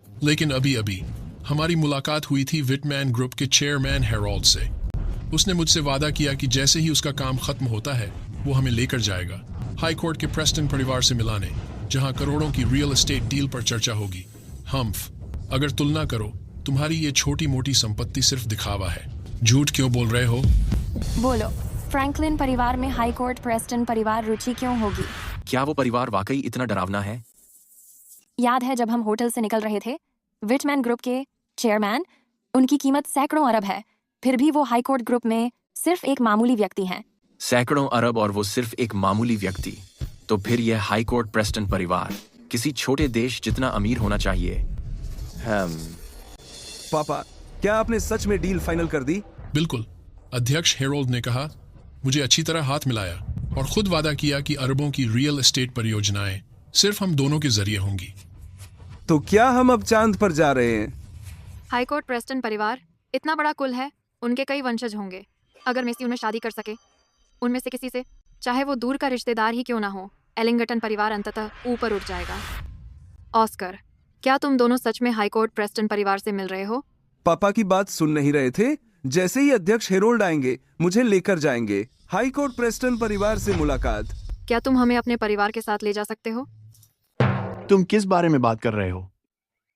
लेकिन अभी अभी हमारी मुलाकात हुई थी विटमैन ग्रुप के चेयरमैन हेरोल्ड से। उसने मुझसे वादा किया कि जैसे ही उसका काम खत्म होता है वो हमें लेकर जाएगा हाई कोर्ट के प्रेस्टन परिवार से मिलाने, जहां करोड़ों की रियल एस्टेट डील पर चर्चा होगी। हम्फ, अगर तुलना करो, तुम्हारी ये छोटी मोटी संपत्ति सिर्फ दिखावा है। झूठ क्यों बोल रहे हो? बोलो, फ्रैंकलिन परिवार में हाई कोर्ट प्रेस्टन परिवार रुचि क्यों होगी? क्या वो परिवार वाकई इतना डरावना है? याद है जब हम होटल से निकल रहे थे, विटमैन ग्रुप के चेयरमैन, उनकी कीमत सैकड़ों अरब है, फिर भी वो हाई कोर्ट ग्रुप में सिर्फ एक मामूली व्यक्ति हैं। सैकड़ों अरब और वो सिर्फ एक मामूली व्यक्ति, तो फिर यह हाई कोर्ट प्रेस्टन परिवार किसी छोटे देश जितना अमीर होना चाहिए। पापा, क्या आपने सच में डील फाइनल कर दी? बिल्कुल। अध्यक्ष हेरोल्ड ने कहा, मुझे अच्छी तरह हाथ मिलाया और खुद वादा किया कि अरबों की रियल एस्टेट परियोजनाएं सिर्फ हम दोनों के जरिए होंगी। तो क्या हम अब चांद पर जा रहे हैं? हाई कोर्ट प्रेस्टन परिवार इतना बड़ा कुल है, उनके कई वंशज होंगे। अगर मेसी उन्हें शादी कर सके, उनमें से किसी से, चाहे वो दूर का रिश्तेदार ही क्यों ना हो, एलिंगटन परिवार अंततः ऊपर उठ जाएगा। ऑस्कर, क्या तुम दोनों सच में हाई कोर्ट प्रेस्टन परिवार से मिल रहे हो? पापा की बात सुन नहीं रहे थे? जैसे ही अध्यक्ष हेरोल्ड आएंगे, मुझे लेकर जाएंगे हाई कोर्ट प्रेस्टन परिवार से मुलाकात। क्या तुम हमें अपने परिवार के साथ ले जा सकते हो? तुम किस बारे में बात कर रहे हो?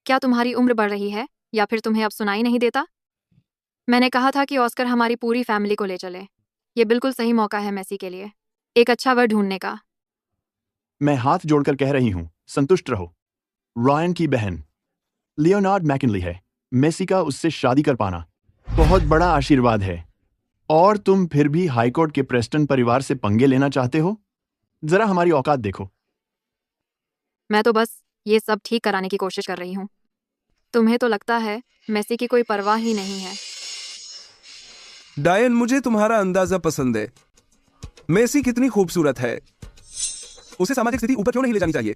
क्या तुम्हारी उम्र बढ़ रही है या फिर तुम्हें अब सुनाई नहीं देता? मैंने कहा था कि ऑस्कर हमारी पूरी फैमिली को ले चले। ये बिल्कुल सही मौका है मेसी के लिए एक अच्छा वर्ड ढूंढने का। मैं हाथ जोड़कर कह रही हूँ, संतुष्ट रहो। रायन की बहन लियोनार्ड मैकिनली है। मेसी का उससे शादी कर पाना बहुत बड़ा आशीर्वाद है। और तुम फिर भी हाईकोर्ट के प्रेस्टन परिवार से पंगे लेना चाहते हो? जरा हमारी औकात देखो। मैं तो बस ये सब ठीक कराने की कोशिश कर रही हूँ। तुम्हें तो लगता है मेसी की कोई परवाह ही नहीं है। डायन, मुझे तुम्हारा अंदाजा पसंद है। मेसी कितनी खूबसूरत है, उसे सामाजिक स्थिति ऊपर क्यों नहीं ले जानी चाहिए?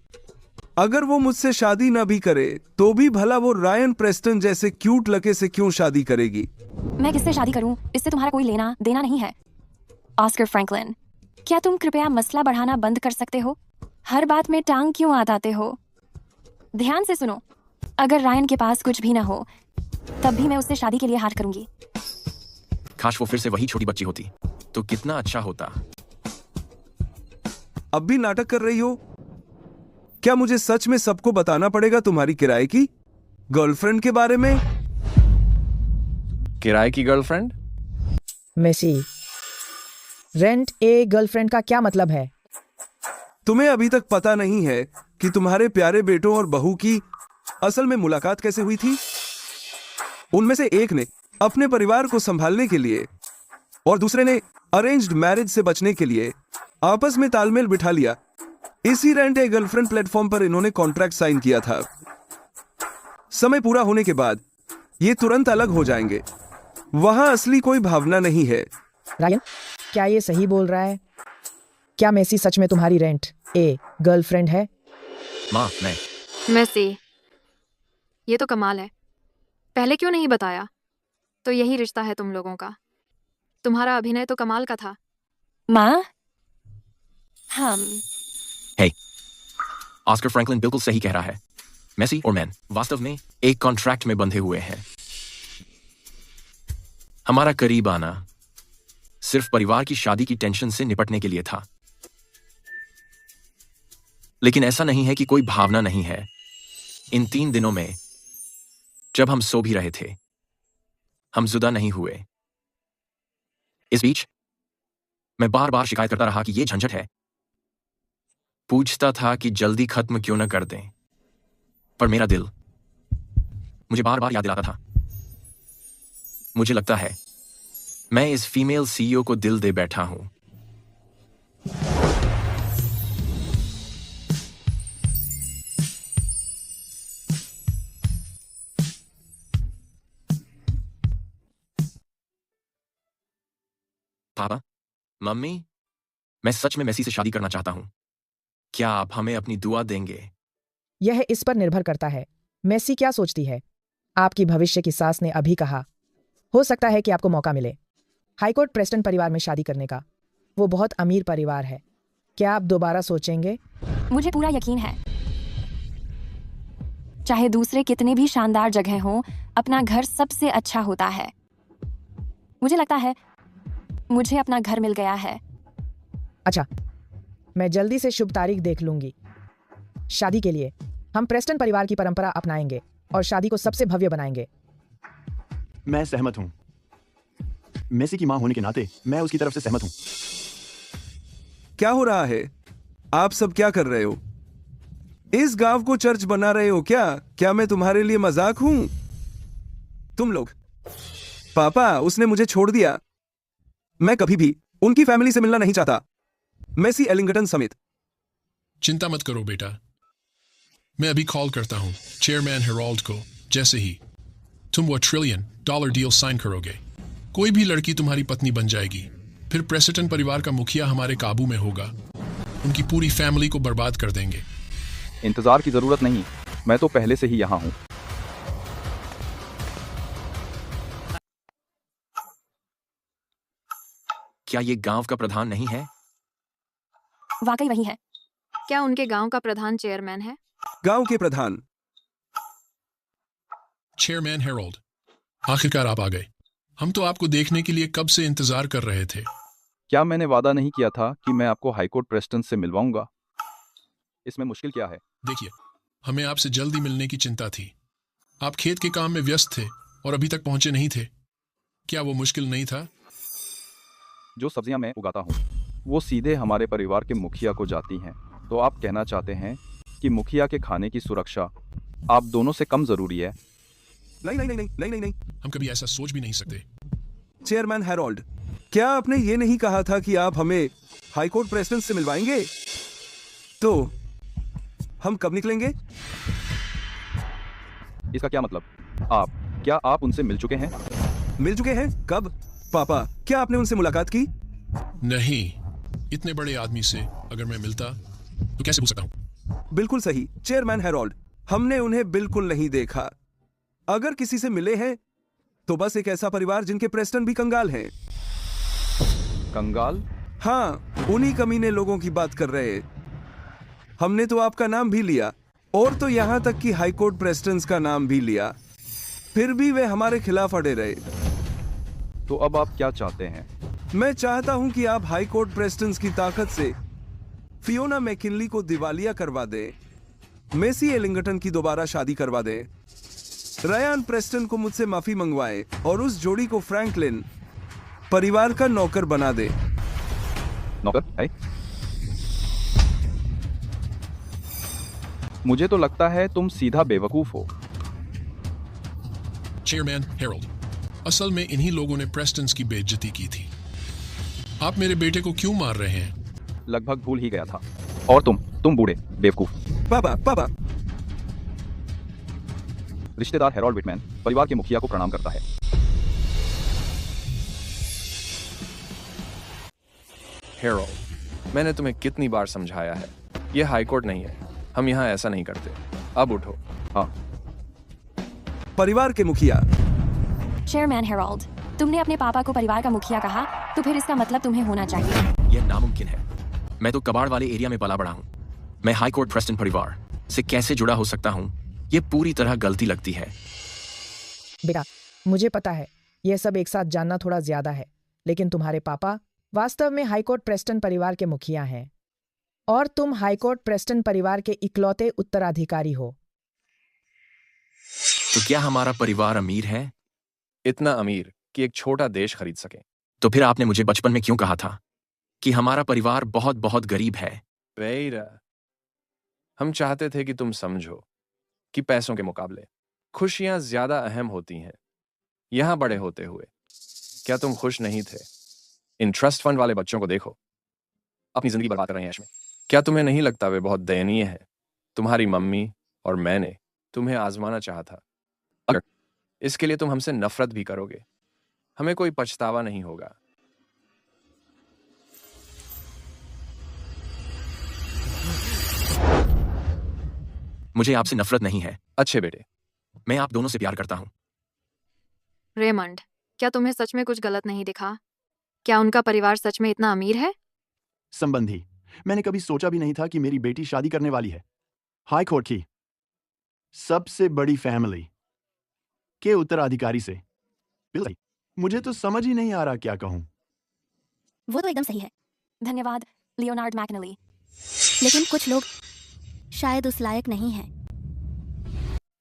अगर वो मुझसे शादी ना भी करे तो भी भला वो रायन प्रेस्टन जैसे क्यूट लड़के से क्यों शादी करेगी? मैं किससे शादी करूं, इससे तुम्हारा कोई लेना देना नहीं है। ऑस्कर फ्रैंकलिन, क्या तुम कृपया मसला बढ़ाना बंद कर सकते हो? हर बात में टांग क्यों अड़ाते हो? ध्यान से सुनो, अगर रायन के पास कुछ भी ना हो तब भी मैं उससे शादी के लिए हाथ करूंगी। काश वो फिर से वही छोटी बच्ची होती तो कितना अच्छा होता। अब भी नाटक कर रही हो? क्या मुझे सच में सबको बताना पड़ेगा तुम्हारी किराए की गर्लफ्रेंड के बारे में? किराए की girlfriend? Macy, rent a girlfriend का क्या मतलब है? तुम्हें अभी तक पता नहीं है कि तुम्हारे प्यारे बेटों और बहू की असल में मुलाकात कैसे हुई थी? उनमें से एक ने अपने परिवार को संभालने के लिए और दूसरे ने अरेंज्ड मैरिज से बचने के लिए आपस में तालमेल बिठा लिया। इसी रेंट ए गर्लफ्रेंड प्लेटफॉर्म पर इन्होंने कॉन्ट्रैक्ट साइन किया था। समय पूरा होने के बाद ये तुरंत अलग हो जाएंगे। वहां असली कोई भावना नहीं है। रायन, क्या ये सही बोल रहा है? क्या मेसी सच में तुम्हारी रेंट ए गर्लफ्रेंड है? माँ, मैं मेसी, ये तो कमाल है। पहले क्यों नहीं बताया? तो यही रिश्ता है तुम लोगों का। तुम्हारा अभिनय तो कमाल का था। माँ, हम हे, ऑस्कर फ्रैंकलिन बिल्कुल सही कह रहा है। मेसी और मैन वास्तव में एक कॉन्ट्रैक्ट में बंधे हुए हैं। हमारा करीब आना सिर्फ परिवार की शादी की टेंशन से निपटने के लिए था। लेकिन ऐसा नहीं है कि कोई भावना नहीं है। इन 3 दिनों में जब हम सो भी रहे थे, हम जुदा नहीं हुए। इस बीच मैं बार बार शिकायत करता रहा कि यह झंझट है। पूछता था कि जल्दी खत्म क्यों न कर दें, पर मेरा दिल मुझे बार बार याद दिलाता था। मुझे लगता है मैं इस फीमेल सीईओ को दिल दे बैठा हूं। पापा, मम्मी, मैं सच में मेसी से शादी करना चाहता हूँ। क्या आप हमें अपनी दुआ देंगे? यह इस पर निर्भर करता है मेसी क्या सोचती है। आपकी भविष्य की सास ने अभी कहा, हो सकता है कि आपको मौका मिले हाईकोर्ट प्रेस्टन परिवार में शादी करने का। वो बहुत अमीर परिवार है। क्या आप दोबारा सोचेंगे? मुझे पूरा यकीन है, चाहे दूसरे कितने भी शानदार जगह हों, अपना घर सबसे अच्छा होता है। मुझे लगता है मुझे अपना घर मिल गया है। अच्छा, मैं जल्दी से शुभ तारीख देख लूंगी। शादी के लिए हम प्रेस्टन परिवार की परंपरा अपनाएंगे और शादी को सबसे भव्य बनाएंगे। मैं सहमत हूं। मेसी की मां होने के नाते मैं उसकी तरफ से सहमत हूं। क्या हो रहा है? आप सब क्या कर रहे हो? इस गांव को चर्च बना रहे हो क्या? क्या मैं तुम्हारे लिए मजाक हूं? तुम लोग। पापा, उसने मुझे छोड़ दिया। मैं कभी भी उनकी फैमिली से मिलना नहीं चाहता, मेसी एलिंगटन समेत। चिंता मत करो बेटा, मैं अभी कॉल करता हूं चेयरमैन हेरोल्ड को। जैसे ही तुम वो $1 ट्रिलियन डील साइन करोगे, कोई भी लड़की तुम्हारी पत्नी बन जाएगी। फिर प्रेस्टन परिवार का मुखिया हमारे काबू में होगा। उनकी पूरी फैमिली को बर्बाद कर देंगे। इंतजार की जरूरत नहीं, मैं तो पहले से ही यहाँ हूँ। क्या ये गांव का प्रधान नहीं है? वाकई वही है। क्या उनके गांव का प्रधान चेयरमैन है? गांव के प्रधान। चेयरमैन हेरोल्ड, आखिरकार आप आ गए। हम तो आपको देखने के लिए कब से इंतजार कर रहे थे। क्या मैंने वादा नहीं किया था कि मैं आपको हाईकोर्ट प्रेस्टन से मिलवाऊंगा? इसमें मुश्किल क्या है? देखिए, हमें आपसे जल्दी मिलने की चिंता थी। आप खेत के काम में व्यस्त थे और अभी तक पहुंचे नहीं थे। क्या वो मुश्किल नहीं था? जो सब्जियां मैं उगाता हूँ वो सीधे हमारे परिवार के मुखिया को जाती हैं। तो आप कहना चाहते हैं कि मुखिया के खाने की सुरक्षा आप दोनों से कम जरूरी है? नहीं नहीं नहीं नहीं नहीं नहीं, हम कभी ऐसा सोच भी नहीं सकते। चेयरमैन हेरोल्ड, क्या आपने ये नहीं कहा था कि आप हमें हाईकोर्ट प्रेसिडेंट से मिलवाएंगे? तो हम कब निकलेंगे? इसका क्या मतलब? क्या आप उनसे मिल चुके हैं? मिल चुके हैं? कब? पापा, क्या आपने उनसे मुलाकात की? नहीं, इतने बड़े आदमी से अगर मैं मिलता तो कैसे पूछ सकता हूँ? बिल्कुल सही चेयरमैन हेरोल्ड, हमने उन्हें बिल्कुल नहीं देखा। अगर किसी से मिले हैं तो बस एक ऐसा परिवार जिनके प्रेस्टन भी कंगाल हैं। कंगाल? हाँ, उन्हीं कमीने लोगों की बात कर रहे। हमने तो आपका नाम भी लिया और तो यहां तक कि हाईकोर्ट प्रेस्टन्स का नाम भी लिया, फिर भी वे हमारे खिलाफ अड़े रहे। तो अब आप क्या चाहते हैं? मैं चाहता हूं कि आप हाईकोर्ट प्रेस्टन्स की ताकत से फियोना मैकिनली को दिवालिया करवा दें, मेसी एलिंगटन की दोबारा शादी करवा दें, रायन प्रेस्टन को मुझसे माफी मंगवाएं और उस जोड़ी को फ्रैंकलिन परिवार का नौकर बना दे। नौकर है? मुझे तो लगता है तुम सीधा बेवकूफ हो। चेयरमैन हेरोल्ड, असल में इन्हीं लोगों ने प्रेस्टन्स की बेइज्जती की थी। आप मेरे बेटे को क्यों मार रहे हैं? लगभग भूल ही गया था। और तुम बूढ़े बेवकूफ। पापा। रिश्तेदार हेरोल्ड विटमैन परिवार के मुखिया को प्रणाम करता है। हेरोल्ड, मैंने तुम्हें कितनी बार समझाया है, यह हाईकोर्ट नहीं है। हम यहाँ ऐसा नहीं करते। अब उठो। हाँ। परिवार के मुखिया। चेयरमैन हेरोल्ड, तुमने अपने पापा को परिवार का मुखिया कहा, तो फिर इसका मतलब तुम्हें होना चाहिए। यह नामुमकिन है। मैं तो कबाड़ वाले एरिया में पला बड़ा हूँ। मैं हाईकोर्ट प्रेस्टन परिवार से कैसे जुड़ा हो सकता हूँ? ये पूरी तरह गलती लगती है। बेटा, मुझे पता है यह सब एक साथ जानना थोड़ा ज्यादा है, लेकिन तुम्हारे पापा वास्तव में हाईकोर्ट प्रेस्टन परिवार के मुखिया हैं और तुम हाईकोर्ट प्रेस्टन परिवार के इकलौते उत्तराधिकारी हो। तो क्या हमारा परिवार अमीर है? इतना अमीर कि एक छोटा देश खरीद सके। तो फिर आपने मुझे बचपन में क्यों कहा था कि हमारा परिवार बहुत बहुत गरीब है? वेरा, हम चाहते थे कि तुम समझो कि पैसों के मुकाबले खुशियां ज्यादा अहम होती हैं। यहां बड़े होते हुए क्या तुम खुश नहीं थे? इन ट्रस्ट फंड वाले बच्चों को देखो, अपनी जिंदगी बर्बाद कर रहे हैं ऐश में। क्या तुम्हें नहीं लगता वे बहुत दयनीय है? तुम्हारी मम्मी और मैंने तुम्हें आजमाना चाहा था। अगर इसके लिए तुम हमसे नफरत भी करोगे, हमें कोई पछतावा नहीं होगा। मुझे आपसे नफरत नहीं है। अच्छे बेटे। मैं आप दोनों से प्यार करता हूँ। रेमंड, क्या तुम्हें सच में कुछ गलत नहीं दिखा? क्या उनका परिवार सच में इतना अमीर है? संबंधी, मैंने कभी सोचा भी नहीं था कि मेरी बेटी शादी करने वाली है हाई कोर्ट की सबसे बड़ी फैमिली के उत्तराधिकारी से। मुझे तो समझ ही नहीं आ रहा क्या कहूं। वो तो एकदम सही है, धन्यवाद लियोनार्ड मैकनली। लेकिन कुछ लोग शायद उस लायक नहीं हैं।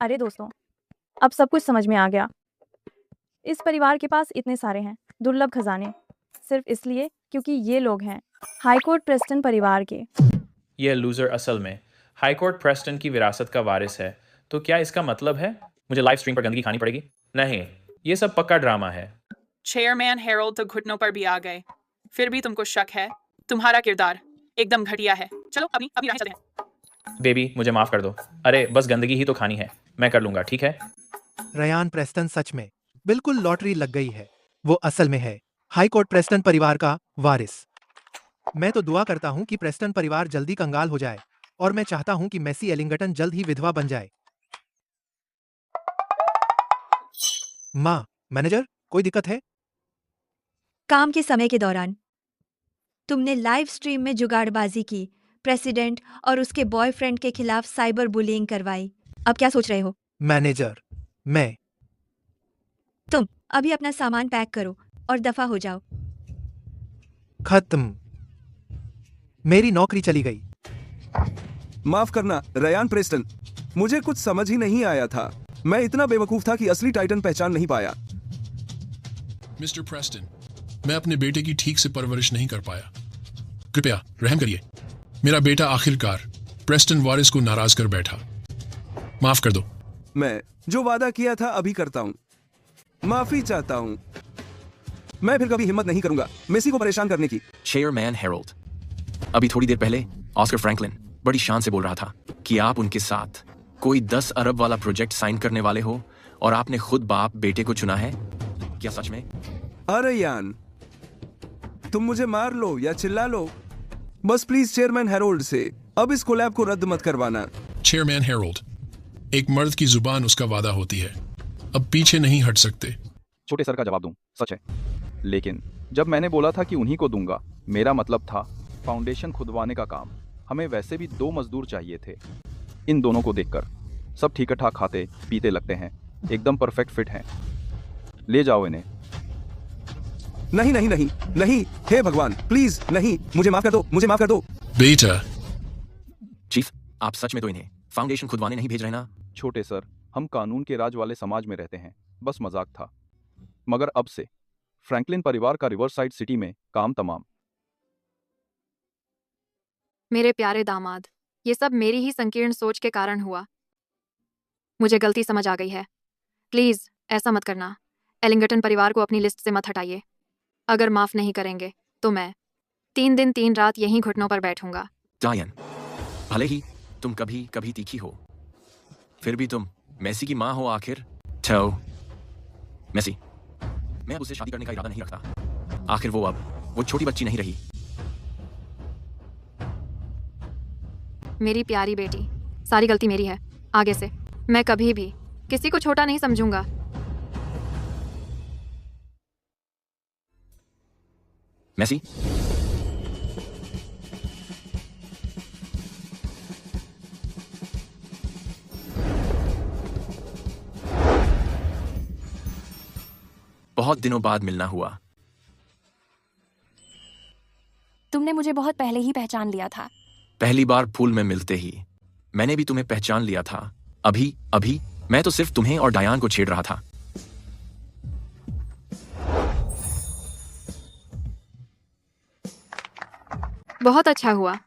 अरे दोस्तों, अब सब कुछ समझ में आ गया। इस परिवार के पास इतने सारे हैं दुर्लभ खजाने, सिर्फ इसलिए क्योंकि ये लोग हैं हाईकोर्ट प्रेस्टन परिवार के। ये लूजर असल में हाईकोर्ट प्रेस्टन की विरासत का वारिस है। तो क्या इसका मतलब है मुझे लाइव स्ट्रीम पर गंदगी खानी पड़ेगी? नहीं, ये सब पक्का ड्रामा है। चेयरमैन हेरोल्ड तो घुटनों पर भी आ गए। फिर भी तुमको शक है? तुम्हारा किरदार एकदम घटिया है। चलो अपनी राह चलते हैं। बेबी, मुझे माफ कर दो। अरे बस गंदगी ही तो खानी है, मैं कर लूंगा, ठीक है? रयान प्रेस्टन सच में बिल्कुल लॉटरी लग गई है। वो असल में है हाईकोर्ट प्रेस्टन परिवार का वारिस। मैं तो दुआ करता हूँ कि प्रेस्टन परिवार जल्दी कंगाल हो जाए और मैं चाहता हूँ कि मैसी एलिंगटन जल्द ही विधवा बन जाए। माँ, मैनेजर, कोई दिक्कत है? काम के समय के दौरान तुमने लाइव स्ट्रीम में जुगाड़बाजी की, प्रेसिडेंट और उसके बॉयफ्रेंड के खिलाफ साइबर बुलिंग करवाई। अब क्या सोच रहे हो? मैनेजर, मैं तुम अभी अपना सामान पैक करो और दफा हो जाओ। खत्म। मेरी नौकरी चली गई। माफ करना रयान प्रेस्टन, मुझे कुछ समझ ही नहीं आया था। मैं इतना बेवकूफ था कि असली टाइटन पहचान नहीं पाया। मिस्टर प्रेस्टन, मैं अपने बेटे की ठीक से परवरिश नहीं कर पाया। कृपया रहम करिए। मेरा बेटा आखिरकार प्रेस्टन वारिस को नाराज कर बैठा। माफ कर दो। मैं जो वादा किया था अभी करता हूँ। माफी चाहता हूँ। मैं फिर कभी हिम्मत नहीं करूंगा मेसी को परेशान करने की। चेयरमैन हेरोल्ड, अभी थोड़ी देर पहले ऑस्कर फ्रैंकलिन बड़ी शान से बोल रहा था कि आप उनके साथ कोई 10 अरब वाला प्रोजेक्ट साइन करने वाले हो और आपने खुद बाप बेटे को चुना है। क्या सच में? अरे यान, तुम मुझे मार लो या चिल्ला लो, बस प्लीज चेयरमैन हेरोल्ड से अब इस कोलैब को रद्द मत करवाना। चेयरमैन हेरोल्ड, एक मर्द की जुबान उसका वादा होती है। अब पीछे नहीं हट सकते। छोटे सर का जवाब दूं, सच है, लेकिन जब मैंने बोला था कि उन्हीं को दूंगा, मेरा मतलब था फाउंडेशन खुदवाने का काम। हमें वैसे भी 2 मजदूर चाहिए थे। इन दोनों को देखकर सब ठीक ठाक खाते पीते लगते हैं, एकदम परफेक्ट फिट हैं। ले जाओ इन्हें। नहीं नहीं नहीं नहीं, हे भगवान प्लीज नहीं, मुझे माफ कर दो, मुझे माफ कर दो। बेटा। चीफ, आप सच में तो इन्हें फाउंडेशन खुदवाने नहीं भेज रहे ना? छोटे सर, हम कानून के राज वाले समाज में रहते हैं, बस मजाक था। मगर अब से फ्रैंकलिन परिवार का रिवरसाइड सिटी में काम तमाम। मेरे प्यारे दामाद, ये सब मेरी ही संकीर्ण सोच के कारण हुआ। मुझे गलती समझ आ गई है। प्लीज ऐसा मत करना। एलिंगटन परिवार को अपनी लिस्ट से मत हटाइए। अगर माफ नहीं करेंगे तो मैं 3 दिन 3 रात यहीं घुटनों पर बैठूंगा। डायन, भले ही तुम कभी कभी तीखी हो, फिर भी तुम मेसी की माँ हो आखिर। तो मेसी, मैं उससे शादी करने का इरादा नहीं रखता। आखिर वो छोटी बच्ची नहीं रही। मेरी प्यारी बेटी, सारी गलती मेरी है। आगे से मैं कभी भी किसी को छोटा नहीं समझूंगा। मेसी, बहुत दिनों बाद मिलना हुआ। तुमने मुझे बहुत पहले ही पहचान लिया था। पहली बार पूल में मिलते ही मैंने भी तुम्हें पहचान लिया था। अभी मैं तो सिर्फ तुम्हें और डायान को छेड़ रहा था। बहुत अच्छा हुआ